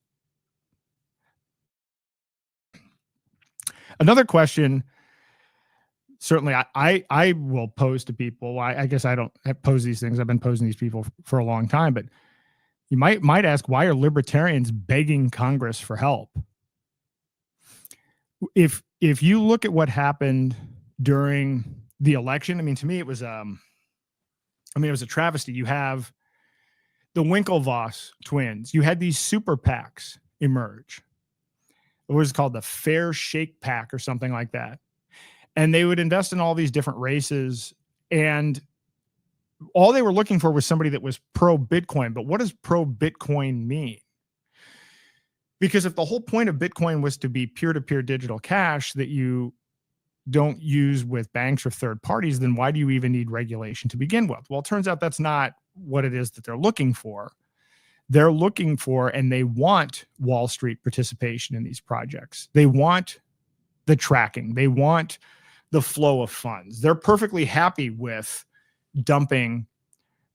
Another question, certainly I will pose to people. I guess I don't pose these things. I've been posing these people for a long time, but you might ask, why are libertarians begging Congress for help? If you look at what happened during the election, to me it was it was a travesty. You have the Winklevoss twins. You had these super PACs emerge. What was it called? The Fair Shake PAC or something like that. And they would invest in all these different races, and all they were looking for was somebody that was pro-Bitcoin. But what does pro-Bitcoin mean? Because if the whole point of Bitcoin was to be peer-to-peer digital cash that you don't use with banks or third parties, then why do you even need regulation to begin with? Well, it turns out that's not what it is that they're looking for. They're looking for, and they want Wall Street participation in these projects. They want the tracking. They want the flow of funds. They're perfectly happy with dumping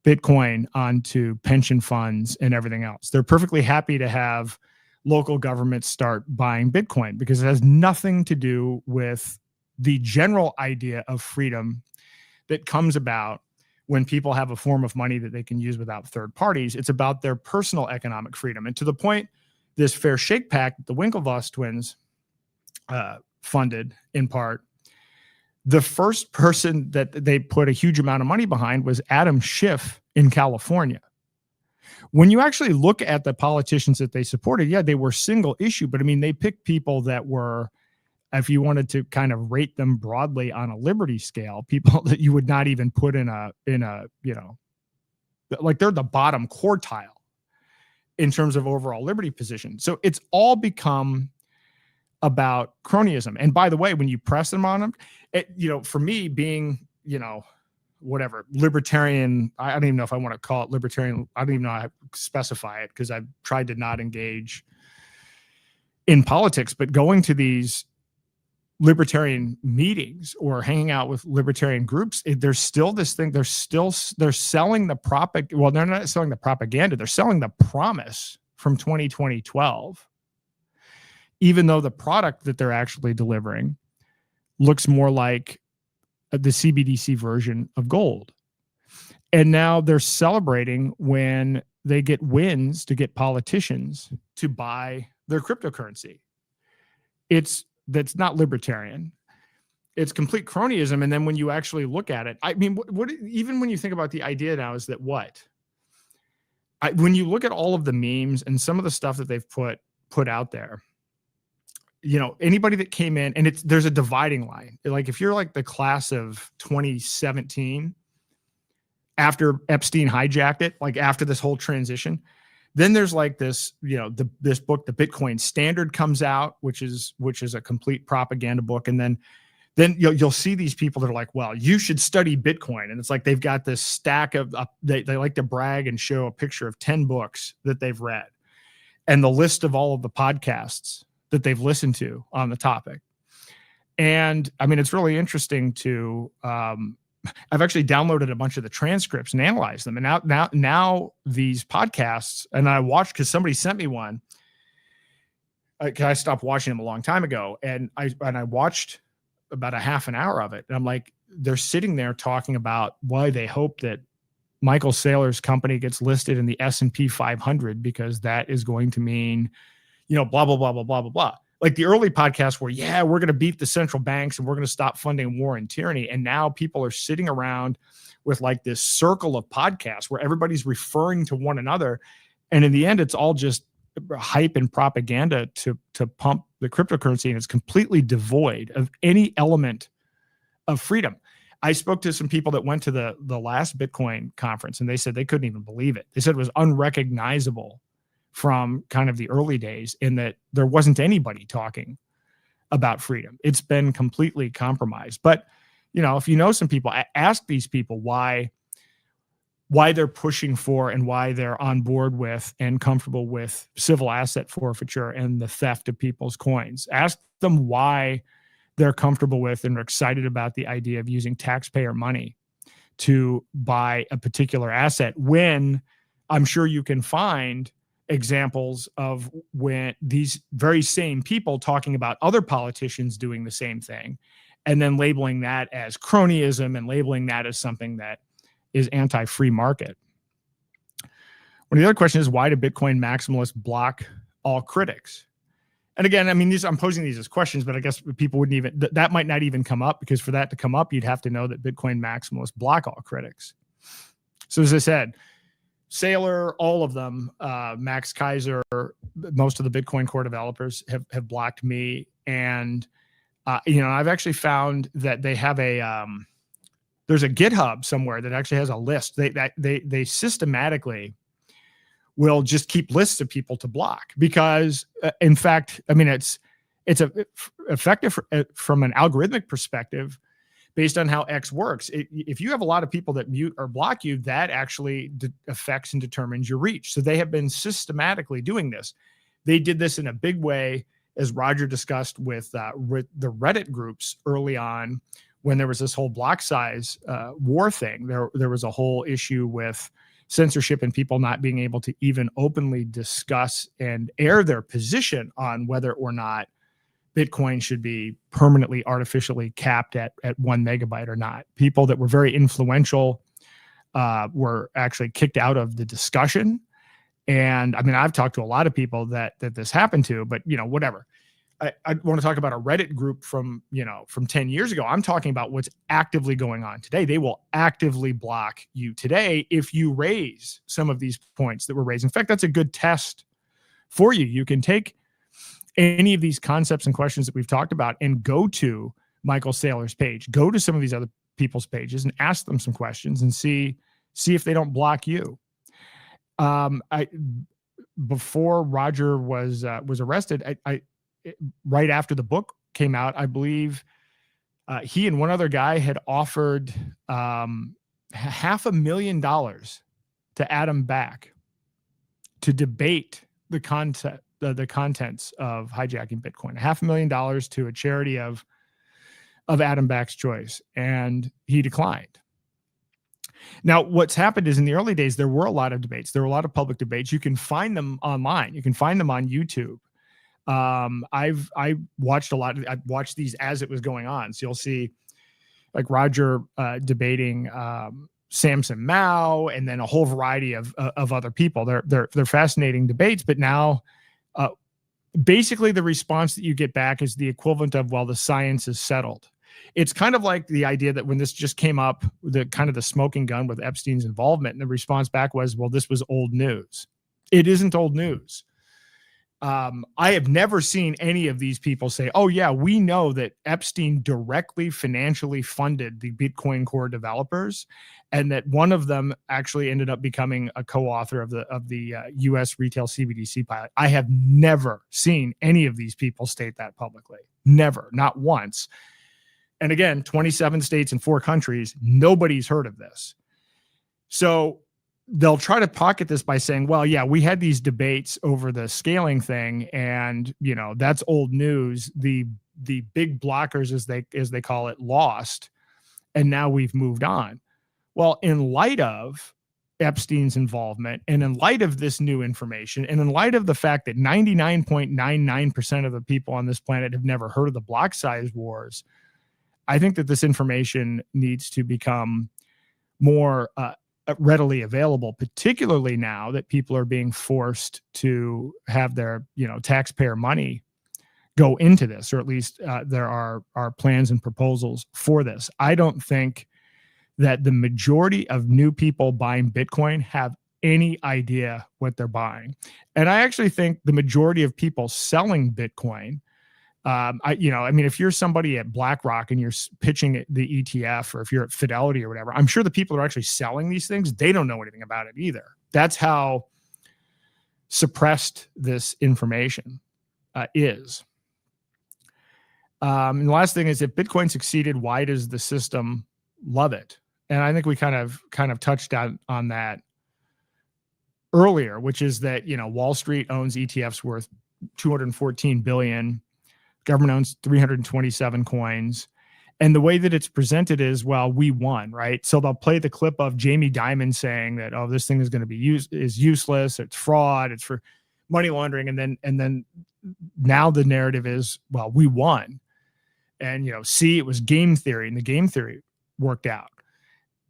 Bitcoin onto pension funds and everything else. They're perfectly happy to have local governments start buying Bitcoin because it has nothing to do with the general idea of freedom that comes about when people have a form of money that they can use without third parties. It's about their personal economic freedom. And to the point, this Fair Shake Pact that the Winklevoss twins funded in part, the first person that they put a huge amount of money behind was Adam Schiff in California. When you actually look at the politicians that they supported, yeah, they were single issue, but I mean, they picked people that were, if you wanted to kind of rate them broadly on a liberty scale, people that you would not even put in a, you know, like they're the bottom quartile in terms of overall liberty position. So it's all become about cronyism. And by the way, when you press them on them, you know, for me being, you know, whatever, libertarian, I don't even know if I want to call it libertarian. I don't even know how to specify it because I've tried to not engage in politics, but going to these libertarian meetings or hanging out with libertarian groups, there's still this thing. They're selling the propaganda. Well, they're not selling the propaganda. They're selling the promise from 2012, even though the product that they're actually delivering looks more like the CBDC version of gold. And now they're celebrating when they get wins to get politicians to buy their cryptocurrency. That's not libertarian. It's complete cronyism. And then when you actually look at it, I mean, what even when you think about the idea now is that when you look at all of the memes and some of the stuff that they've put out there, you know, anybody that came in, and there's a dividing line. Like if you're like the class of 2017, after Epstein hijacked it, like after this whole transition, then there's like this, you know, this book, The Bitcoin Standard, comes out, which is a complete propaganda book. And then you'll see these people that are like, well, you should study Bitcoin. And it's like, they've got this stack of, they like to brag and show a picture of 10 books that they've read and the list of all of the podcasts that they've listened to on the topic. And I mean, it's really interesting to, I've actually downloaded a bunch of the transcripts and analyzed them. And now these podcasts, and I watched, because somebody sent me one. I stopped watching them a long time ago. And I watched about a half an hour of it. And I'm like, they're sitting there talking about why they hope that Michael Saylor's company gets listed in the S&P 500, because that is going to mean, you know, blah, blah, blah, blah, blah, blah, blah. Like the early podcasts were, yeah, we're going to beat the central banks and we're going to stop funding war and tyranny. And now people are sitting around with like this circle of podcasts where everybody's referring to one another. And in the end, it's all just hype and propaganda to pump the cryptocurrency. And it's completely devoid of any element of freedom. I spoke to some people that went to the last Bitcoin conference, and they said they couldn't even believe it. They said it was unrecognizable from kind of the early days, in that there wasn't anybody talking about freedom. It's been completely compromised. But, you know, if you know some people, ask these people why they're pushing for and why they're on board with and comfortable with civil asset forfeiture and the theft of people's coins. Ask them why they're comfortable with and are excited about the idea of using taxpayer money to buy a particular asset, when I'm sure you can find examples of when these very same people talking about other politicians doing the same thing, and then labeling that as cronyism and labeling that as something that is anti-free market. One of the other questions is, why do Bitcoin maximalists block all critics? And again, I mean, I'm posing these as questions, but I guess people wouldn't even, that might not even come up, because for that to come up, you'd have to know that Bitcoin maximalists block all critics. So as I said, Saylor, all of them, Max Kaiser, most of the Bitcoin Core developers have blocked me. And, you know, I've actually found that they have there's a GitHub somewhere that actually has a list. They systematically will just keep lists of people to block, because in fact, I mean, It's effective from an algorithmic perspective based on how X works. If you have a lot of people that mute or block you, that actually affects and determines your reach. So they have been systematically doing this. They did this in a big way, as Roger discussed with the Reddit groups early on, when there was this whole block size war thing. There was a whole issue with censorship and people not being able to even openly discuss and air their position on whether or not Bitcoin should be permanently artificially capped at 1 megabyte or not. People that were very influential were actually kicked out of the discussion. And I mean, I've talked to a lot of people that this happened to, but whatever. I want to talk about a Reddit group from 10 years ago. I'm talking about what's actively going on today. They will actively block you today if you raise some of these points that were raised. In fact, that's a good test for you. You can take any of these concepts and questions that we've talked about and go to Michael Saylor's page, go to some of these other people's pages and ask them some questions and see if they don't block you. Before Roger was arrested, right after the book came out, I believe he and one other guy had offered $500,000 to add him back to debate the contents of hijacking Bitcoin. $500,000 to a charity of Adam Back's choice, and he declined. Now, what's happened is in the early days, there were a lot of debates. There were a lot of public debates. You can find them online. You can find them on YouTube. I watched a lot. I watched these as it was going on. So you'll see like Roger debating Samson Mao, and then a whole variety of other people. They're fascinating debates. But now, basically, the response that you get back is the equivalent of, well, the science is settled. It's kind of like the idea that when this just came up, the kind of the smoking gun with Epstein's involvement, and the response back was, well, this was old news. It isn't old news. I have never seen any of these people say, oh, yeah, we know that Epstein directly financially funded the Bitcoin Core developers, and that one of them actually ended up becoming a co-author of the U.S. retail CBDC pilot. I have never seen any of these people state that publicly. Never, not once. And again, 27 states and 4 countries, nobody's heard of this. So they'll try to pocket this by saying, well, yeah, we had these debates over the scaling thing, and that's old news. The big blockers, as they call it, lost, and now we've moved on. Well, in light of Epstein's involvement, and in light of this new information, and in light of the fact that 99.99% of the people on this planet have never heard of the block size wars, I think that this information needs to become more readily available, particularly now that people are being forced to have their taxpayer money go into this, or at least there are plans and proposals for this. I don't think that the majority of new people buying Bitcoin have any idea what they're buying. And I actually think the majority of people selling Bitcoin, if you're somebody at BlackRock and you're pitching the ETF, or if you're at Fidelity or whatever, I'm sure the people who are actually selling these things, they don't know anything about it either. That's how suppressed this information is. And the last thing is, if Bitcoin succeeded, why does the system love it? And I think we kind of touched on that earlier, which is that, Wall Street owns ETFs worth $214 billion. Government owns 327 coins. And the way that it's presented is, well, we won, right? So they'll play the clip of Jamie Dimon saying that, oh, this thing is going to be useless, it's fraud, it's for money laundering. And then now the narrative is, well, we won. And, see, it was game theory, and the game theory worked out.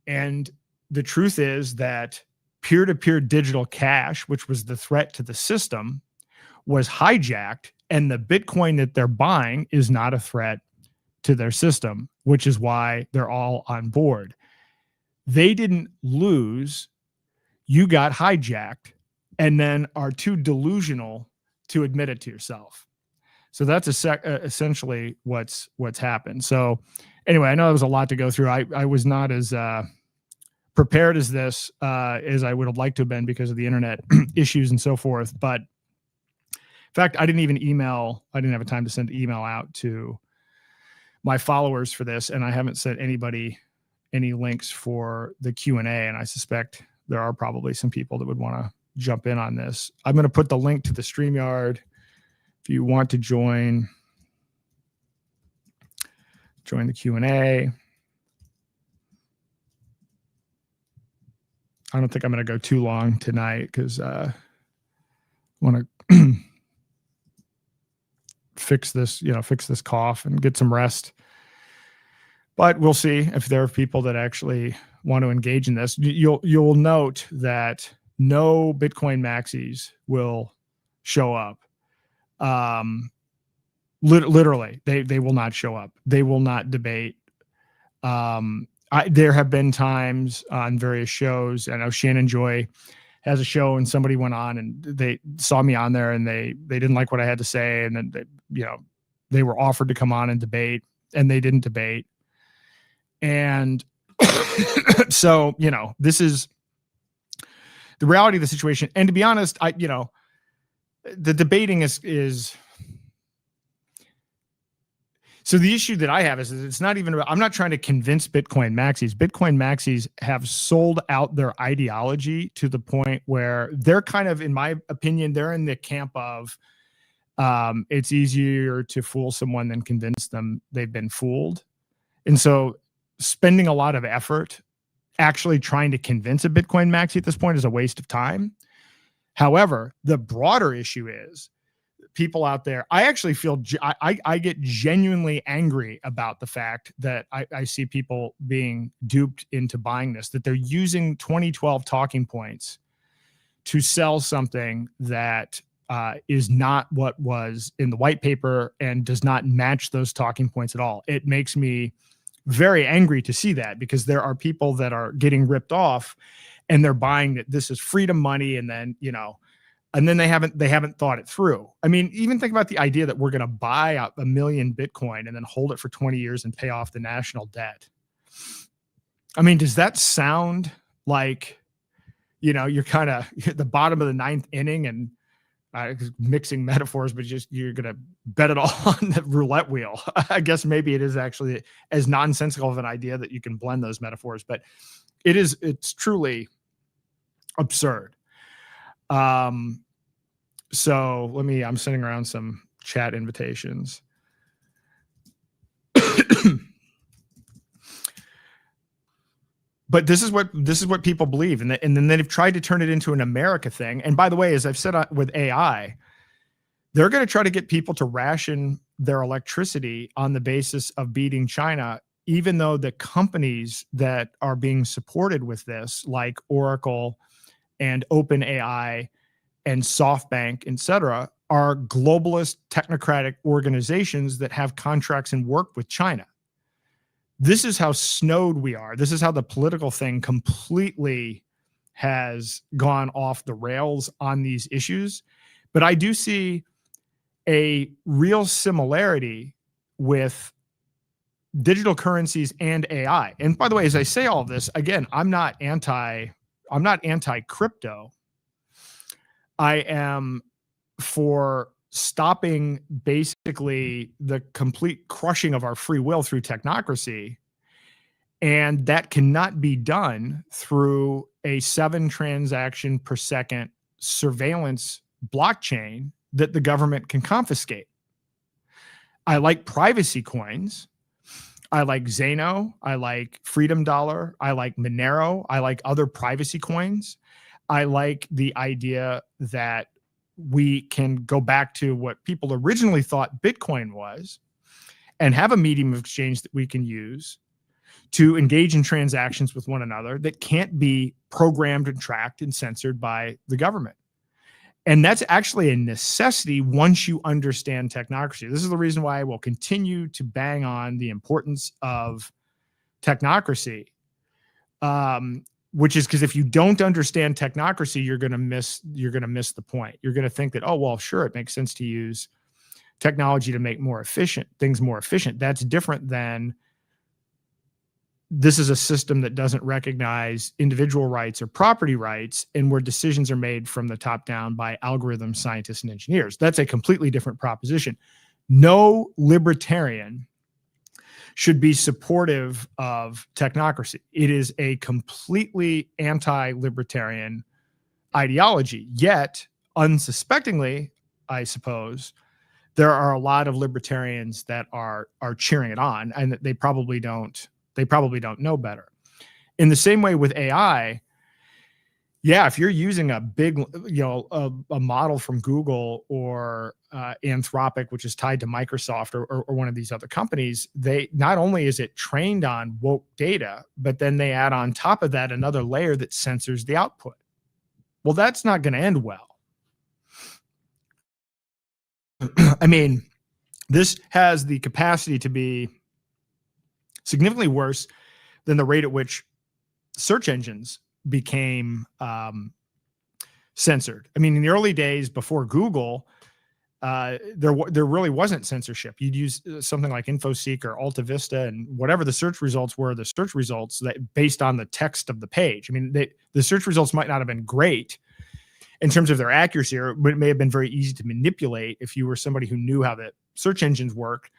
And the truth is that peer-to-peer digital cash, which was the threat to the system, was hijacked, and the Bitcoin that they're buying is not a threat to their system, which is why they're all on board. They didn't lose. You got hijacked, and then are too delusional to admit it to yourself. So that's essentially what's happened. So anyway, I know there was a lot to go through. I was not as prepared as this as I would have liked to have been because of the internet issues and so forth. But fact, I didn't have a time to send email out to my followers for this, and I haven't sent anybody any links for the Q&A, and I suspect there are probably some people that would want to jump in on this. I'm going to put the link to the StreamYard if you want to join the Q&A. I don't think I'm going to go too long tonight because I want to fix this cough and get some rest. But we'll see if there are people that actually want to engage in this. You'll note that no Bitcoin maxis will show up. Literally, they will not show up. They will not debate. There have been times on various shows. I know Shannon Joy has a show, and somebody went on and they saw me on there, and they didn't like what I had to say, and then they were offered to come on and debate, and they didn't debate. And so this is the reality of the situation. And to be honest, the debating is. So the issue that I have is it's not even about, I'm not trying to convince Bitcoin maxis. Bitcoin maxis have sold out their ideology to the point where they're kind of, in my opinion, they're in the camp of it's easier to fool someone than convince them they've been fooled. And so spending a lot of effort actually trying to convince a Bitcoin maxi at this point is a waste of time. However, the broader issue is people out there, I actually feel, I get genuinely angry about the fact that I see people being duped into buying this, that they're using 2012 talking points to sell something that is not what was in the white paper and does not match those talking points at all. It makes me very angry to see that, because there are people that are getting ripped off and they're buying that this is freedom money, and then, and then they haven't thought it through. I mean, even think about the idea that we're going to buy up 1 million Bitcoin and then hold it for 20 years and pay off the national debt. I mean, does that sound like, you're kind of at the bottom of the 9th inning and mixing metaphors, but you're going to bet it all on the roulette wheel? I guess maybe it is actually as nonsensical of an idea that you can blend those metaphors, but it's truly absurd. So I'm sending around some chat invitations. But this is what people believe. And then they've tried to turn it into an America thing. And by the way, as I've said with AI, they're going to try to get people to ration their electricity on the basis of beating China, even though the companies that are being supported with this, like Oracle and OpenAI and SoftBank, et cetera, are globalist technocratic organizations that have contracts and work with China. This is how snowed we are. This is how the political thing completely has gone off the rails on these issues. But I do see a real similarity with digital currencies and AI. And by the way, as I say all of this, again, I'm not anti-crypto. I am for stopping basically the complete crushing of our free will through technocracy. And that cannot be done through a 7 transaction per second surveillance blockchain that the government can confiscate. I like privacy coins. I like Xano. I like Freedom Dollar. I like Monero. I like other privacy coins. I like the idea that we can go back to what people originally thought Bitcoin was and have a medium of exchange that we can use to engage in transactions with one another that can't be programmed and tracked and censored by the government. And that's actually a necessity once you understand technocracy. This is the reason why I will continue to bang on the importance of technocracy. Which is because if you don't understand technocracy, you're going to miss the point. You're going to think that, oh, well, sure, it makes sense to use technology to make things more efficient. That's different than this is a system that doesn't recognize individual rights or property rights, and where decisions are made from the top down by algorithms, scientists, and engineers. That's a completely different proposition. No libertarian should be supportive of technocracy. It is a completely anti-libertarian ideology. Yet, unsuspectingly, I suppose, there are a lot of libertarians that are cheering it on, and they probably don't know better. In the same way with AI, yeah, if you're using a big, a model from Google or Anthropic, which is tied to Microsoft or one of these other companies, they not only is it trained on woke data, but then they add on top of that another layer that censors the output. Well, that's not going to end well. I mean, this has the capacity to be significantly worse than the rate at which search engines became censored. I mean, in the early days before Google, there really wasn't censorship. You'd use something like InfoSeek or Alta Vista, and whatever the search results were, the search results that based on the text of the page. I mean, the search results might not have been great in terms of their accuracy, or it may have been very easy to manipulate if you were somebody who knew how the search engines work.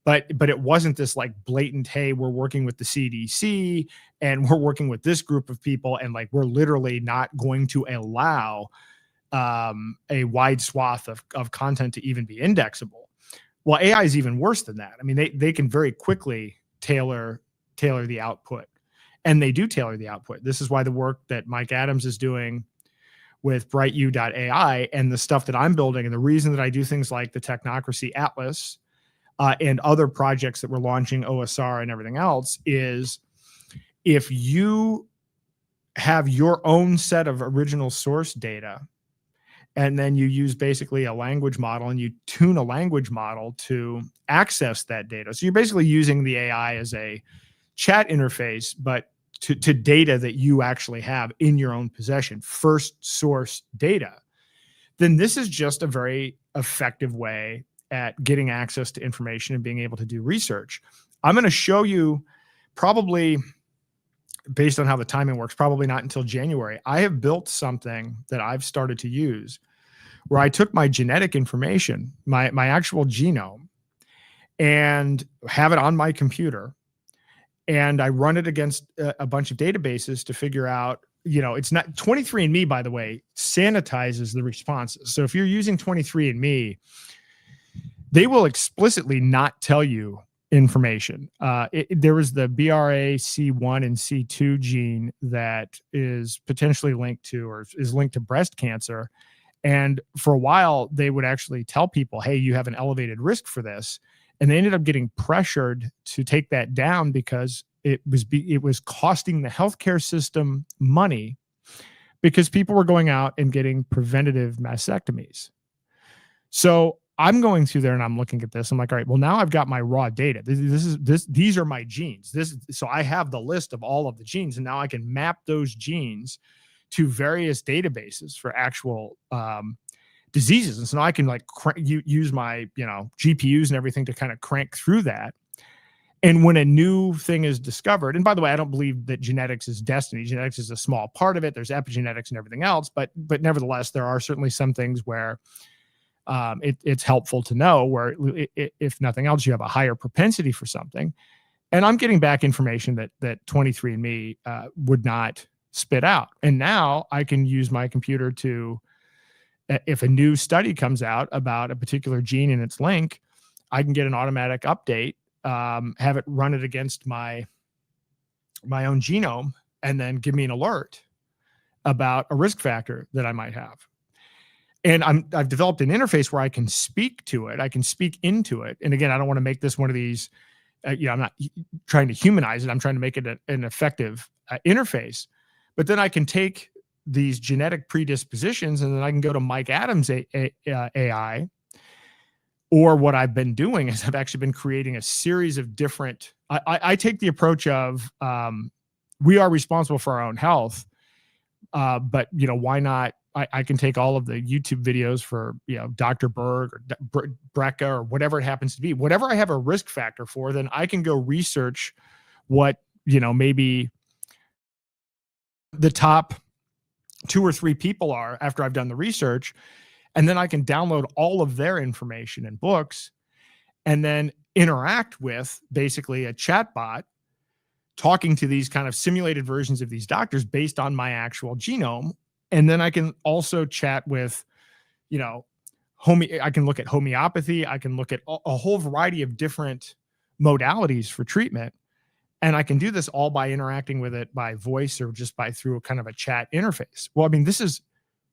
But it wasn't this like blatant, hey, we're working with the CDC and we're working with this group of people, and like we're literally not going to allow a wide swath of content to even be indexable. Well, AI is even worse than that. I mean, they can very quickly tailor the output, and they do tailor the output. This is why the work that Mike Adams is doing with BrightU.ai and the stuff that I'm building, and the reason that I do things like the Technocracy Atlas and other projects that we're launching, OSR and everything else, is if you have your own set of original source data, and then you use basically a language model and you tune a language model to access that data. So you're basically using the AI as a chat interface, but to data that you actually have in your own possession, first source data. Then this is just a very effective way at getting access to information and being able to do research. I'm going to show you, probably based on how the timing works, probably not until January. I have built something that I've started to use where I took my genetic information, my actual genome, and have it on my computer. And I run it against a bunch of databases to figure out, it's not 23andMe, by the way, sanitizes the responses. So if you're using 23andMe, they will explicitly not tell you information. There was the BRCA1 and C2 gene that is potentially linked to, or is linked to, breast cancer. And for a while, they would actually tell people, hey, you have an elevated risk for this. And they ended up getting pressured to take that down because it was costing the healthcare system money, because people were going out and getting preventative mastectomies. So I'm going through there and I'm looking at this. I'm like, all right, well, now I've got my raw data. These are my genes. So I have the list of all of the genes, and now I can map those genes to various databases for actual diseases. And so now I can use my GPUs and everything to kind of crank through that. And when a new thing is discovered, and by the way, I don't believe that genetics is destiny. Genetics is a small part of it. There's epigenetics and everything else, but nevertheless, there are certainly some things where it's helpful to know, where if nothing else, you have a higher propensity for something. And I'm getting back information that 23andMe would not spit out. And now I can use my computer to, if a new study comes out about a particular gene and its link, I can get an automatic update, have it run it against my own genome, and then give me an alert about a risk factor that I might have. And I've developed an interface where I can speak to it. I can speak into it. And again, I don't want to make this one of these, I'm not trying to humanize it. I'm trying to make it an effective interface. But then I can take these genetic predispositions, and then I can go to Mike Adams AI. Or what I've been doing is I've actually been creating a series of different, I take the approach of we are responsible for our own health. But why not? I can take all of the YouTube videos for, Dr. Berg or Brecka or whatever it happens to be. Whatever I have a risk factor for, then I can go research what maybe the top 2 or 3 people are after I've done the research. And then I can download all of their information and books and then interact with basically a chatbot talking to these kind of simulated versions of these doctors based on my actual genome. And then I can also chat with, I can look at homeopathy. I can look at a whole variety of different modalities for treatment. And I can do this all by interacting with it by voice or just by through a kind of a chat interface. Well, I mean,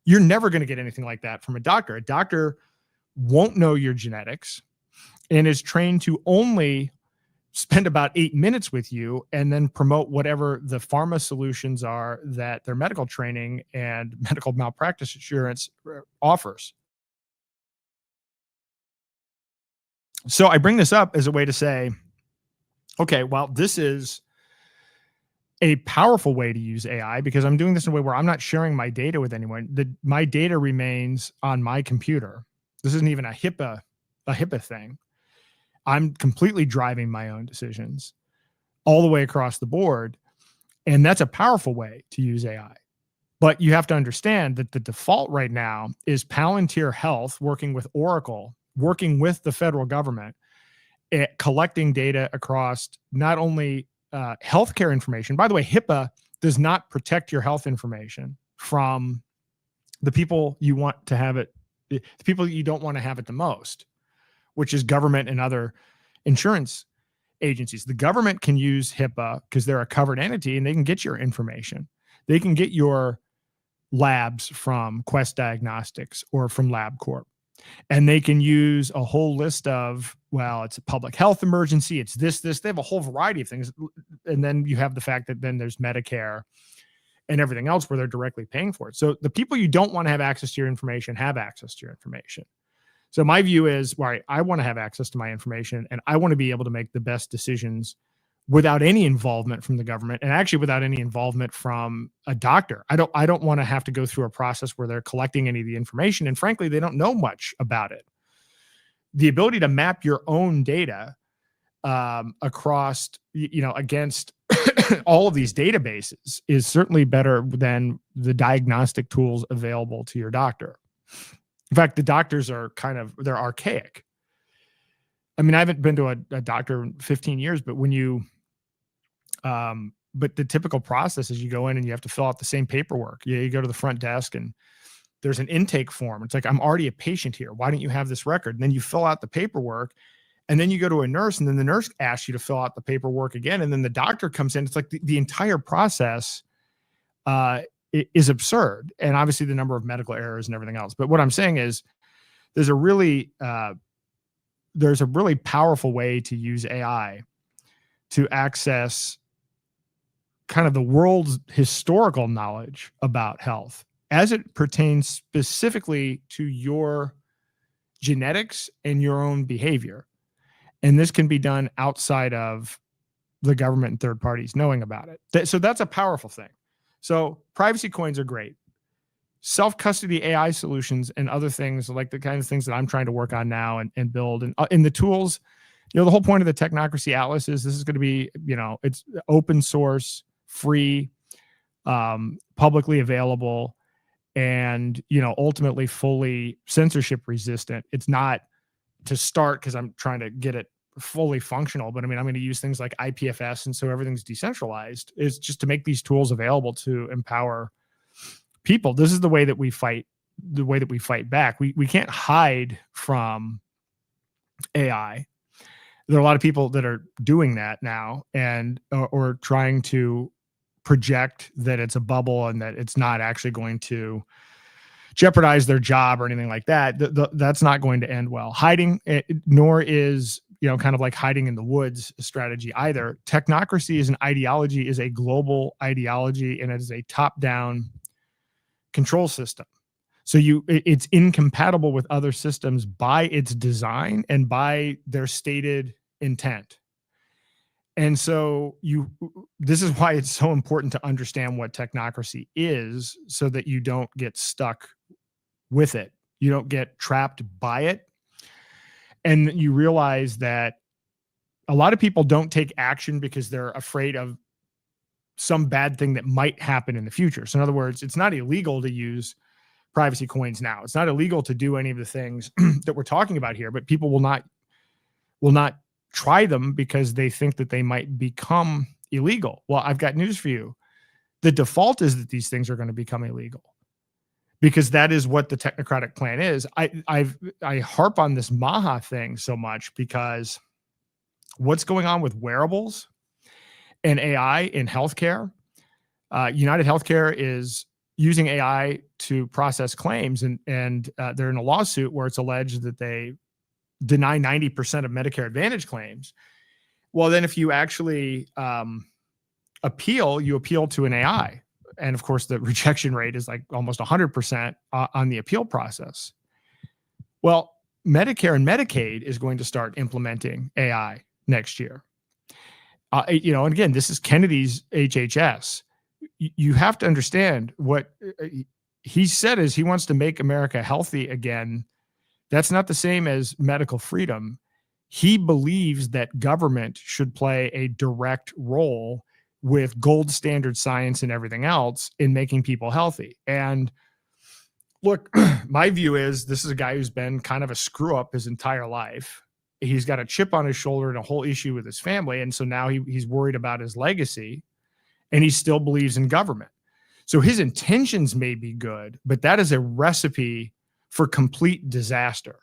you're never going to get anything like that from a doctor. A doctor won't know your genetics and is trained to only spend about 8 minutes with you and then promote whatever the pharma solutions are that their medical training and medical malpractice insurance offers. So I bring this up as a way to say, okay, well, this is a powerful way to use AI because I'm doing this in a way where I'm not sharing my data with anyone. My data remains on my computer. This isn't even a HIPAA thing. I'm completely driving my own decisions all the way across the board. And that's a powerful way to use AI. But you have to understand that the default right now is Palantir Health working with Oracle, working with the federal government, collecting data across not only healthcare information. By the way, HIPAA does not protect your health information from the people you want to have it, the people you don't want to have it the most, which is government and other insurance agencies. The government can use HIPAA because they're a covered entity and they can get your information. They can get your labs from Quest Diagnostics or from LabCorp. And they can use a whole list of, well, it's a public health emergency. It's this. They have a whole variety of things. And then you have the fact that then there's Medicare and everything else where they're directly paying for it. So the people you don't want to have access to your information have access to your information. So my view is, right, I want to have access to my information and I want to be able to make the best decisions without any involvement from the government and actually without any involvement from a doctor. I don't want to have to go through a process where they're collecting any of the information. And frankly, they don't know much about it. The ability to map your own data across, against all of these databases is certainly better than the diagnostic tools available to your doctor. In fact, the doctors are they're archaic. I mean, I haven't been to a doctor in 15 years, but but the typical process is you go in and you have to fill out the same paperwork. You go to the front desk and there's an intake form. It's like, I'm already a patient here. Why don't you have this record? And then you fill out the paperwork and then you go to a nurse and then the nurse asks you to fill out the paperwork again. And then the doctor comes in. It's like the entire process is absurd. And obviously the number of medical errors and everything else. But what I'm saying is there's a really powerful way to use AI to access kind of the world's historical knowledge about health as it pertains specifically to your genetics and your own behavior. And this can be done outside of the government and third parties knowing about it. So that's a powerful thing. So privacy coins are great. Self-custody AI solutions and other things like the kind of things that I'm trying to work on now and build and the tools, the whole point of the Technocracy Atlas is this is going to be, it's open source, free, publicly available, and, ultimately fully censorship resistant. It's not to start because I'm trying to get it fully functional, but I mean, I'm going to use things like IPFS. And so everything's decentralized is just to make these tools available to empower people. This is the way that we fight back. We can't hide from AI. There are a lot of people that are doing that now and or trying to project that it's a bubble and that it's not actually going to jeopardize their job or anything like that. That's not going to end well. Hiding, nor is, kind of like hiding in the woods strategy either. Technocracy is an ideology, is a global ideology, and it is a top-down control system. So it's incompatible with other systems by its design and by their stated intent. And so this is why it's so important to understand what technocracy is so that you don't get stuck with it. You don't get trapped by it. And you realize that a lot of people don't take action because they're afraid of some bad thing that might happen in the future. So in other words, it's not illegal to use privacy coins now. It's not illegal to do any of the things that we're talking about here, but people will not try them because they think that they might become illegal. Well, I've got news for you. The default is that these things are going to become illegal, because that is what the technocratic plan is. I harp on this Maha thing so much because what's going on with wearables and AI in healthcare, United Healthcare is using AI to process claims, and they're in a lawsuit where it's alleged that they deny 90% of Medicare Advantage claims. Well, then if you actually appeal to an AI. And of course, the rejection rate is like almost 100% on the appeal process. Well, Medicare and Medicaid is going to start implementing AI next year. And again, this is Kennedy's HHS. You have to understand what he said is he wants to make America healthy again. That's not the same as medical freedom. He believes that government should play a direct role with gold standard science and everything else in making people healthy. And look, my view is this is a guy who's been kind of a screw up his entire life. He's got a chip on his shoulder and a whole issue with his family. And so now he's worried about his legacy, and he still believes in government. So his intentions may be good, but that is a recipe for complete disaster.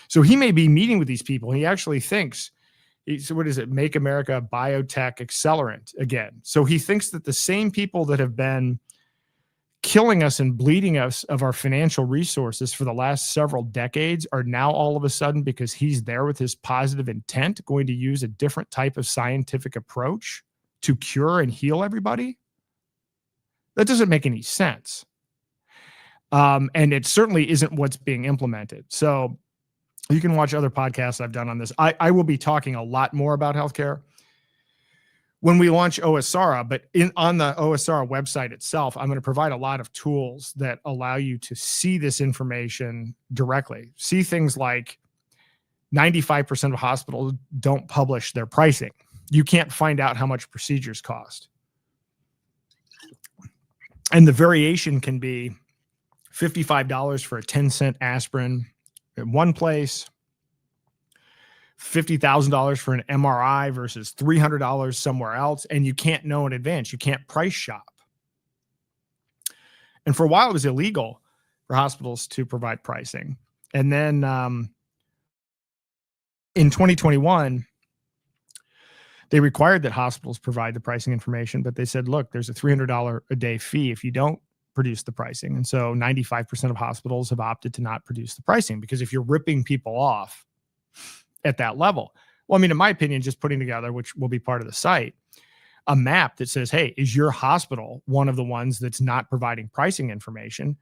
So he may be meeting with these people. He actually thinks, so what is it? Make America biotech accelerant again. So he thinks that the same people that have been killing us and bleeding us of our financial resources for the last several decades are now all of a sudden, because he's there with his positive intent, going to use a different type of scientific approach to cure and heal everybody. That doesn't make any sense. And it certainly isn't what's being implemented. So you can watch other podcasts I've done on this. I will be talking a lot more about healthcare when we launch OSARA, but on the OSARA website itself, I'm going to provide a lot of tools that allow you to see this information directly. See things like 95% of hospitals don't publish their pricing. You can't find out how much procedures cost. And the variation can be $55 for a 10-cent aspirin in one place, $50,000 for an MRI versus $300 somewhere else, and you can't know in advance. You can't price shop. And for a while, it was illegal for hospitals to provide pricing. And then in 2021, they required that hospitals provide the pricing information, but they said, look, there's a $300 a day fee if you don't produce the pricing. And so 95% of hospitals have opted to not produce the pricing, because if you're ripping people off at that level, well, I mean, in my opinion, just putting together, which will be part of the site, a map that says, hey, is your hospital one of the ones that's not providing pricing information?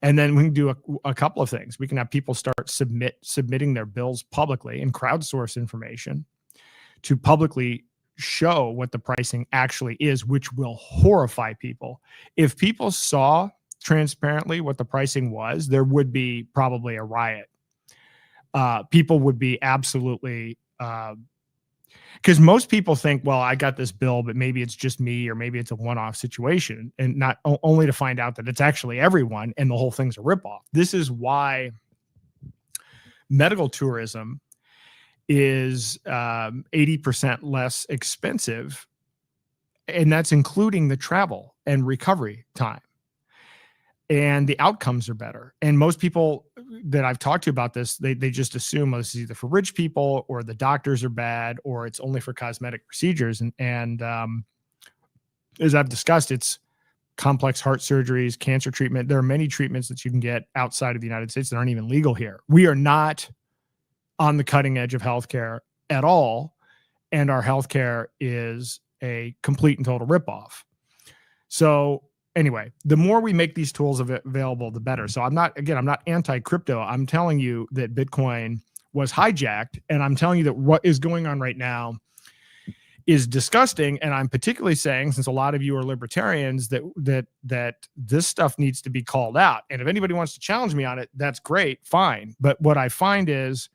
And then we can do a couple of things. We can have people start submitting their bills publicly and crowdsource information to publicly show what the pricing actually is, which will horrify people. If people saw transparently what the pricing was, there would be probably a riot. People would be absolutely, because most people think, well, I got this bill, but maybe it's just me, or maybe it's a one-off situation, and not only to find out that it's actually everyone and the whole thing's a ripoff. This is why medical tourism is 80% less expensive, and that's including the travel and recovery time. And the outcomes are better. And most people that I've talked to about this, they just assume this is either for rich people, or the doctors are bad, or it's only for cosmetic procedures. And as I've discussed, it's complex heart surgeries, cancer treatment. There are many treatments that you can get outside of the United States that aren't even legal here. We are not on the cutting edge of healthcare at all, and our healthcare is a complete and total ripoff. So anyway, the more we make these tools available, the better. So I'm not anti-crypto. I'm telling you that Bitcoin was hijacked, and I'm telling you that what is going on right now is disgusting. And I'm particularly saying, since a lot of you are libertarians, that this stuff needs to be called out. And if anybody wants to challenge me on it, that's great, fine. But what I find is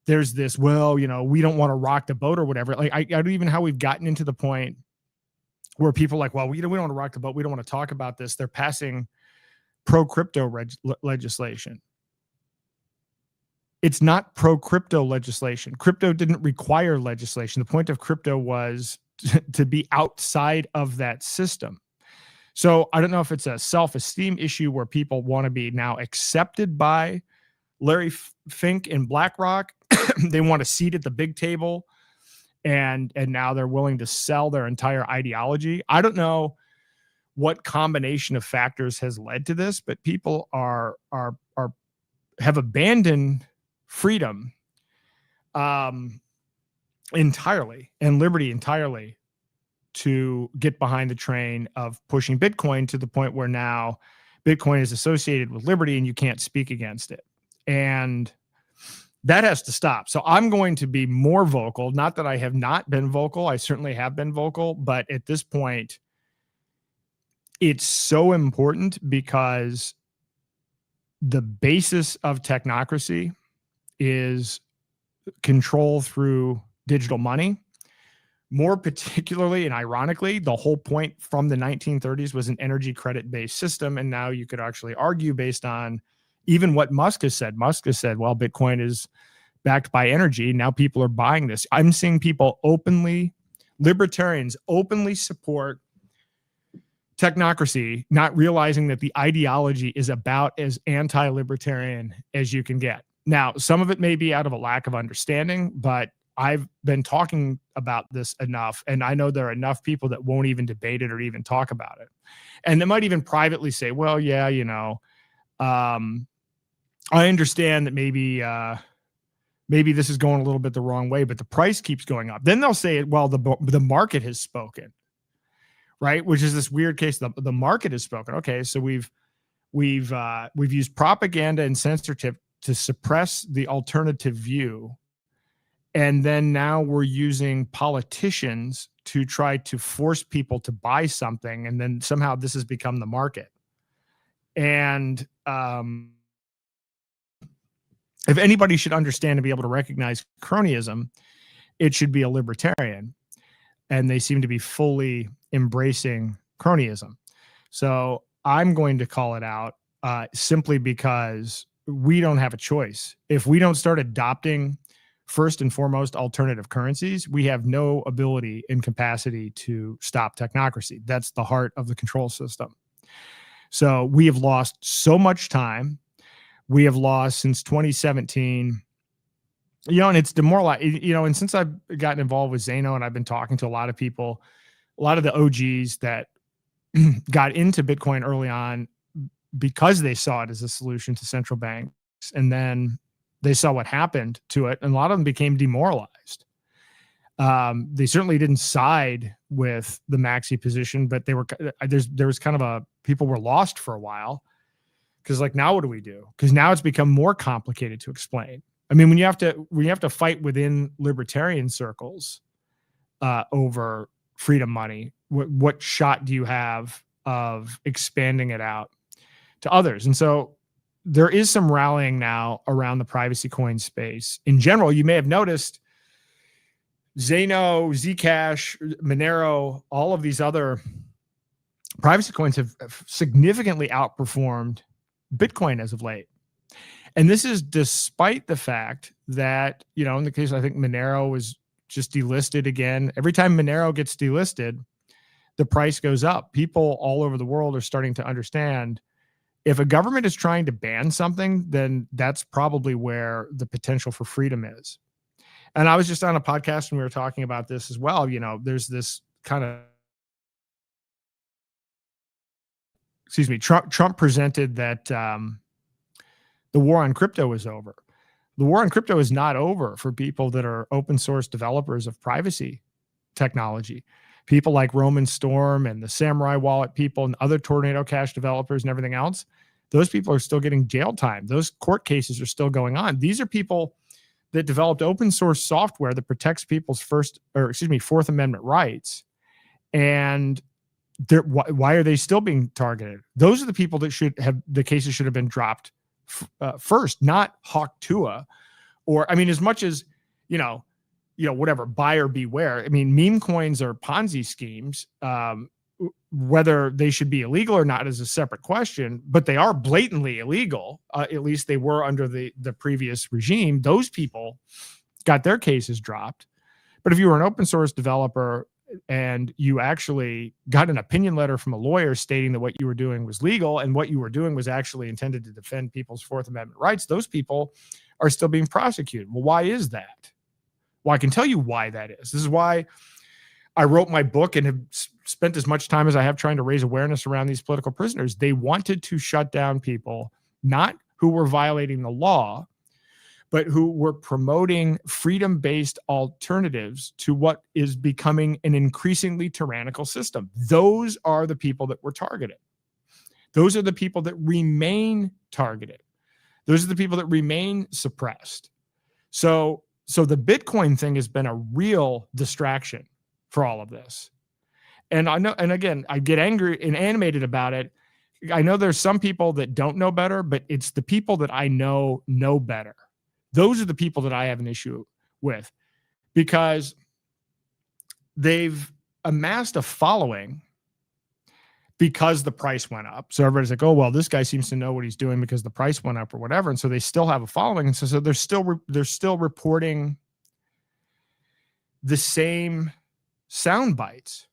there's this, well, we don't want to rock the boat or whatever. Like I don't even know how we've gotten into the point where people are like, well, we don't want to rock the boat. We don't want to talk about this. They're passing pro-crypto legislation. It's not pro-crypto legislation. Crypto didn't require legislation. The point of crypto was to be outside of that system. So I don't know if it's a self-esteem issue where people want to be now accepted by Larry Fink and BlackRock. They want a seat at the big table, and now they're willing to sell their entire ideology. I don't know what combination of factors has led to this, but people have abandoned freedom entirely and liberty entirely to get behind the train of pushing Bitcoin, to the point where now Bitcoin is associated with liberty and you can't speak against it. And that has to stop. So I'm going to be more vocal. Not that I have not been vocal. I certainly have been vocal, but at this point, it's so important because the basis of technocracy is control through digital money. More particularly and ironically, the whole point from the 1930s was an energy credit-based system. And now you could actually argue, based on even what Musk has said. Musk has said, well, Bitcoin is backed by energy. Now people are buying this. I'm seeing people openly, libertarians openly support technocracy, not realizing that the ideology is about as anti-libertarian as you can get. Now, some of it may be out of a lack of understanding, but I've been talking about this enough, and I know there are enough people that won't even debate it or even talk about it. And they might even privately say, well, yeah, I understand that maybe this is going a little bit the wrong way, but the price keeps going up. Then they'll say, well, the market has spoken, right? Which is this weird case. The market has spoken. Okay, so we've used propaganda and censorship to suppress the alternative view. And then now we're using politicians to try to force people to buy something. And then somehow this has become the market. And if anybody should understand and be able to recognize cronyism, it should be a libertarian. And they seem to be fully embracing cronyism. So I'm going to call it out simply because we don't have a choice. If we don't start adopting, first and foremost, alternative currencies, we have no ability and capacity to stop technocracy. That's the heart of the control system. So we have lost so much time. We have lost since 2017, and it's demoralizing, and since I've gotten involved with Zano and I've been talking to a lot of people, a lot of the OGs that got into Bitcoin early on because they saw it as a solution to central banks, and then they saw what happened to it, and a lot of them became demoralized. They certainly didn't side with the maxi position, but there was kind of people were lost for a while, because now what do we do? Because now it's become more complicated to explain. I mean, when you have to fight within libertarian circles over freedom money, what shot do you have of expanding it out to others? And so there is some rallying now around the privacy coin space. In general, you may have noticed Zano, Zcash, Monero, all of these other privacy coins have significantly outperformed Bitcoin as of late. And this is despite the fact that, in the case, I think Monero was just delisted again. Every time Monero gets delisted, the price goes up. People all over the world are starting to understand, if a government is trying to ban something, then that's probably where the potential for freedom is. And I was just on a podcast and we were talking about this as well. There's this kind of, Trump presented that the war on crypto is over. The war on crypto is not over for people that are open source developers of privacy technology. People like Roman Storm and the Samurai Wallet people and other Tornado Cash developers and everything else, those people are still getting jail time. Those court cases are still going on. These are people that developed open source software that protects people's Fourth Amendment rights. And why are they still being targeted? Those are the people that the cases should have been dropped first, not Hawk Tua. Or, as much as, whatever, buyer beware. I mean, meme coins are Ponzi schemes. Whether they should be illegal or not is a separate question, but they are blatantly illegal. At least they were under the previous regime. Those people got their cases dropped. But if you were an open source developer and you actually got an opinion letter from a lawyer stating that what you were doing was legal and what you were doing was actually intended to defend people's Fourth Amendment rights, those people are still being prosecuted. Well, why is that? Well, I can tell you why that is. This is why I wrote my book and have spent as much time as I have trying to raise awareness around these political prisoners. They wanted to shut down people, not who were violating the law, but who were promoting freedom-based alternatives to what is becoming an increasingly tyrannical system. Those are the people that were targeted. Those are the people that remain targeted. Those are the people that remain suppressed. So the Bitcoin thing has been a real distraction for all of this. And I know, and again, I get angry and animated about it. I know there's some people that don't know better, but it's the people that I know better. Those are the people that I have an issue with, because they've amassed a following because the price went up. So everybody's like, oh, well, this guy seems to know what he's doing because the price went up or whatever. And so they still have a following. And so they're still reporting the same sound bites.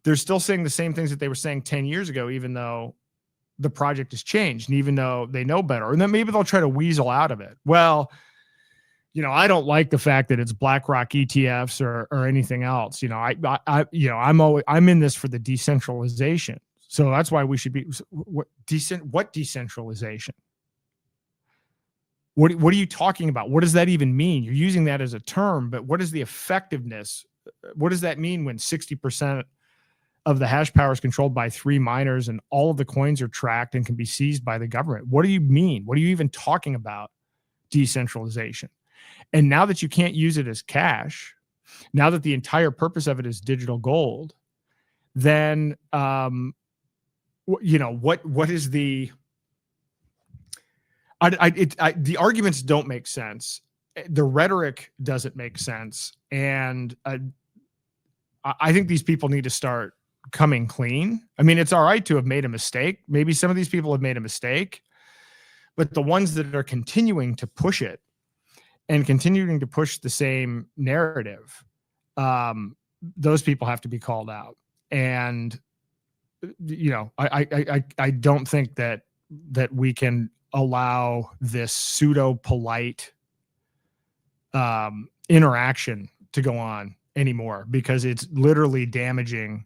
They're still saying the same things that they were saying 10 years ago, even though the project has changed and even though they know better. And then maybe they'll try to weasel out of it. Well, I don't like the fact that it's BlackRock ETFs or anything else. I'm in this for the decentralization. So that's why we should be what decentralization? What are you talking about? What does that even mean? You're using that as a term, but what is the effectiveness? What does that mean when 60% of the hash power is controlled by 3 miners and all of the coins are tracked and can be seized by the government? What do you mean? What are you even talking about? Decentralization. And now that you can't use it as cash, now that the entire purpose of it is digital gold, then what is the the arguments don't make sense. The rhetoric doesn't make sense. And I think these people need to start coming clean. I mean, it's all right to have made a mistake. Maybe some of these people have made a mistake, but the ones that are continuing to push it and continuing to push the same narrative, those people have to be called out. And, I don't think that we can allow this pseudo polite interaction to go on anymore, because it's literally damaging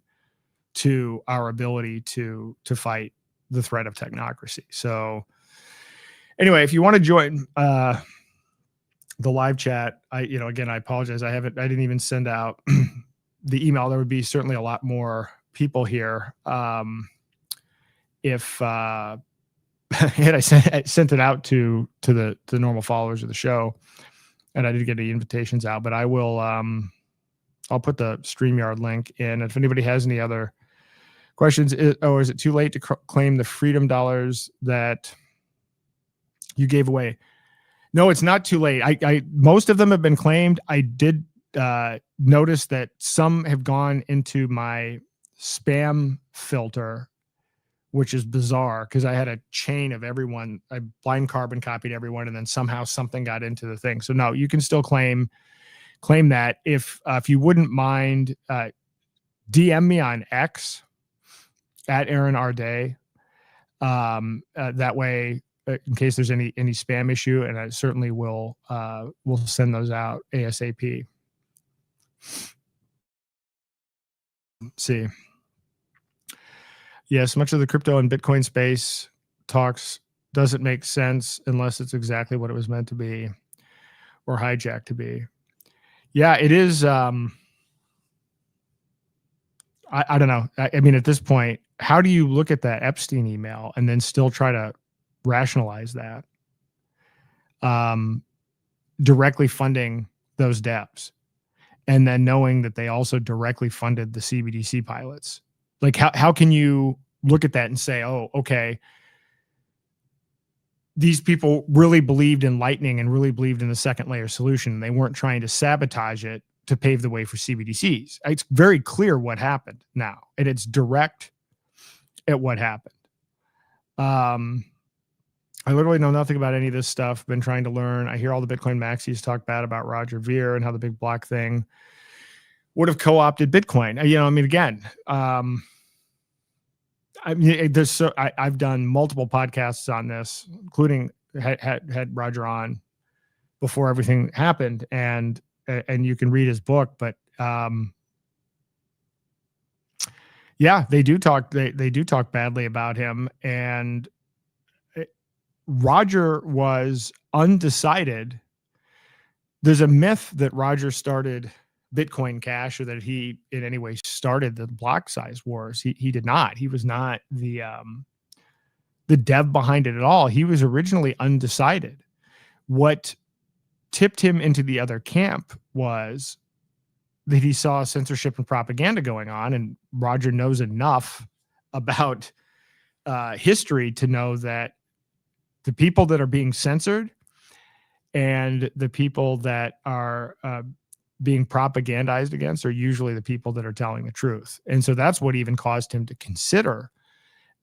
to our ability to fight the threat of technocracy. So anyway, if you want to join the live chat, again, I apologize. I didn't even send out the email. There would be certainly a lot more people here. If and I sent it out to the normal followers of the show, and I did get the invitations out, but I will, I'll put the StreamYard link in. If anybody has any other questions, is it too late to claim the freedom dollars that you gave away? No, it's not too late. Most of them have been claimed. I did notice that some have gone into my spam filter, which is bizarre because I had a chain of everyone. I blind carbon copied everyone, and then somehow something got into the thing. So no, you can still claim that. If you wouldn't mind, DM me on X at Aaron R. Day. That way, in case there's any spam issue, and I certainly will send those out ASAP. Let's see. Yes, much of the crypto and Bitcoin space talks doesn't make sense unless it's exactly what it was meant to be or hijacked to be. Yeah, it is. I don't know. I mean, at this point, how do you look at that Epstein email and then still try to rationalize that? Directly funding those devs, and then knowing that they also directly funded the CBDC pilots. Like, how can you look at that and say, oh, okay, these people really believed in Lightning and really believed in the second layer solution. They weren't trying to sabotage it to pave the way for CBDCs. It's very clear what happened now, and it's direct at what happened. I literally know nothing about any of this stuff. Been trying to learn. I hear all the Bitcoin maxis talk bad about Roger Ver and how the big block thing would have co-opted Bitcoin. Again, I've done multiple podcasts on this, including had Roger on before everything happened, and you can read his book. But yeah, they do talk. They do talk badly about him, and Roger was undecided. There's a myth that Roger started Bitcoin Cash, or that he in any way started the block size wars. He did not. He was not the dev behind it at all. He was originally undecided. What tipped him into the other camp was that he saw censorship and propaganda going on, and Roger knows enough about history to know that the people that are being censored and the people that are being propagandized against are usually the people that are telling the truth. And so that's what even caused him to consider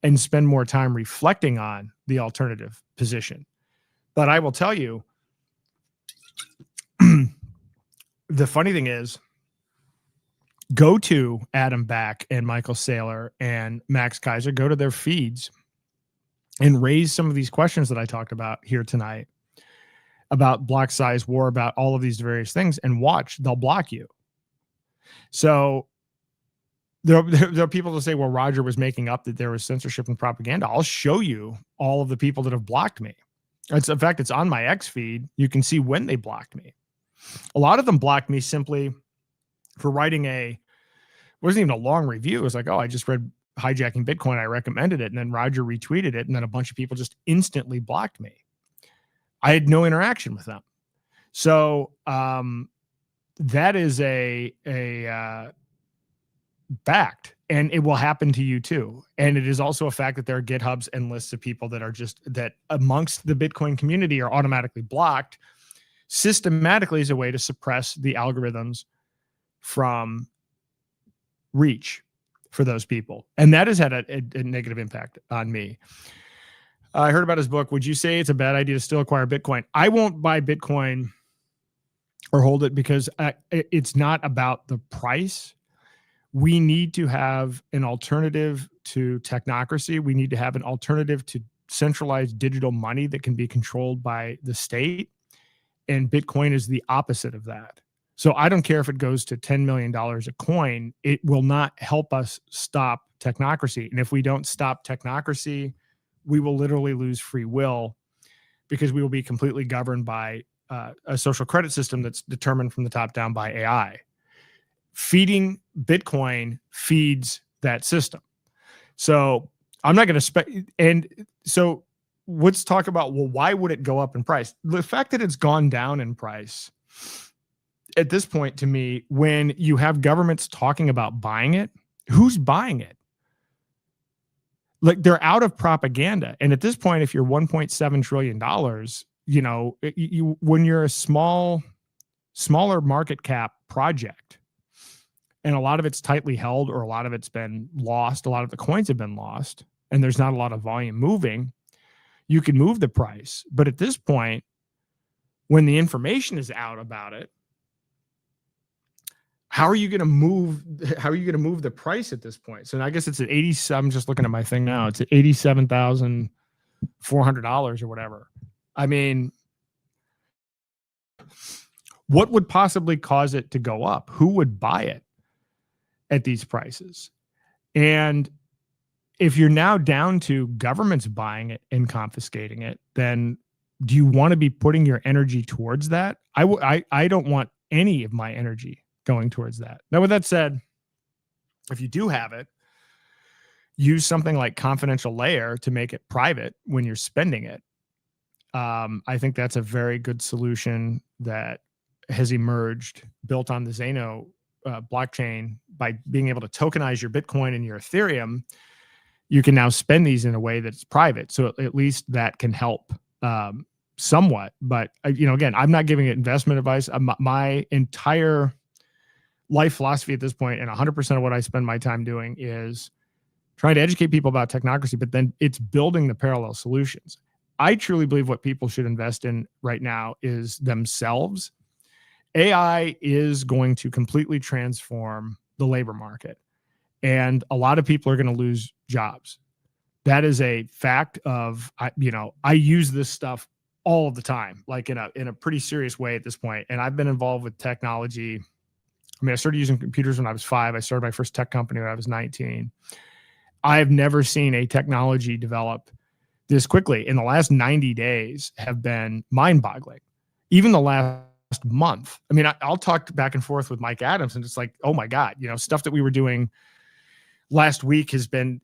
and spend more time reflecting on the alternative position. But I will tell you, the funny thing is, go to Adam Back and Michael Saylor and Max Kaiser, go to their feeds and raise some of these questions that I talked about here tonight about block size war, about all of these various things, and watch, they'll block you. So there are people that say, well, Roger was making up that there was censorship and propaganda. I'll show you all of the people that have blocked me. In fact, it's on my X feed. You can see when they blocked me. A lot of them blocked me simply for writing wasn't even a long review. It was like, oh, I just read Hijacking Bitcoin. I recommended it. And then Roger retweeted it. And then a bunch of people just instantly blocked me. I had no interaction with them. So that is backed, and it will happen to you too. And it is also a fact that there are GitHubs and lists of people that are that amongst the Bitcoin community are automatically blocked systematically as a way to suppress the algorithms from reach for those people. And that has had a negative impact on me. I heard about his book. Would you say it's a bad idea to still acquire Bitcoin? I won't buy Bitcoin or hold it because it's not about the price. We need to have an alternative to technocracy. We need to have an alternative to centralized digital money that can be controlled by the state. And Bitcoin is the opposite of that. So I don't care if it goes to $10 million a coin. It will not help us stop technocracy. And if we don't stop technocracy, we will literally lose free will, because we will be completely governed by a social credit system that's determined from the top down by AI. Feeding Bitcoin feeds that system. So I'm not going to and so let's talk about, well, why would it go up in price? The fact that it's gone down in price at this point, to me, when you have governments talking about buying it, who's buying it? Like, they're out of propaganda. And at this point, if you're $1.7 trillion, when you're a smaller market cap project, and a lot of it's tightly held, or a lot of it's been lost, a lot of the coins have been lost, and there's not a lot of volume moving, you can move the price. But at this point, when the information is out about it, how are you going to move the price at this point? So I guess it's at 87. I'm just looking at my thing now. It's at $87,400 or whatever. I mean, what would possibly cause it to go up? Who would buy it at these prices? And if you're now down to governments buying it and confiscating it, then do you want to be putting your energy towards that? I don't want any of my energy going towards that. Now, with that said, if you do have it, use something like confidential layer to make it private when you're spending it. I think that's a very good solution that has emerged, built on the Zeno blockchain. By being able to tokenize your Bitcoin and your Ethereum, you can now spend these in a way that's private. So at least that can help somewhat. But again, I'm not giving it investment advice. My entire life philosophy at this point, and 100% of what I spend my time doing, is trying to educate people about technocracy, but then it's building the parallel solutions. I truly believe what people should invest in right now is themselves. AI is going to completely transform the labor market, and a lot of people are going to lose jobs. That is a fact of, I use this stuff all of the time, like in a pretty serious way at this point. And I've been involved with technology. I mean, I started using computers when I was 5. I started my first tech company when I was 19. I have never seen a technology develop this quickly. In the last 90 days have been mind-boggling. Even the last month. I mean, I'll talk back and forth with Mike Adams, and it's like, oh my God, stuff that we were doing last week has been,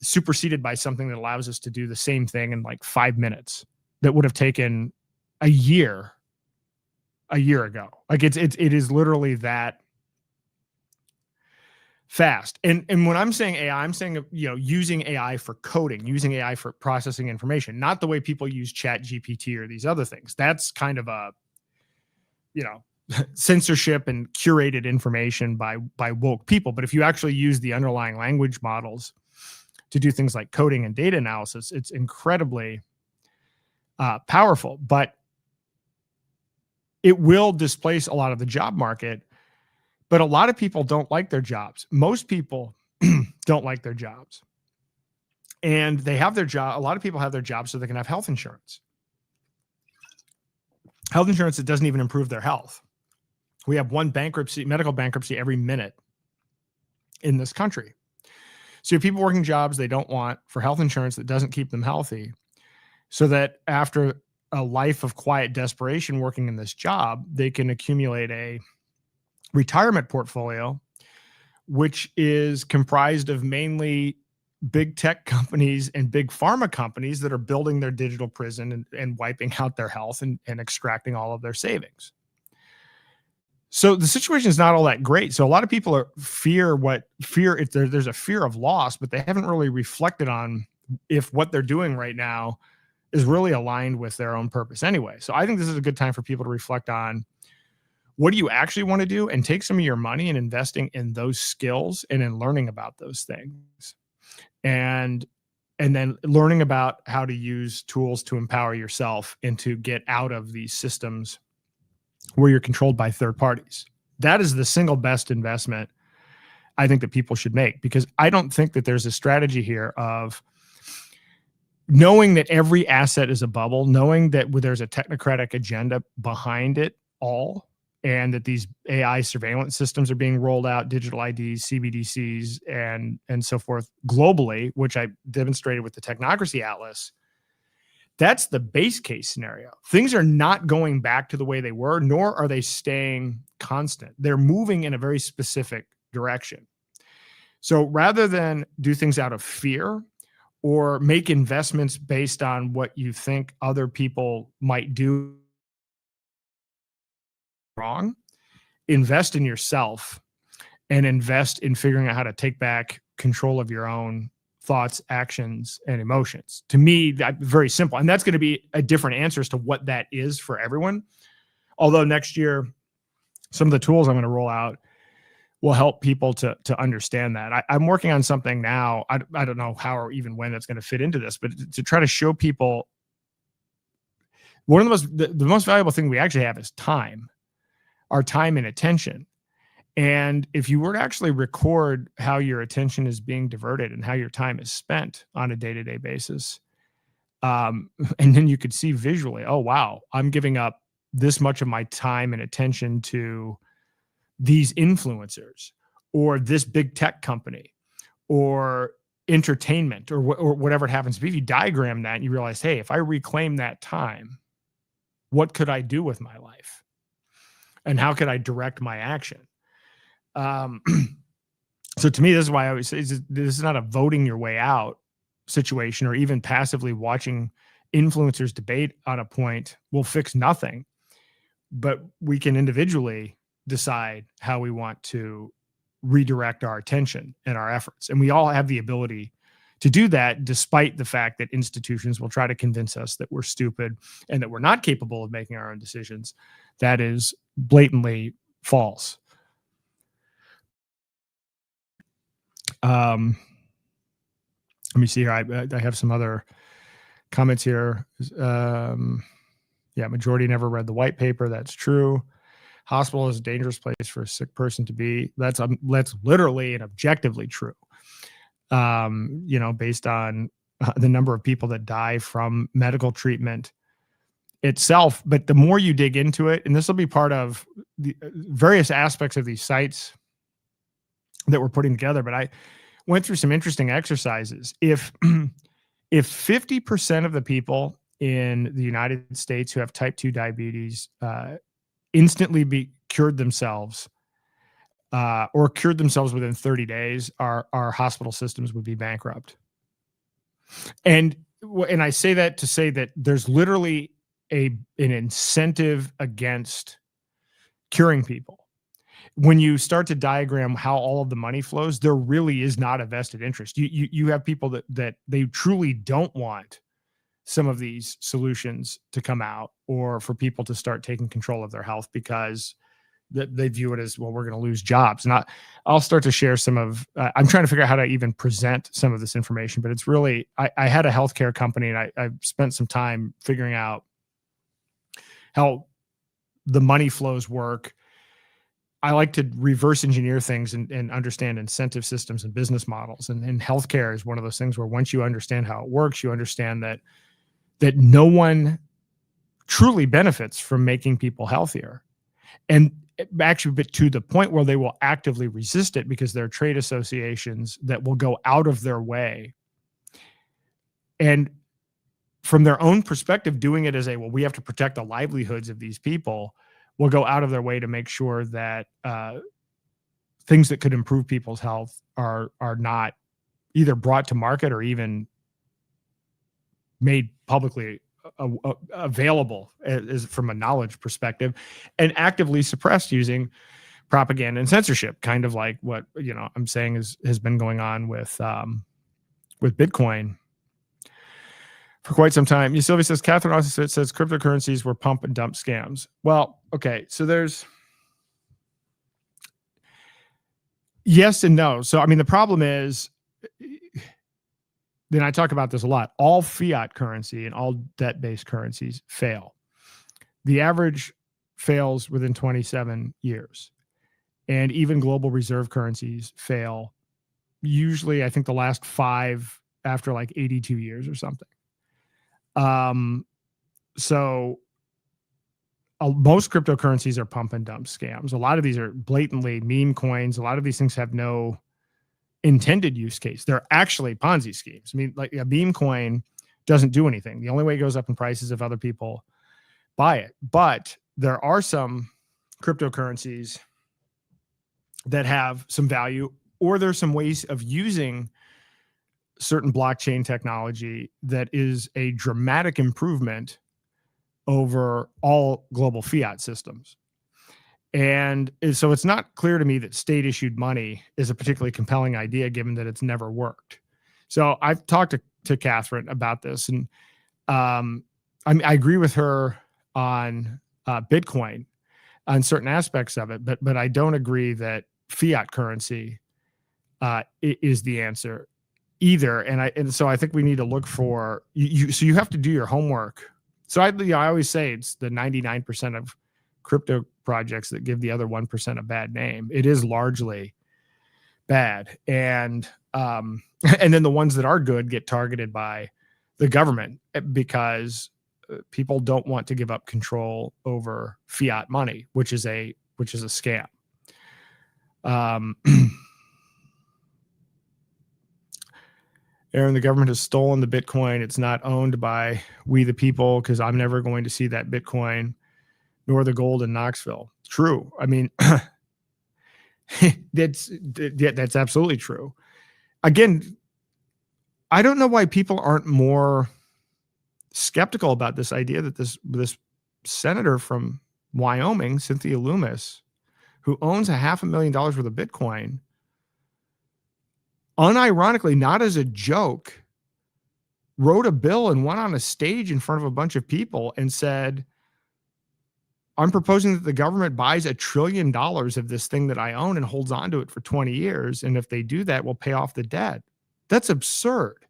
superseded by something that allows us to do the same thing in like 5 minutes that would have taken a year ago. Like it is literally that fast. And when I'm saying AI, I'm saying, using AI for coding, using AI for processing information, not the way people use Chat GPT or these other things. That's kind of a, censorship and curated information by woke people. But if you actually use the underlying language models to do things like coding and data analysis, it's incredibly powerful. But it will displace a lot of the job market. But a lot of people don't like their jobs. Most people don't like their jobs. And they have their job. A lot of people have their jobs so they can have health insurance. Health insurance that doesn't even improve their health. We have one medical bankruptcy every minute in this country. So you have people working jobs they don't want for health insurance that doesn't keep them healthy, so that after a life of quiet desperation working in this job, they can accumulate a retirement portfolio, which is comprised of mainly big tech companies and big pharma companies that are building their digital prison and wiping out their health and extracting all of their savings. So the situation is not all that great. So a lot of people there's a fear of loss, but they haven't really reflected on if what they're doing right now is really aligned with their own purpose anyway. So I think this is a good time for people to reflect on, what do you actually want to do, and take some of your money and investing in those skills and in learning about those things. And then learning about how to use tools to empower yourself and to get out of these systems where you're controlled by third parties. That is the single best investment I think that people should make, because I don't think that there's a strategy here of knowing that every asset is a bubble, knowing that there's a technocratic agenda behind it all, and that these AI surveillance systems are being rolled out, digital IDs, CBDCs, and so forth globally, which I demonstrated with the Technocracy Atlas. That's the base case scenario. Things are not going back to the way they were, nor are they staying constant. They're moving in a very specific direction. So rather than do things out of fear or make investments based on what you think other people might do wrong, invest in yourself and invest in figuring out how to take back control of your own thoughts, actions, and emotions. To me, that's very simple. And that's going to be a different answer as to what that is for everyone. Although next year, some of the tools I'm going to roll out will help people to understand that. I'm working on something now. I don't know how or even when that's going to fit into this, but to try to show people one of the most valuable thing we actually have is time. Our time and attention. And if you were to actually record how your attention is being diverted and how your time is spent on a day-to-day basis, and then you could see visually, oh, wow, I'm giving up this much of my time and attention to these influencers or this big tech company or entertainment or whatever it happens to be. If you diagram that and you realize, hey, if I reclaim that time, what could I do with my life? And how could I direct my action? So to me, this is why I always say this is not a voting your way out situation, or even passively watching influencers debate on a point will fix nothing. But we can individually decide how we want to redirect our attention and our efforts. And we all have the ability to do that, despite the fact that institutions will try to convince us that we're stupid and that we're not capable of making our own decisions. That is blatantly false. Let me see here. I have some other comments here. Majority never read the white paper. That's true. Hospital is a dangerous place for a sick person to be. That's literally and objectively true. Based on the number of people that die from medical treatment itself. But the more you dig into it, and this will be part of the various aspects of these sites that we're putting together, but I went through some interesting exercises. If 50% of the people in the United States who have type 2 diabetes instantly cured themselves or cured themselves within 30 days, our hospital systems would be bankrupt. And I say that to say that there's literally an incentive against curing people. When you start to diagram how all of the money flows, there really is not a vested interest. You have people that they truly don't want some of these solutions to come out, or for people to start taking control of their health, because they view it as, well, we're going to lose jobs. And I'll start to share some of, I'm trying to figure out how to even present some of this information, but it's really, I had a healthcare company, and I spent some time figuring out how the money flows work. I like to reverse engineer things and understand incentive systems and business models. And healthcare is one of those things where once you understand how it works, you understand that no one truly benefits from making people healthier. And actually, but to the point where they will actively resist it, because there are trade associations that will go out of their way, and from their own perspective, doing it as we have to protect the livelihoods of these people, will go out of their way to make sure that things that could improve people's health are not either brought to market or even made publicly available as from a knowledge perspective, and actively suppressed using propaganda and censorship, kind of like what I'm saying has been going on with Bitcoin for quite some time. Sylvia says, Catherine also says cryptocurrencies were pump and dump scams. Well, okay, so there's yes and no. So I mean, the problem is, then I talk about this a lot, all fiat currency and all debt-based currencies fail. The average fails within 27 years. And even global reserve currencies fail. Usually, I think the last 5 after like 82 years or something. So most cryptocurrencies are pump and dump scams. A lot of these are blatantly meme coins. A lot of these things have no intended use case. They're actually Ponzi schemes. I mean, like a meme coin doesn't do anything. The only way it goes up in price is if other people buy it. But there are some cryptocurrencies that have some value, or there's some ways of using certain blockchain technology that is a dramatic improvement over all global fiat systems. And so it's not clear to me that state issued money is a particularly compelling idea, given that it's never worked. So I've talked to Catherine about this, and I agree with her on Bitcoin on certain aspects of it, but I don't agree that fiat currency is the answer either. And so I think we need to look for so you have to do your homework. So I always say it's the 99% of crypto projects that give the other 1% a bad name. It is largely bad. And then the ones that are good get targeted by the government because people don't want to give up control over fiat money, which is a scam. Aaron, the government has stolen the Bitcoin. It's not owned by we the people, because I'm never going to see that Bitcoin nor the gold in Knoxville. True. I mean, that's absolutely true. Again, I don't know why people aren't more skeptical about this idea that this senator from Wyoming, Cynthia Loomis, who owns $500,000 worth of Bitcoin, unironically, not as a joke, wrote a bill and went on a stage in front of a bunch of people and said, I'm proposing that the government buys $1 trillion of this thing that I own and holds on to it for 20 years. And if they do that, we'll pay off the debt. That's absurd.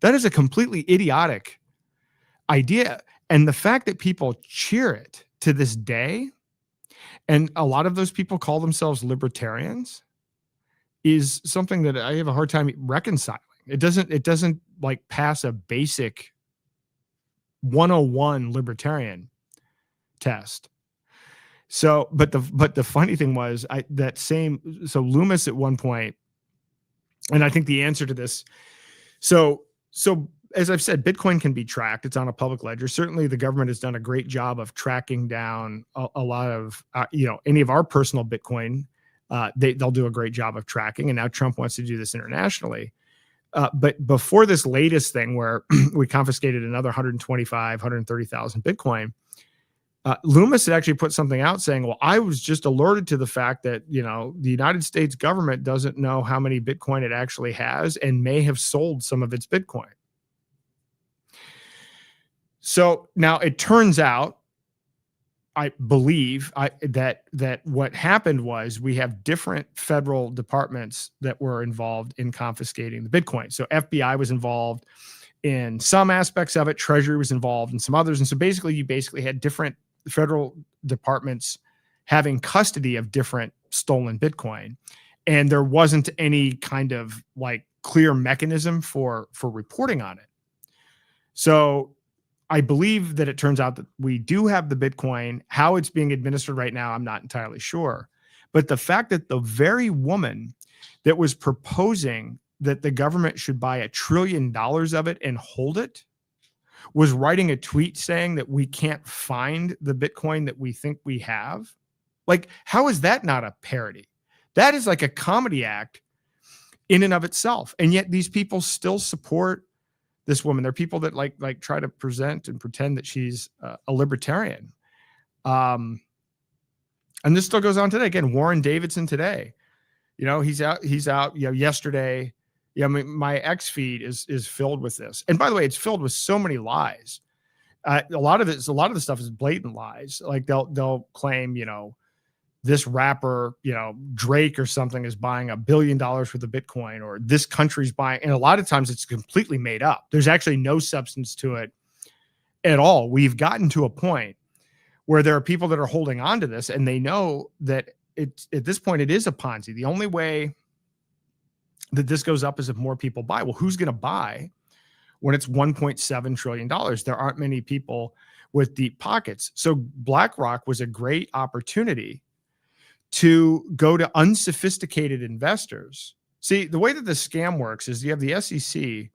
That is a completely idiotic idea. And the fact that people cheer it to this day, and a lot of those people call themselves libertarians, is something that I have a hard time reconciling. It doesn't like pass a basic 101 libertarian test. So, but the funny thing was so Loomis at one point, and I think the answer to this, so as I've said, Bitcoin can be tracked. It's on a public ledger. Certainly the government has done a great job of tracking down a lot of, any of our personal Bitcoin. They'll do a great job of tracking. And now Trump wants to do this internationally. But before this latest thing where we confiscated another 130,000 Bitcoin, Loomis had actually put something out saying, well, I was just alerted to the fact that, the United States government doesn't know how many Bitcoin it actually has and may have sold some of its Bitcoin. So now it turns out, I believe that what happened was we have different federal departments that were involved in confiscating the Bitcoin. So FBI was involved in some aspects of it. Treasury was involved in some others. And so you basically had different federal departments having custody of different stolen Bitcoin. And there wasn't any kind of like clear mechanism for reporting on it. So I believe that it turns out that we do have the Bitcoin. How it's being administered right now, I'm not entirely sure. But the fact that the very woman that was proposing that the government should buy $1 trillion of it and hold it was writing a tweet saying that we can't find the Bitcoin that we think we have. Like, how is that not a parody? That is like a comedy act in and of itself. And yet these people still support this woman. There are people that like try to present and pretend that she's a libertarian. And this still goes on today. Again, Warren Davidson today, he's out, yesterday. Yeah. I mean, my X feed is filled with this. And by the way, it's filled with so many lies. A lot of the stuff is blatant lies. Like they'll claim, this rapper, Drake or something is buying $1 billion worth of Bitcoin, or this country's buying. And a lot of times it's completely made up. There's actually no substance to it at all. We've gotten to a point where there are people that are holding on to this and they know that at this point it is a Ponzi. The only way that this goes up is if more people buy. Well, who's going to buy when it's $1.7 trillion? There aren't many people with deep pockets. So BlackRock was a great opportunity to go to unsophisticated investors. See, the way that the scam works is you have the SEC,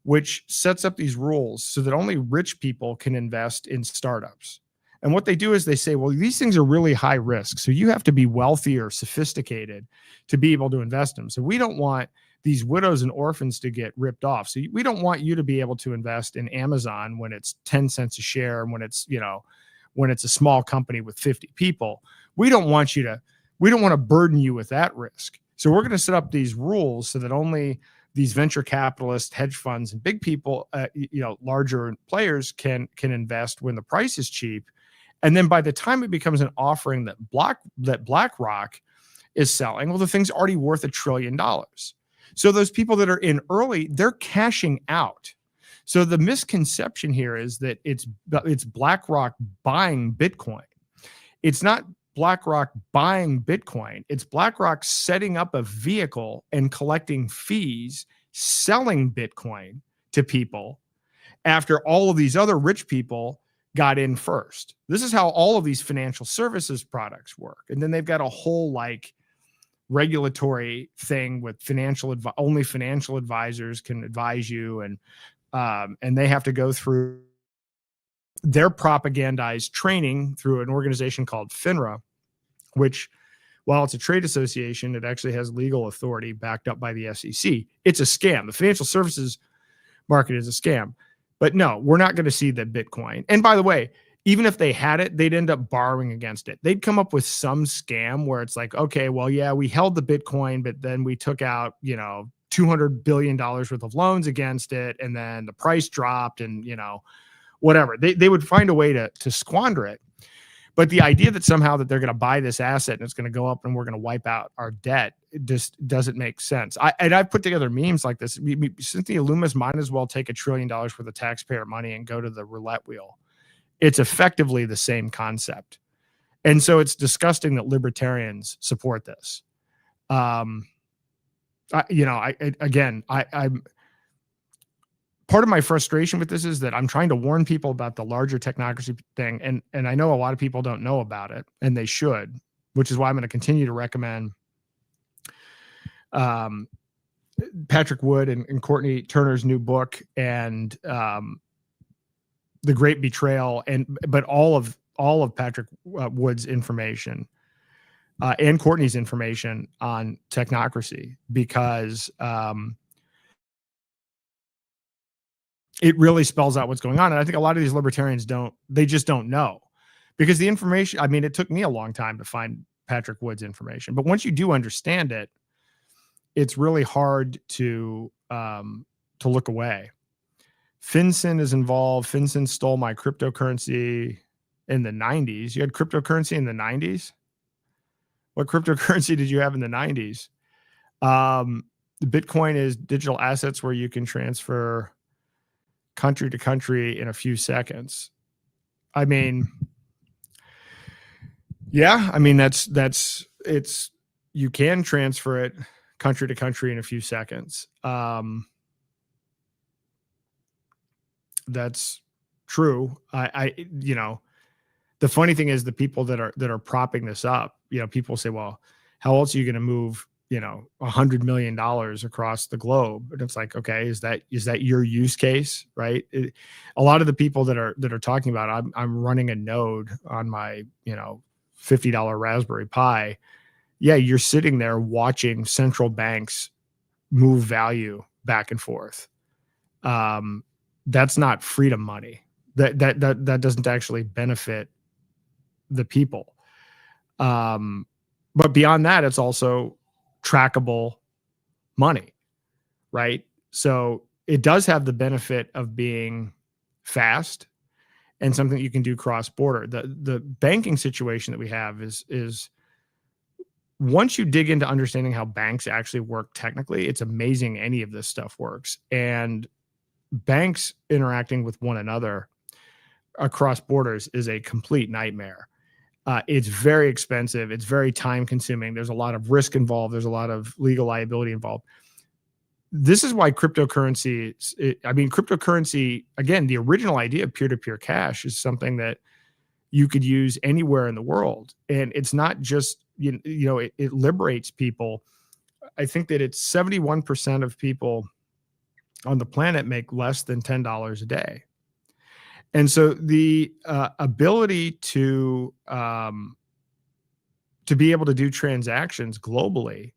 which sets up these rules so that only rich people can invest in startups. And what they do is they say, well, these things are really high risk. So you have to be wealthy or sophisticated to be able to invest in them. So we don't want these widows and orphans to get ripped off. So we don't want you to be able to invest in Amazon when it's 10 cents a share and when it's a small company with 50 people. We don't want to burden you with that risk. So we're going to set up these rules so that only these venture capitalists, hedge funds, and big people, larger players can invest when the price is cheap. And then by the time it becomes an offering that BlackRock is selling, well, the thing's already worth $1 trillion. So those people that are in early, they're cashing out. So the misconception here is that it's BlackRock buying Bitcoin. It's not BlackRock buying Bitcoin. It's BlackRock setting up a vehicle and collecting fees, selling Bitcoin to people after all of these other rich people got in first. This is how all of these financial services products work. And then they've got a whole regulatory thing with only financial advisors can advise you, and they have to go through their propagandized training through an organization called FINRA, which, while it's a trade association, it actually has legal authority backed up by the SEC. It's a scam. The financial services market is a scam. But no, we're not going to see the Bitcoin. And by the way, even if they had it, they'd end up borrowing against it. They'd come up with some scam where it's like, okay, well, yeah, we held the Bitcoin, but then we took out, $200 billion worth of loans against it. And then the price dropped and, whatever. They would find a way to squander it. But the idea that somehow that they're going to buy this asset and it's going to go up and we're going to wipe out our debt, it just doesn't make sense. I've put together memes like this. Cynthia Loomis might as well take $1 trillion worth of taxpayer money and go to the roulette wheel. It's effectively the same concept. And so it's disgusting that libertarians support this. I'm part of my frustration with this is that I'm trying to warn people about the larger technocracy thing. And I know a lot of people don't know about it, and they should, which is why I'm going to continue to recommend Patrick Wood and Courtney Turner's new book and The Great Betrayal, but all of Patrick Wood's information and Courtney's information on technocracy, because it really spells out what's going on. And I think a lot of these libertarians just don't know, because the information, I mean, it took me a long time to find Patrick Wood's information, but once you do understand it, it's really hard to look away. FinCEN is involved. FinCEN stole my cryptocurrency in the 90s. You had cryptocurrency in the 90s? What cryptocurrency did you have in the 90s? The Bitcoin is digital assets where you can transfer country to country in a few seconds. I mean, yeah, I mean, you can transfer it country to country in a few seconds. That's true. The funny thing is the people that are propping this up, people say, well, how else are you going to move, $100 million across the globe? And it's like, okay, is that your use case? Right. A lot of the people that are talking about, I'm running a node on my, $50 Raspberry Pi. Yeah. You're sitting there watching central banks move value back and forth. That's not freedom money. That doesn't actually benefit the people. But beyond that, it's also trackable money, right? So it does have the benefit of being fast and something you can do cross-border. The banking situation that we have is once you dig into understanding how banks actually work technically, it's amazing any of this stuff works. And banks interacting with one another across borders is a complete nightmare. It's very expensive. It's very time consuming. There's a lot of risk involved. There's a lot of legal liability involved. This is why cryptocurrency, again, the original idea of peer-to-peer cash is something that you could use anywhere in the world. And it's not just, it liberates people. I think that it's 71% of people on the planet make less than $10 a day. And so the ability to be able to do transactions globally,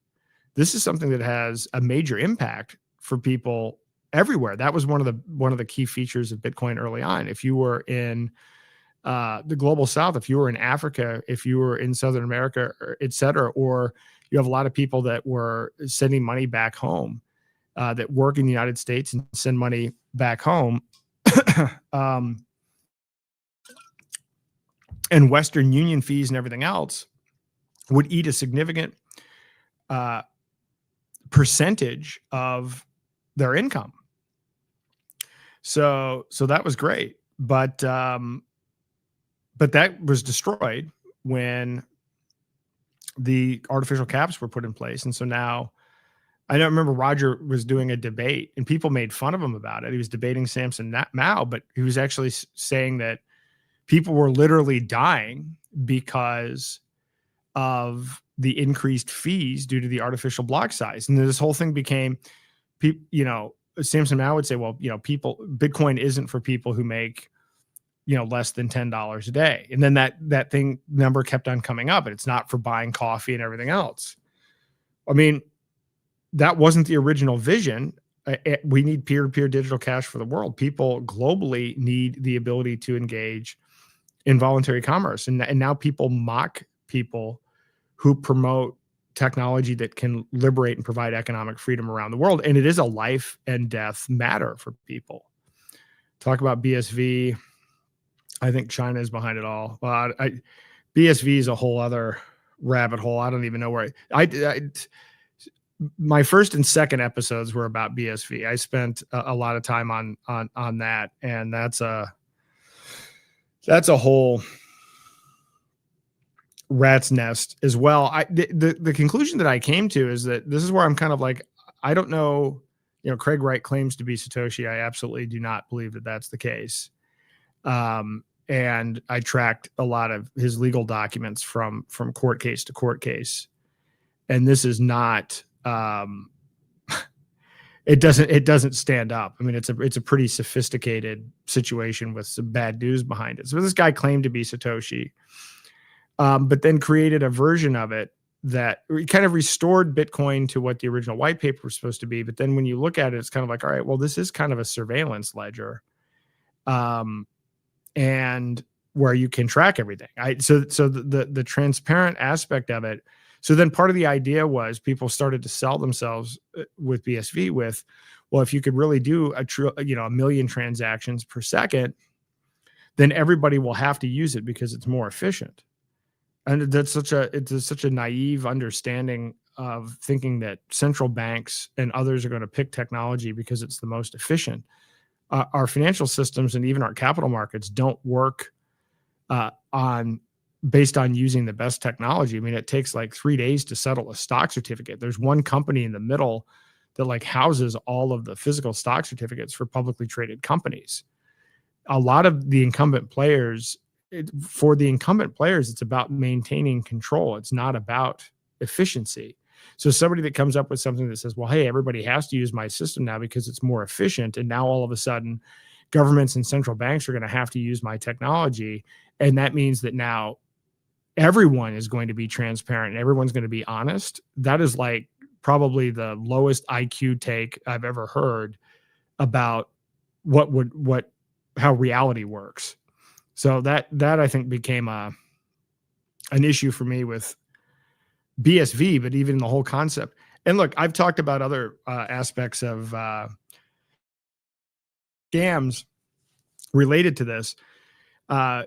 this is something that has a major impact for people everywhere. That was one of the key features of Bitcoin early on. If you were in the global South, if you were in Africa, if you were in Southern America, et cetera, or you have a lot of people that were sending money back home, that work in the United States and send money back home. And Western Union fees and everything else would eat a significant percentage of their income. So that was great, but that was destroyed when the artificial caps were put in place. And so now, I don't remember, Roger was doing a debate and people made fun of him about it. He was debating Samson Mao, but he was actually saying that people were literally dying because of the increased fees due to the artificial block size. And this whole thing became, Samson Mao would say, well, Bitcoin isn't for people who make, less than $10 a day. And then that thing number kept on coming up, and it's not for buying coffee and everything else. I mean, that wasn't the original vision. We need peer-to-peer digital cash for the world. People globally need the ability to engage involuntary commerce. And now people mock people who promote technology that can liberate and provide economic freedom around the world. And it is a life and death matter for people. Talk about BSV. I think China is behind it all. BSV is a whole other rabbit hole. I don't even know where my first and second episodes were about BSV. I spent a lot of time on that, and that's a whole rat's nest as well. The conclusion that I came to is that this is where I'm kind of like, I don't know. You know, Craig Wright claims to be Satoshi. I absolutely do not believe that that's the case. And I tracked a lot of his legal documents from court case to court case, and this is not. It doesn't stand up. I mean, it's a pretty sophisticated situation with some bad news behind it. So this guy claimed to be Satoshi, but then created a version of it that kind of restored Bitcoin to what the original white paper was supposed to be. But then when you look at it, it's kind of like, all right, well, this is kind of a surveillance ledger, and where you can track everything. So the transparent aspect of it. So then part of the idea was people started to sell themselves with BSV with, well, if you could really do a million transactions per second, then everybody will have to use it because it's more efficient. And that's such a naive understanding of thinking that central banks and others are going to pick technology because it's the most efficient. Our financial systems and even our capital markets don't work based on using the best technology. I mean, it takes like 3 days to settle a stock certificate. There's one company in the middle that like houses all of the physical stock certificates for publicly traded companies. A lot of the incumbent players, it's about maintaining control. It's not about efficiency. So somebody that comes up with something that says, well, hey, everybody has to use my system now because it's more efficient. And now all of a sudden governments and central banks are going to have to use my technology. And that means that now everyone is going to be transparent and everyone's going to be honest. That is like probably the lowest IQ take I've ever heard about how reality works. So that I think became an issue for me with BSV, but even the whole concept. And look, I've talked about other aspects of scams related to this. I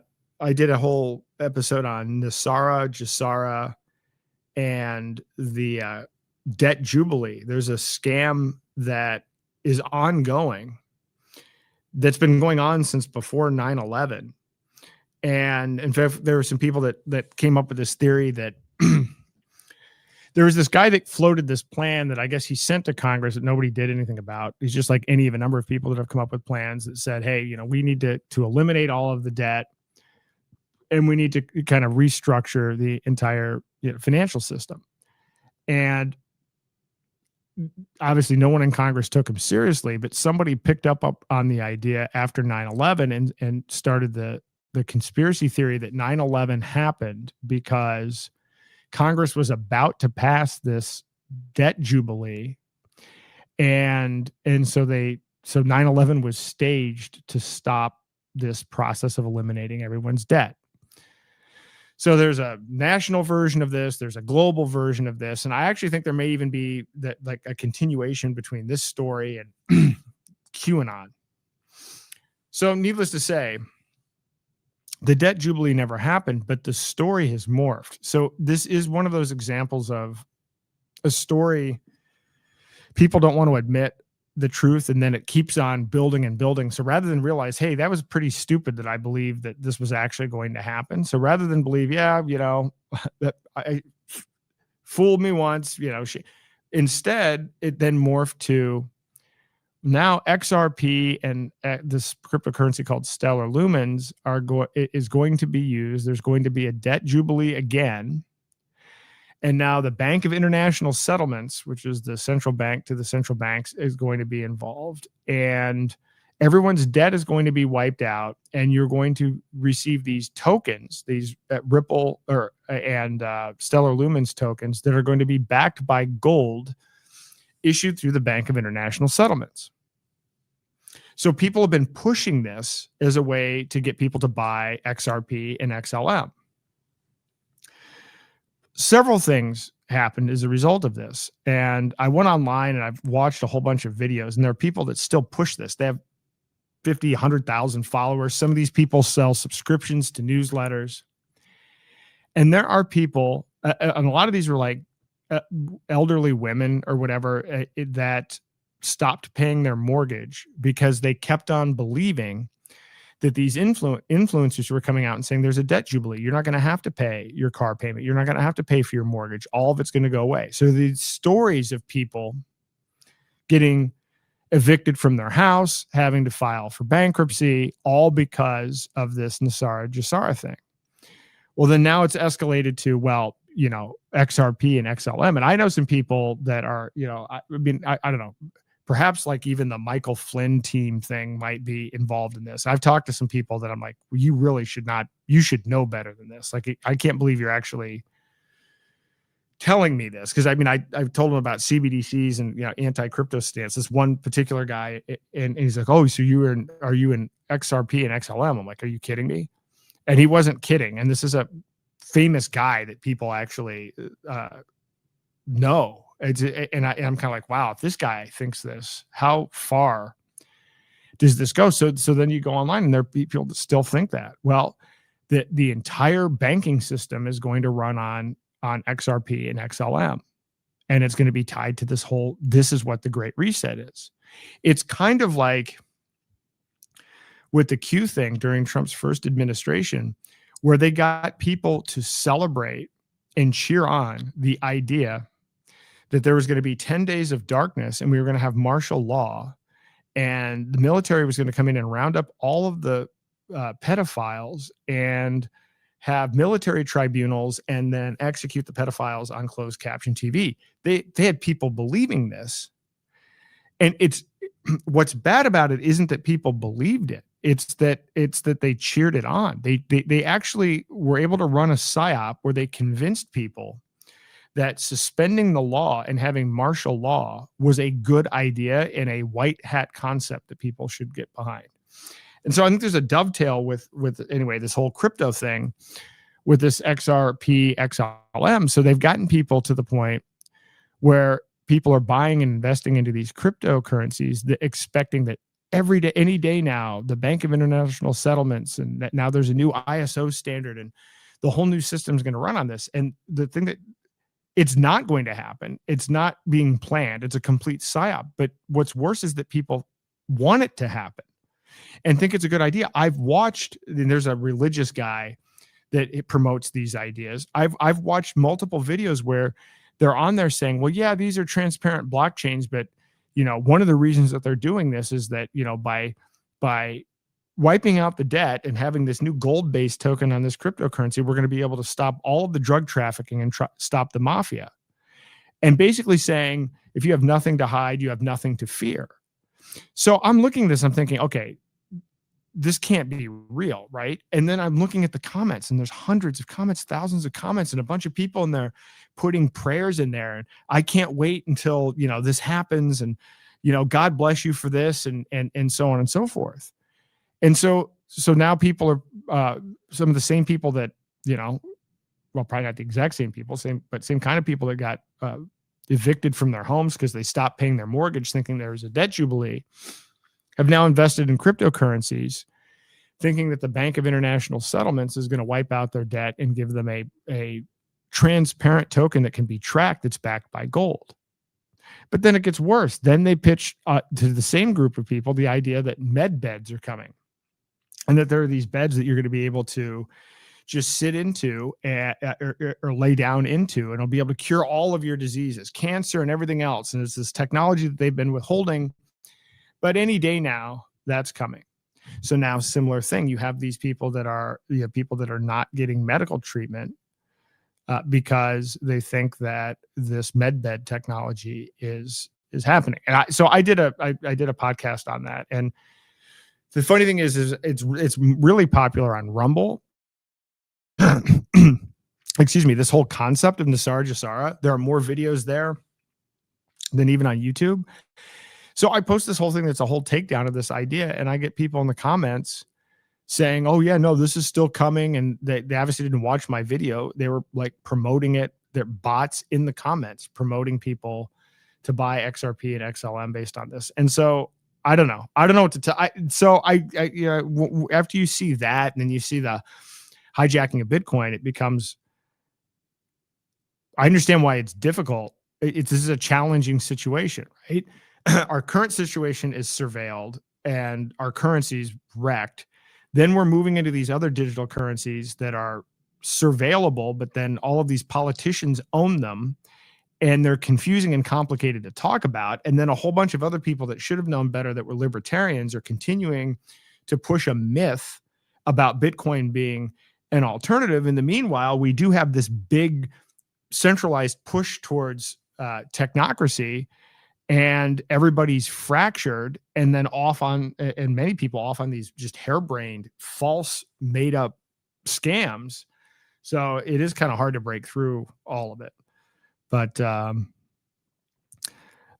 did a whole episode on Jassara, and the debt jubilee. There's a scam that is ongoing that's been going on since before 9/11. And in fact, there were some people that came up with this theory that there was this guy that floated this plan that I guess he sent to Congress that nobody did anything about. He's just like any of a number of people that have come up with plans that said, hey, we need to eliminate all of the debt, and we need to kind of restructure the entire financial system. And obviously no one in Congress took him seriously, but somebody picked up on the idea after 9/11 and started the conspiracy theory that 9/11 happened because Congress was about to pass this debt jubilee. And so 9/11 was staged to stop this process of eliminating everyone's debt. So there's a national version of this. There's a global version of this. And I actually think there may even be like a continuation between this story and QAnon. So needless to say, the debt jubilee never happened, but the story has morphed. So this is one of those examples of a story people don't want to admit the truth, and then it keeps on building and building. So rather than realize, hey, that was pretty stupid that I believed that this was actually going to happen. So rather than believe, that I fooled me once, instead it then morphed to now XRP and this cryptocurrency called Stellar Lumens is going to be used. There's going to be a debt jubilee again. And now the Bank of International Settlements, which is the central bank to the central banks, is going to be involved. And everyone's debt is going to be wiped out. And you're going to receive these tokens, these Ripple and Stellar Lumens tokens that are going to be backed by gold issued through the Bank of International Settlements. So people have been pushing this as a way to get people to buy XRP and XLM. Several things happened as a result of this. And I went online and I've watched a whole bunch of videos, and there are people that still push this. They have 50, 100,000 followers. Some of these people sell subscriptions to newsletters. And there are people, and a lot of these were like elderly women or whatever, that stopped paying their mortgage because they kept on believing that these influencers were coming out and saying there's a debt jubilee. You're not going to have to pay your car payment. You're not going to have to pay for your mortgage. All of it's going to go away. So these stories of people getting evicted from their house, having to file for bankruptcy, all because of this Nassara thing. Well, then now it's escalated to, well, XRP and XLM. And I know some people that are, I don't know, perhaps like even the Michael Flynn team thing might be involved in this. I've talked to some people that I'm like, well, you really should not, you should know better than this. Like, I can't believe you're actually telling me this. Cause I've told him about CBDCs and, anti-crypto stance. This one particular guy, and he's like, oh, so are you in XRP and XLM? I'm like, are you kidding me? And he wasn't kidding. And this is a famous guy that people actually know. And I'm kind of like, wow, if this guy thinks this, how far does this go? So then you go online and there are people that still think that. Well, the entire banking system is going to run on XRP and XLM. And it's going to be tied to this is what the Great Reset is. It's kind of like with the Q thing during Trump's first administration, where they got people to celebrate and cheer on the idea that there was going to be 10 days of darkness and we were going to have martial law, and the military was going to come in and round up all of the pedophiles and have military tribunals and then execute the pedophiles on closed caption TV. They had people believing this. And what's bad about it isn't that people believed it. It's that they cheered it on. They actually were able to run a psyop where they convinced people that suspending the law and having martial law was a good idea and a white hat concept that people should get behind. And so I think there's a dovetail with anyway, this whole crypto thing with this XRP, XLM. So they've gotten people to the point where people are buying and investing into these cryptocurrencies, expecting that every day, any day now, the Bank of International Settlements, and that now there's a new ISO standard, and the whole new system is going to run on this. And the thing that it's not going to happen, it's not being planned. It's a complete psyop. But what's worse is that people want it to happen and think it's a good idea. I've watched, and there's a religious guy that it promotes these ideas. I've watched multiple videos where they're on there saying, well, yeah, these are transparent blockchains, but one of the reasons that they're doing this is that, by wiping out the debt and having this new gold-based token on this cryptocurrency, we're going to be able to stop all of the drug trafficking and stop the mafia. And basically saying, if you have nothing to hide, you have nothing to fear. So I'm looking at this, I'm thinking, okay, this can't be real, right? And then I'm looking at the comments, and there's hundreds of comments, thousands of comments, and a bunch of people in there putting prayers in there. And I can't wait until, this happens, and, God bless you for this, and so on and so forth. And so now people are some of the same people that, well, probably not the exact same people, same kind of people that got evicted from their homes because they stopped paying their mortgage thinking there was a debt jubilee, have now invested in cryptocurrencies thinking that the Bank of International Settlements is going to wipe out their debt and give them a transparent token that can be tracked that's backed by gold. But then it gets worse. Then they pitch to the same group of people the idea that med beds are coming, and that there are these beds that you're going to be able to just sit into or lay down into, and it'll be able to cure all of your diseases, cancer and everything else. And it's this technology that they've been withholding, but any day now that's coming. So now, similar thing, you have these people that are not getting medical treatment because they think that this med bed technology is happening. And so I did a podcast on that. And the funny thing is it's really popular on Rumble. Excuse me, this whole concept of Nassara Jassara, there are more videos there than even on YouTube. So I post this whole thing that's a whole takedown of this idea, and I get people in the comments saying, oh yeah, no, this is still coming. And they obviously didn't watch my video. They were like promoting it. They're bots in the comments promoting people to buy XRP and XLM based on this. And so I don't know what to tell. After you see that, and then you see the hijacking of Bitcoin, it becomes, I understand why it's difficult. This is a challenging situation, right? Our current situation is surveilled and our currency's wrecked. Then we're moving into these other digital currencies that are surveillable, but then all of these politicians own them, and they're confusing and complicated to talk about. And then a whole bunch of other people that should have known better, that were libertarians, are continuing to push a myth about Bitcoin being an alternative. In the meanwhile, we do have this big centralized push towards technocracy, and everybody's fractured and then and many people off on these just harebrained, false, made up scams. So it is kind of hard to break through all of it. But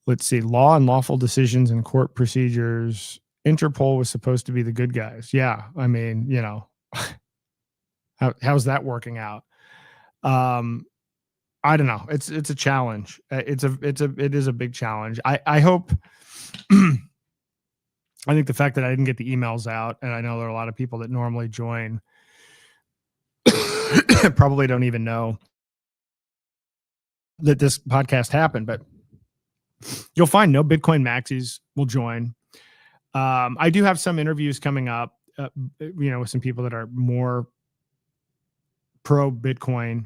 let's see, law and lawful decisions and court procedures. Interpol was supposed to be the good guys. Yeah. I mean, how's that working out? I don't know. It's a challenge. It is a big challenge. I hope, I think the fact that I didn't get the emails out, and I know there are a lot of people that normally join probably don't even know that this podcast happened, but you'll find no Bitcoin maxis will join. I do have some interviews coming up, with some people that are more pro Bitcoin,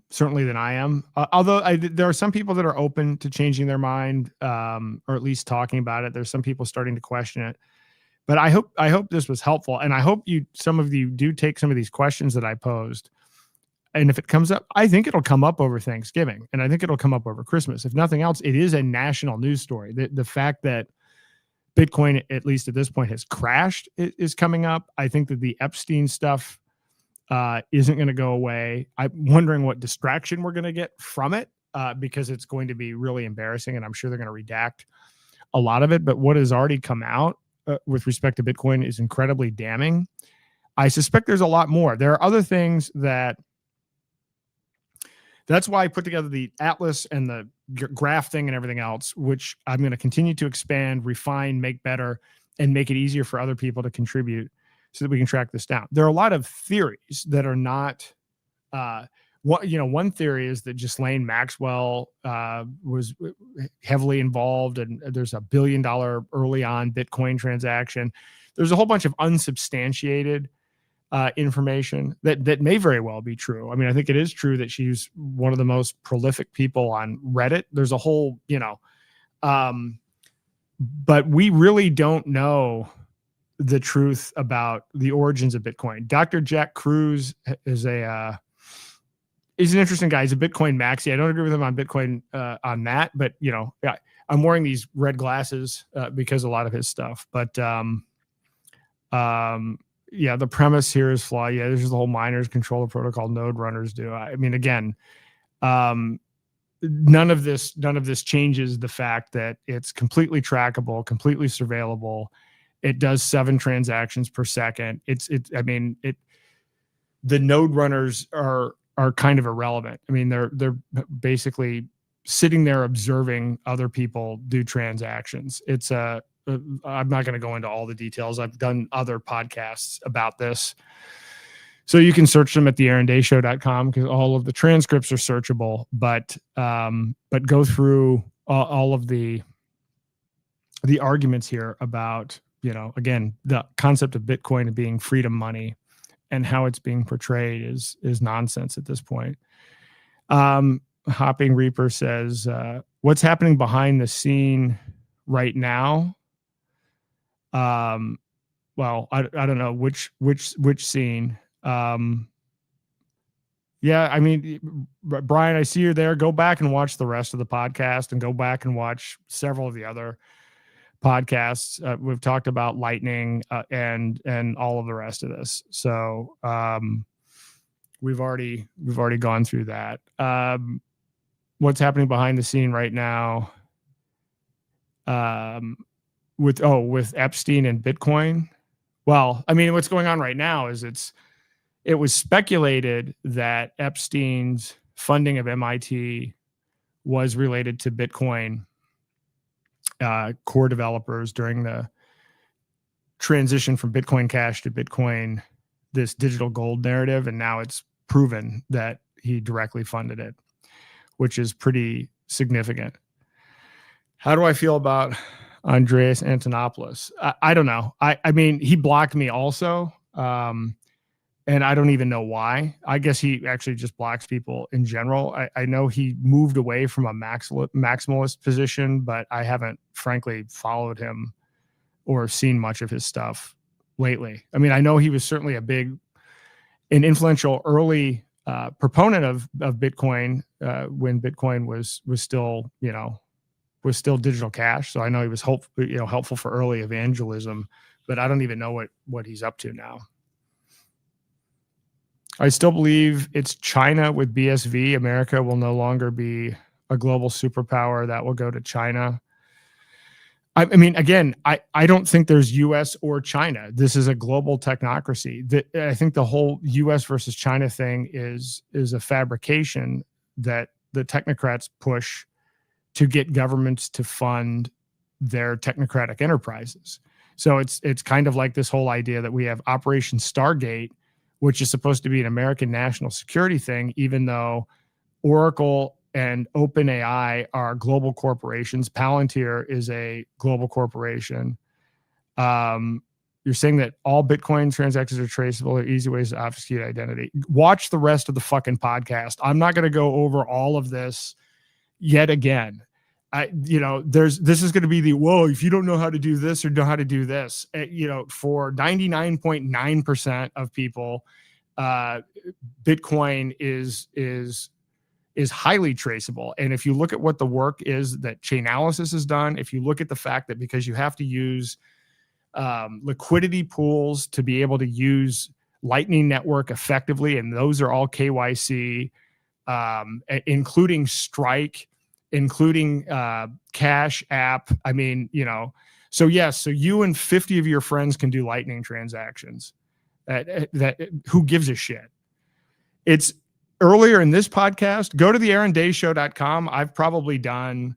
certainly than I am. Although there are some people that are open to changing their mind, or at least talking about it. There's some people starting to question it. But I hope this was helpful, and I hope some of you do take some of these questions that I posed. And if it comes up, I think it'll come up over Thanksgiving, and I think it'll come up over Christmas. If nothing else, it is a national news story. The fact that Bitcoin, at least at this point, has crashed is coming up. I think that the Epstein stuff isn't going to go away. I'm wondering what distraction we're going to get from it, because it's going to be really embarrassing, and I'm sure they're going to redact a lot of it. But what has already come out with respect to Bitcoin is incredibly damning. I suspect there's a lot more. There are other things that's why I put together the Atlas and the graph thing and everything else, which I'm going to continue to expand, refine, make better, and make it easier for other people to contribute so that we can track this down. There are a lot of theories that are not, one theory is that Ghislaine Maxwell was heavily involved, and there's $1 billion early on Bitcoin transaction. There's a whole bunch of unsubstantiated information that may very well be true. I mean, I think it is true that she's one of the most prolific people on Reddit. There's a whole, but we really don't know the truth about the origins of Bitcoin. Dr. Jack Cruz is he's an interesting guy. He's a Bitcoin maxi. I don't agree with him on Bitcoin on that, but I'm wearing these red glasses because of a lot of his stuff. But the premise here is flawed. Yeah, there's the whole miners control the protocol, node runners do. I mean, again, none of this changes the fact that it's completely trackable, completely surveillable. It does 7 transactions per second. The node runners are kind of irrelevant. I mean, they're basically sitting there observing other people do transactions. I'm not going to go into all the details. I've done other podcasts about this. So you can search them at theaarondayshow.com because all of the transcripts are searchable, but go through all of the arguments here about, again, the concept of Bitcoin being freedom money and how it's being portrayed is nonsense at this point. Hopping Reaper says, what's happening behind the scene right now? Well, I don't know which scene. Yeah, I mean, Brian, I see you're there. Go back and watch the rest of the podcast, and go back and watch several of the other podcasts. We've talked about Lightning and all of the rest of this. So we've already gone through that. What's happening behind the scene right now? with Epstein and Bitcoin. Well, I mean, what's going on right now is it was speculated that Epstein's funding of MIT was related to Bitcoin core developers during the transition from Bitcoin Cash to Bitcoin, this digital gold narrative. And now it's proven that he directly funded it, which is pretty significant. How do I feel about Andreas Antonopoulos? I don't know. I mean, he blocked me also. And I don't even know why. I guess he actually just blocks people in general. I know he moved away from a maximalist position, but I haven't, frankly, followed him or seen much of his stuff lately. I mean, I know he was certainly an influential early proponent of Bitcoin when Bitcoin was still, was still digital cash. So I know he was helpful for early evangelism, but I don't even know what he's up to now. I still believe it's China with BSV. America will no longer be a global superpower. That will go to China. I mean, again, I don't think there's US or China. This is a global technocracy. I think the whole US versus China thing is a fabrication that the technocrats push to get governments to fund their technocratic enterprises. So it's kind of like this whole idea that we have Operation Stargate, which is supposed to be an American national security thing, even though Oracle and OpenAI are global corporations. Palantir is a global corporation. You're saying that all Bitcoin transactions are traceable or easy ways to obfuscate identity. Watch the rest of the fucking podcast. I'm not going to go over all of this yet again. This is going to be if you don't know how to do this or know how to do this, for 99.9% of people, Bitcoin is highly traceable. And if you look at what the work is that Chainalysis has done, if you look at the fact that because you have to use liquidity pools to be able to use Lightning Network effectively, and those are all KYC, including Strike, including Cash App. I mean, so yes, so you and 50 of your friends can do Lightning transactions. That who gives a shit? It's earlier in this podcast. Go to theaarondayshow.com. I've probably done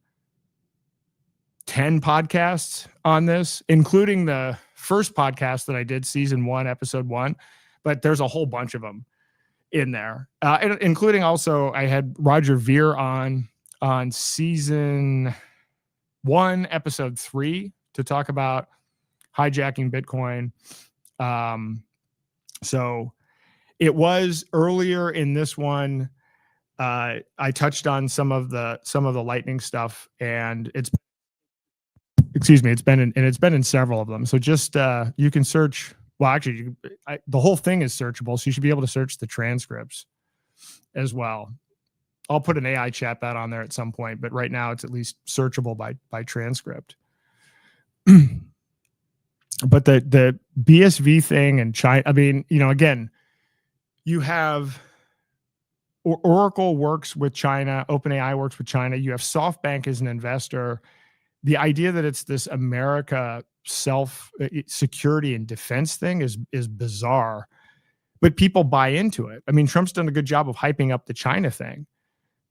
10 podcasts on this, including the first podcast that I did, season 1, episode 1, but there's a whole bunch of them in there, including also I had Roger Ver on season 1, episode 3 to talk about hijacking Bitcoin. So it was earlier in this one. I touched on some of the Lightning stuff, and it's been in several of them. So just you can search. Well, actually, the whole thing is searchable, so you should be able to search the transcripts as well. I'll put an AI chat bot on there at some point, but right now it's at least searchable by transcript. But the BSV thing and China, I mean, again, you have Oracle works with China, OpenAI works with China. You have SoftBank as an investor. The idea that it's this America self-security and defense thing is bizarre, but people buy into it. I mean, Trump's done a good job of hyping up the China thing.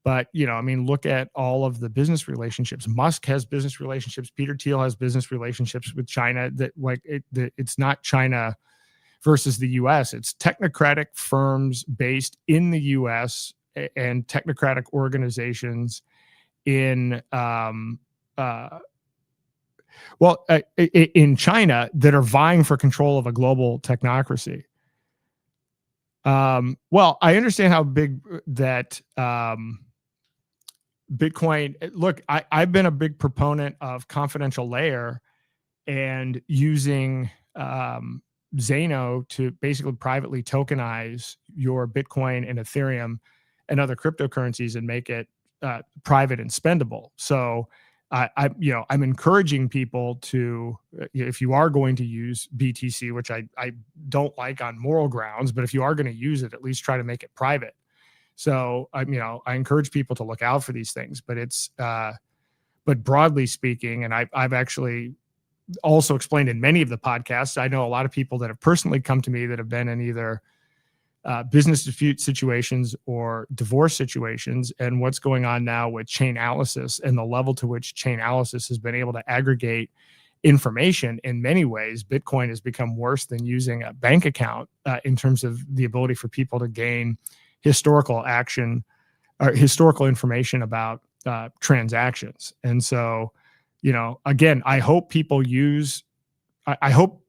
But, look at all of the business relationships. Musk has business relationships. Peter Thiel has business relationships with China. It's not China versus the U.S. It's technocratic firms based in the U.S. and technocratic organizations in China that are vying for control of a global technocracy. Well, I understand how big that Bitcoin. Look, I've been a big proponent of confidential layer and using Zano to basically privately tokenize your Bitcoin and Ethereum and other cryptocurrencies and make it private and spendable. So I'm encouraging people to, if you are going to use BTC, which I don't like on moral grounds, but if you are going to use it, at least try to make it private. So I encourage people to look out for these things, but But broadly speaking, and I've actually also explained in many of the podcasts, I know a lot of people that have personally come to me that have been in either business dispute situations or divorce situations, and what's going on now with Chainalysis and the level to which Chainalysis has been able to aggregate information. In many ways, Bitcoin has become worse than using a bank account in terms of the ability for people to gain historical action or historical information about transactions. And so, again, I hope people use, I hope,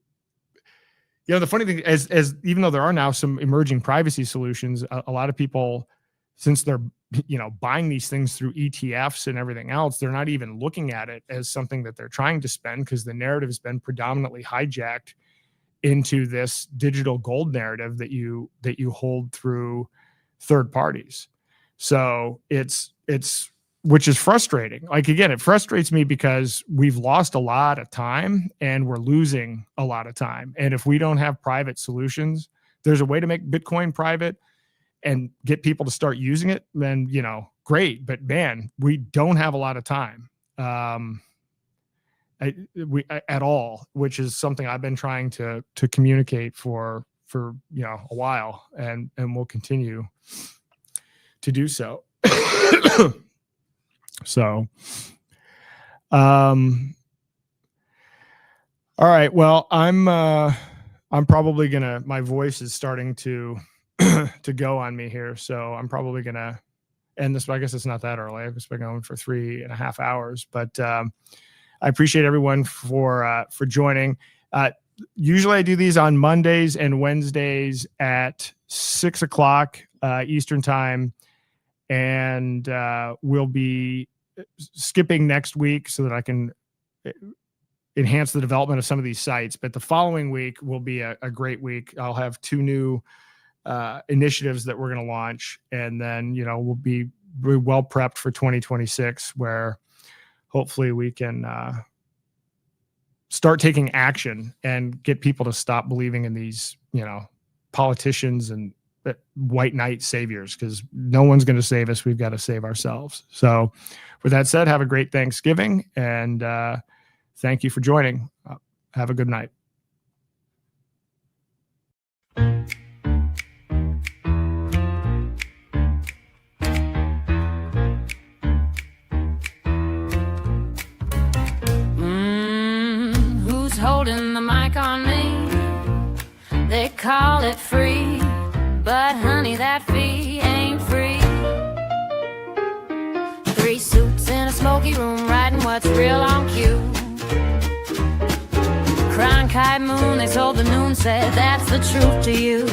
the funny thing as even though there are now some emerging privacy solutions, a lot of people, since they're, buying these things through ETFs and everything else, they're not even looking at it as something that they're trying to spend, because the narrative has been predominantly hijacked into this digital gold narrative that you hold through third parties. So it's which is frustrating. Like, again, it frustrates me because we've lost a lot of time and we're losing a lot of time. And if we don't have private solutions, there's a way to make Bitcoin private and get people to start using it, then, great. But man, we don't have a lot of time at all, which is something I've been trying to communicate for a while, and will continue to do so. So, all right. Well, I'm probably gonna, my voice is starting to go on me here. So I'm probably gonna end this, but I guess it's not that early. I've just been going for 3.5 hours, but, I appreciate everyone for joining. Usually I do these on Mondays and Wednesdays at 6 o'clock, Eastern time. And we'll be skipping next week so that I can enhance the development of some of these sites. But the following week will be a great week. I'll have 2 new initiatives that we're going to launch. And then, we'll be well prepped for 2026, where hopefully we can start taking action and get people to stop believing in these, politicians and white knight saviors, because no one's going to save us. We've got to save ourselves. So with that said, have a great Thanksgiving, and thank you for joining. Have a good night. Who's holding the mic on me? They call it free, but honey, that fee ain't free. 3 suits in a smoky room, writing what's real on cue. Crying kite moon, they told the noon, said that's the truth to you.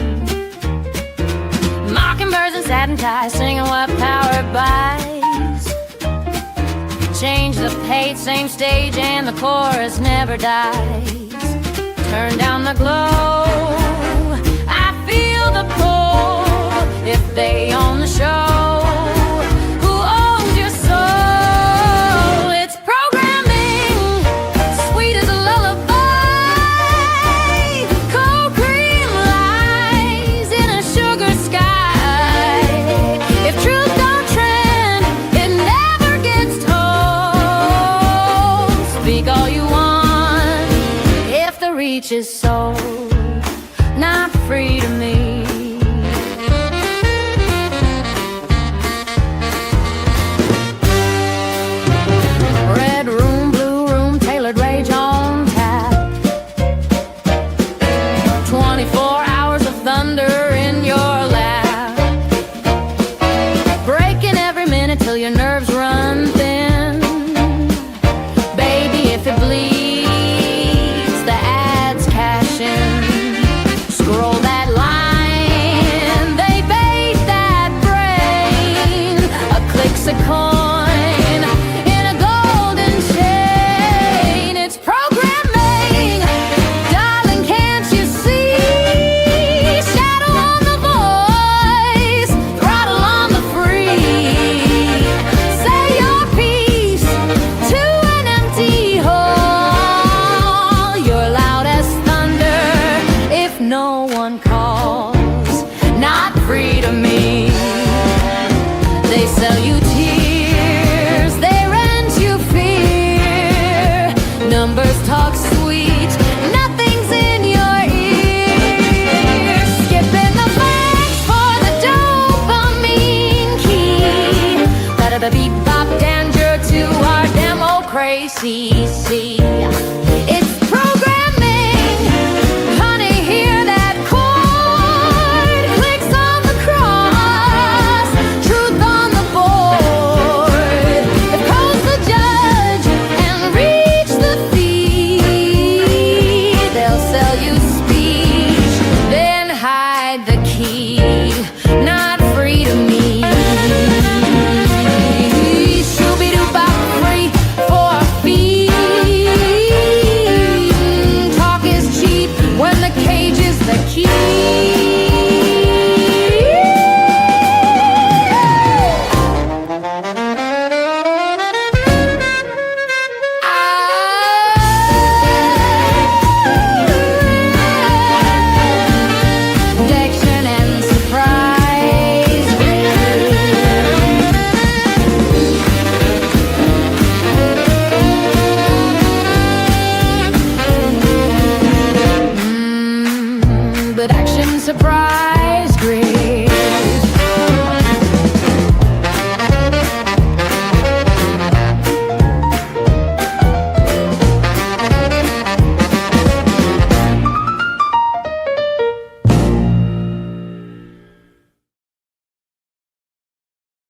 Mockingbirds and satin ties, singing what power buys. Change the page, same stage, and the chorus never dies. Turn down the glow, I feel the pull. If they own the show, who owns your soul? It's programming, sweet as a lullaby. Cold cream lies in a sugar sky. If truth don't trend, it never gets told. Speak all you want, if the reach is sold, not free to me. Red room, blue room, tailored rage on tap. 24 hours of thunder in your lap. Breaking every minute till your nerves run thin. Baby, if it bleeds, the ads cash in. Scroll that line. ICC.